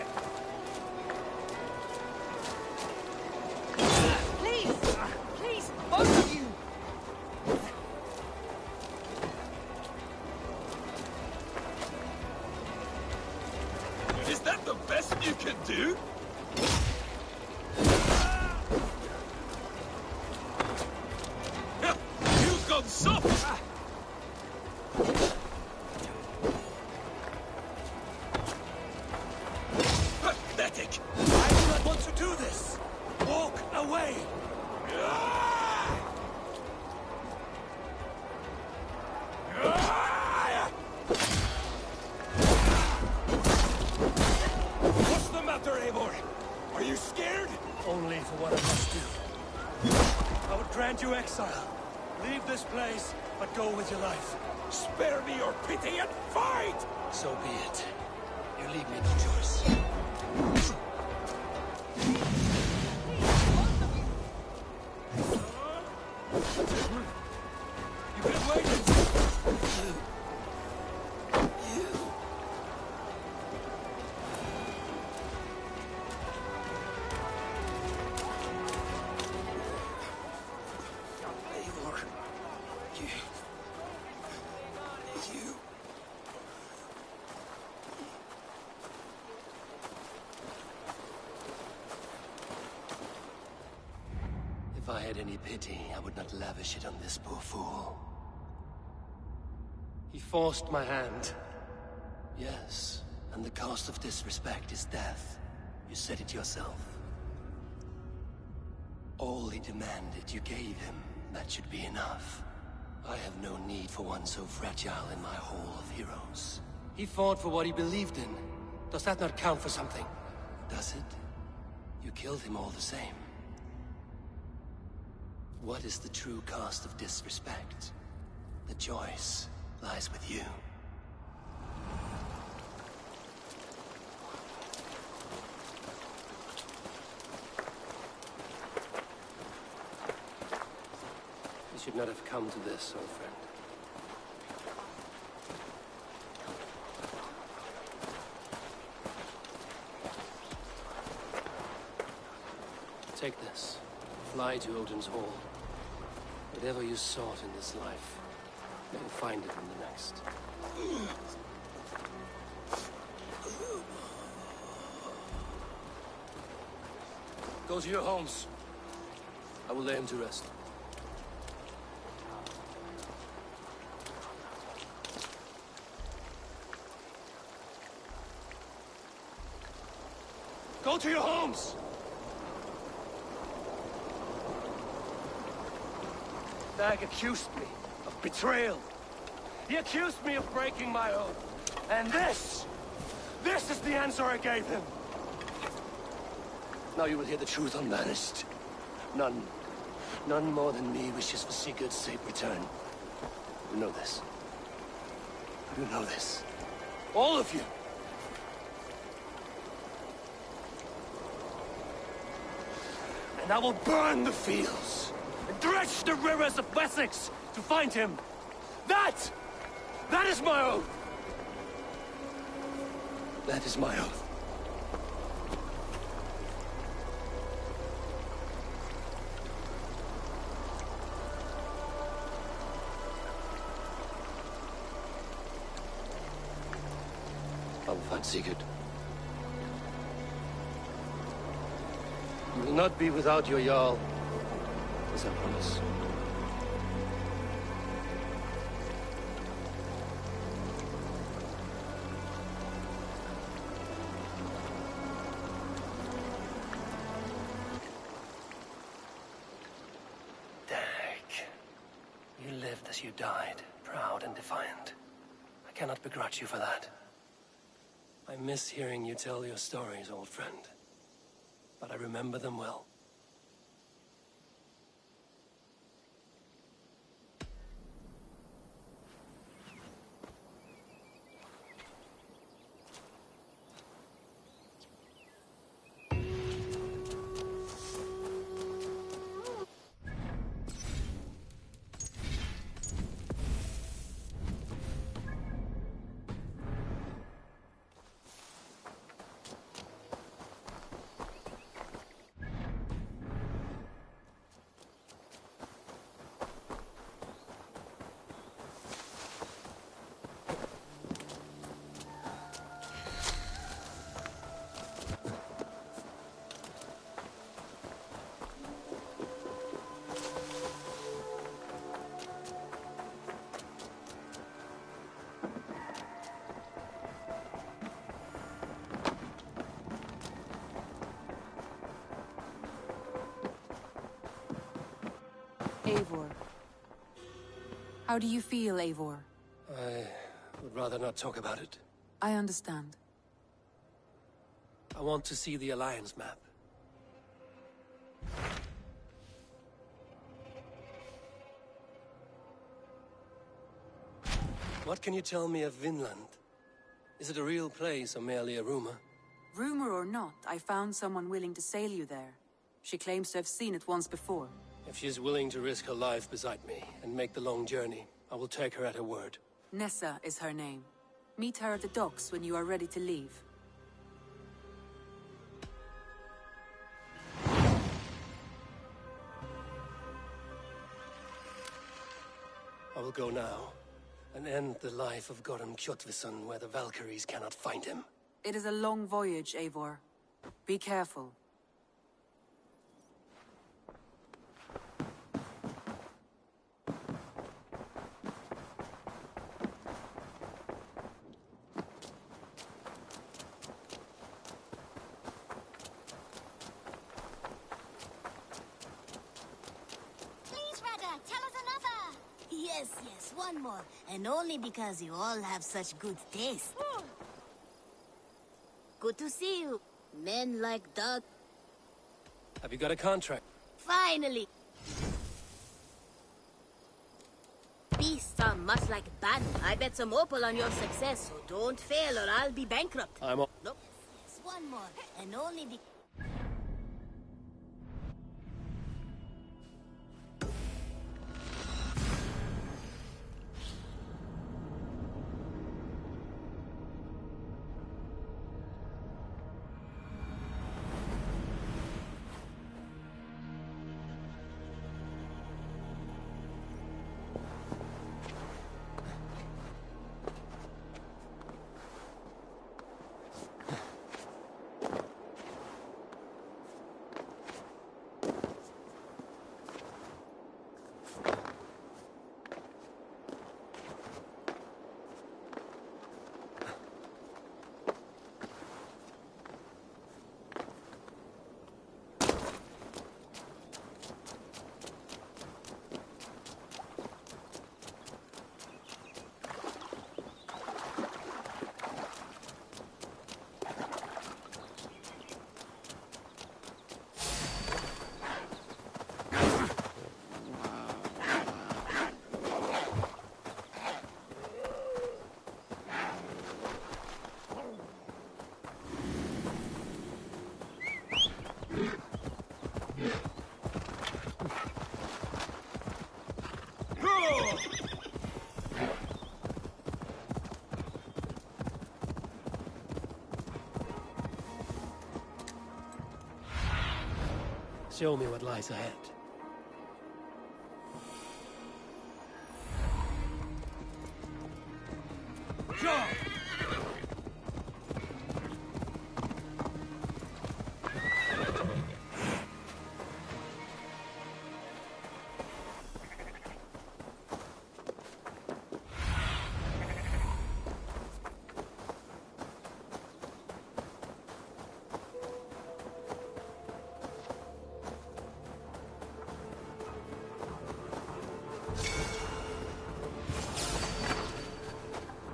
Please! Please, both of you! Is that the best you can do? You've gone soft! Pathetic! I do not want to do this! Walk away! What's the matter, Eivor? Are you scared? Only for what I must do. I would grant you exile. Leave this place, but go with your life. Spare me your pity and fight! So be it. You leave me no choice. You've been waiting! You. If I had any pity, I would not lavish it on this poor fool. He forced my hand. Yes, and the cost of disrespect is death. You said it yourself. All he demanded, you gave him. That should be enough. I have no need for one so fragile in my hall of heroes. He fought for what he believed in. Does that not count for something? Does it? You killed him all the same. What is the true cost of disrespect? The choice lies with you. You should not have come to this, old friend. Take this. Fly to Odin's Hall. Whatever you sought in this life, you will find it in the next. Go to your homes. I will lay him to rest. Go to your homes! Dag accused me of betrayal. He accused me of breaking my oath. And this is the answer I gave him. Now you will hear the truth unbanished. None more than me wishes for Sigurd's safe return. You know this. You know this. All of you. And I will burn the fields and dredge the rivers of Wessex to find him. That is my oath. That is my oath. I will find Sigurd. You will not be without your Jarl, as I promise. You lived as you died, proud and defiant. I cannot begrudge you for that. I miss hearing you tell your stories, old friend. But I remember them well. Eivor. How do you feel, Eivor? I would rather not talk about it. I understand. I want to see the Alliance map. What can you tell me of Vinland? Is it a real place or merely a rumor? Rumor or not, I found someone willing to sail you there. She claims to have seen it once before. If she's willing to risk her life beside me and make the long journey, I will take her at her word. Nessa is her name. Meet her at the docks when you are ready to leave. I will go now. and end the life of Gorm Kjotveson where the Valkyries cannot find him. It is a long voyage, Eivor. Be careful. Please, Radha, tell us another. Yes, one more. And only because you all have such good taste. Good to see you. Men like dog. Have you got a contract? Finally! Beasts are much like bad. I bet some opal on your success, so don't fail or I'll be bankrupt. I'm all... Nope. Yes, one more. And only because... Show me what lies ahead. John!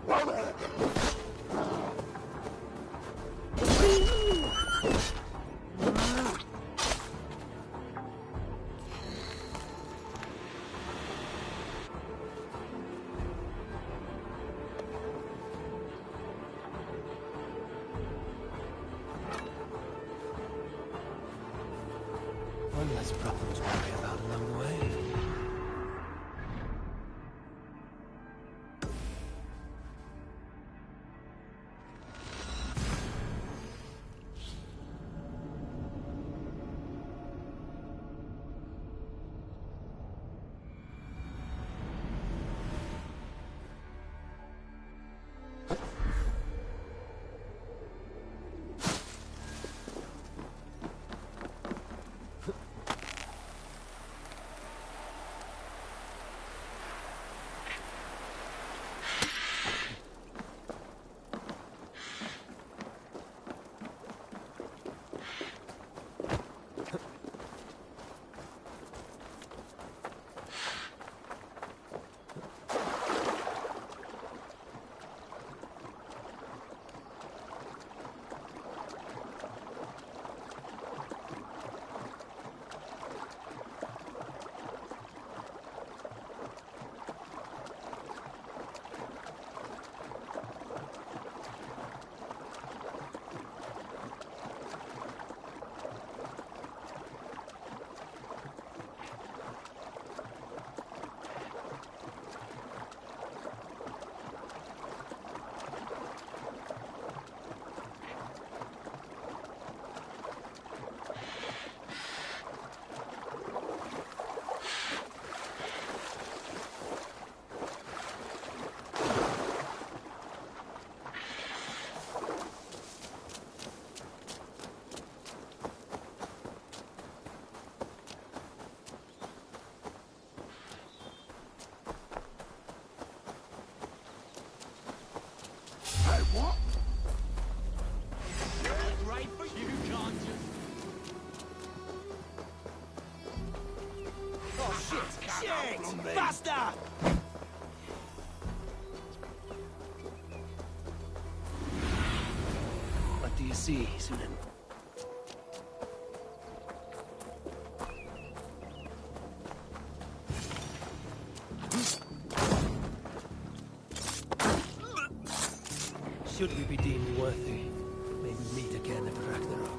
Come on! you see, Sunan. Should we be deemed worthy, maybe meet again at Ragnarok.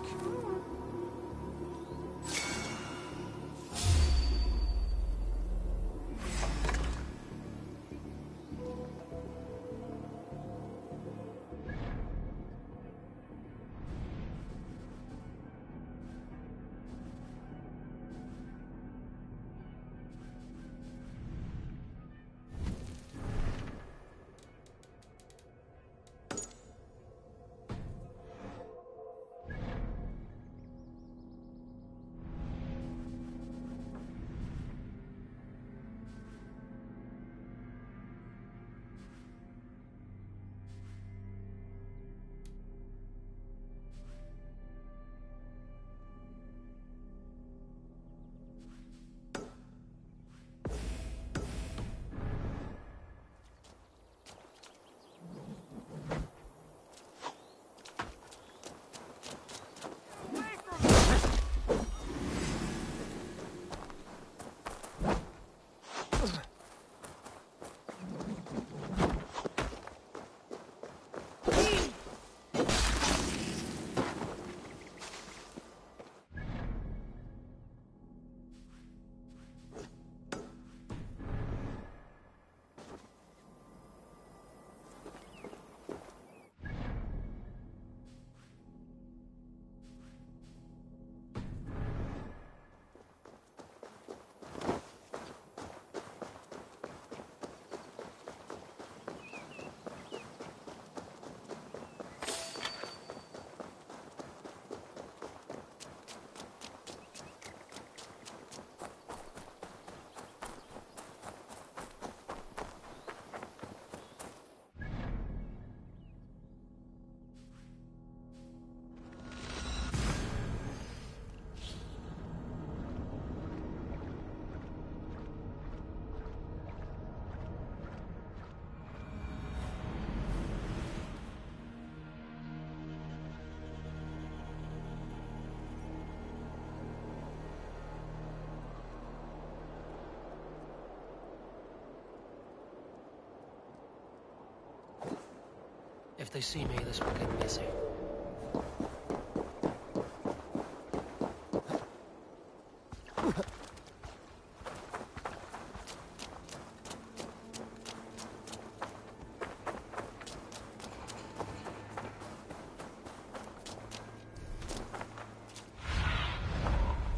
If they see me, this will get messy.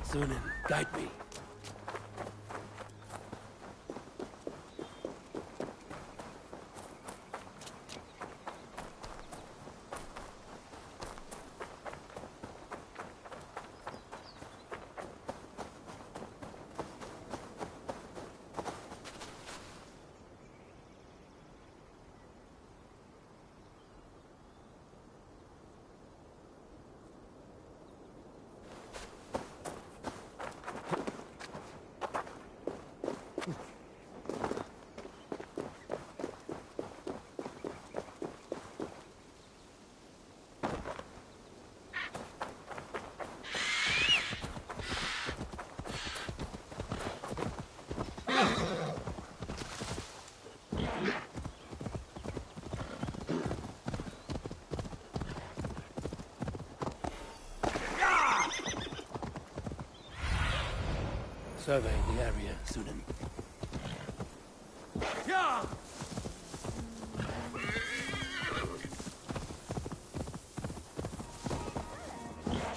Sunan, guide me. Surveying the area, Sunan. Yeah!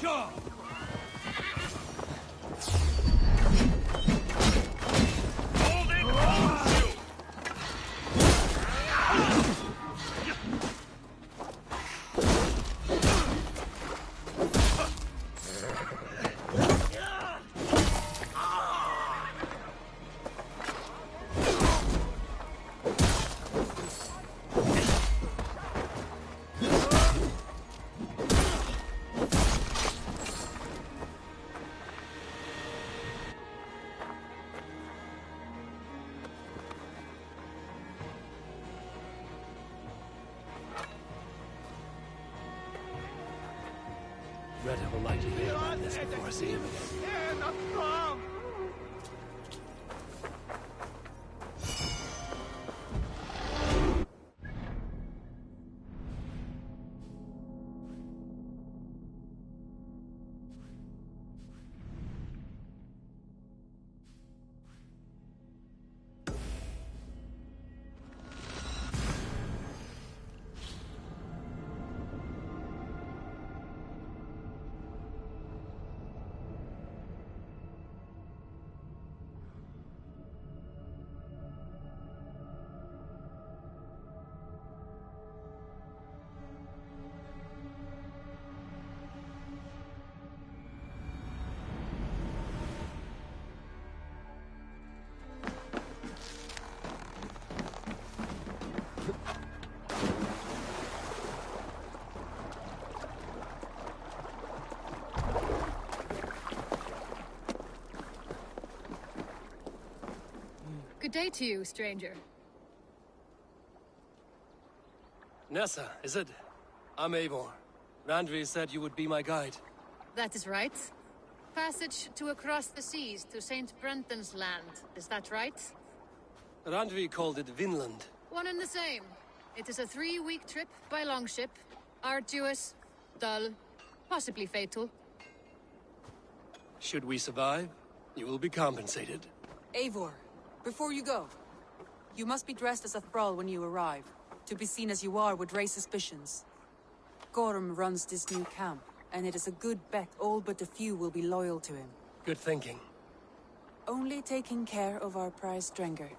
Sure! Hold it! Hold you! Retta will likely pay about this before I see him again. Good day to you, stranger. Nessa, is it? I'm Eivor. Randvi said you would be my guide. That is right. Passage to across the seas to St. Brenton's land. Is that right? Randvi called it Vinland. One and the same. It is a 3-week trip by longship. Arduous, dull, possibly fatal. Should we survive, you will be compensated. Eivor, before you go, you must be dressed as a thrall when you arrive. To be seen as you are would raise suspicions. Gorm runs this new camp, and it is a good bet all but a few will be loyal to him. Good thinking. Only taking care of our prize Strenger.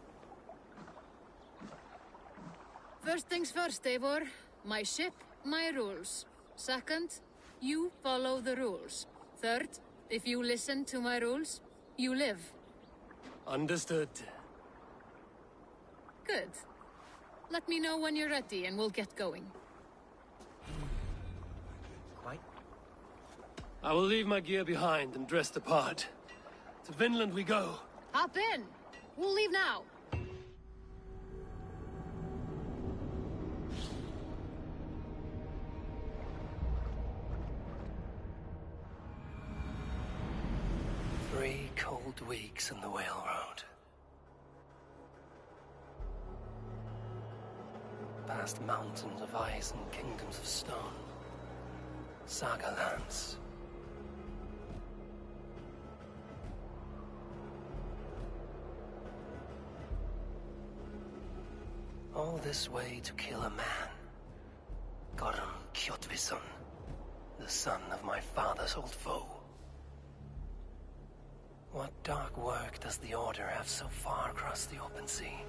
First things first, Eivor. My ship, my rules. Second, you follow the rules. Third, if you listen to my rules, you live. Understood. Good. Let me know when you're ready and we'll get going. I will leave my gear behind and dress the part. To Vinland we go. Hop in! We'll leave now. Three cold weeks on the Whale Road. Past mountains of ice and kingdoms of stone. Saga lands. All this way to kill a man. Gorm Kjotvisson, the son of my father's old foe. What dark work does the Order have so far across the open sea?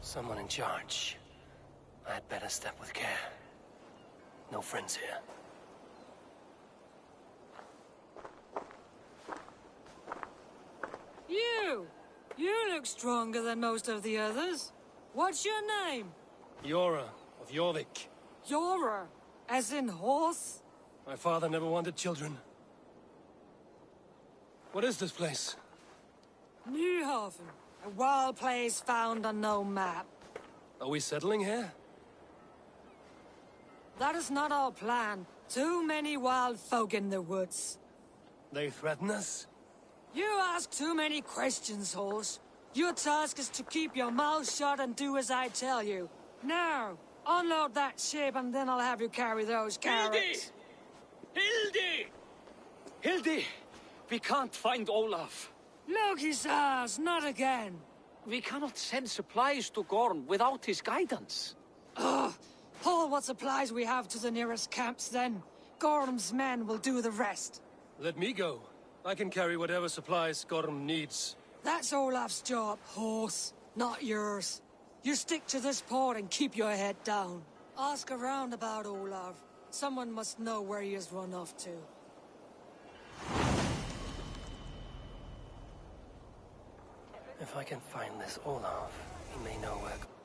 Someone in charge. I had better step with care. No friends here. You look stronger than most of the others. What's your name? Yora of Jorvik. Yora, as in horse? My father never wanted children. What is this place? Newhaven, a wild place found on no map. Are we settling here? That is not our plan. Too many wild folk in the woods. They threaten us? You ask too many questions, horse. Your task is to keep your mouth shut and do as I tell you. Now, unload that ship and then I'll have you carry those carrots. Hildy! Hildy! We can't find Olaf. Loki says, not again. We cannot send supplies to Gorm without his guidance. Ugh! Haul what supplies we have to the nearest camps then. Gorm's men will do the rest. Let me go. I can carry whatever supplies Gorm needs. That's Olaf's job, horse, not yours. You stick to this port and keep your head down. Ask around about Olaf. Someone must know where he has run off to. If I can find this Olaf, he may know where...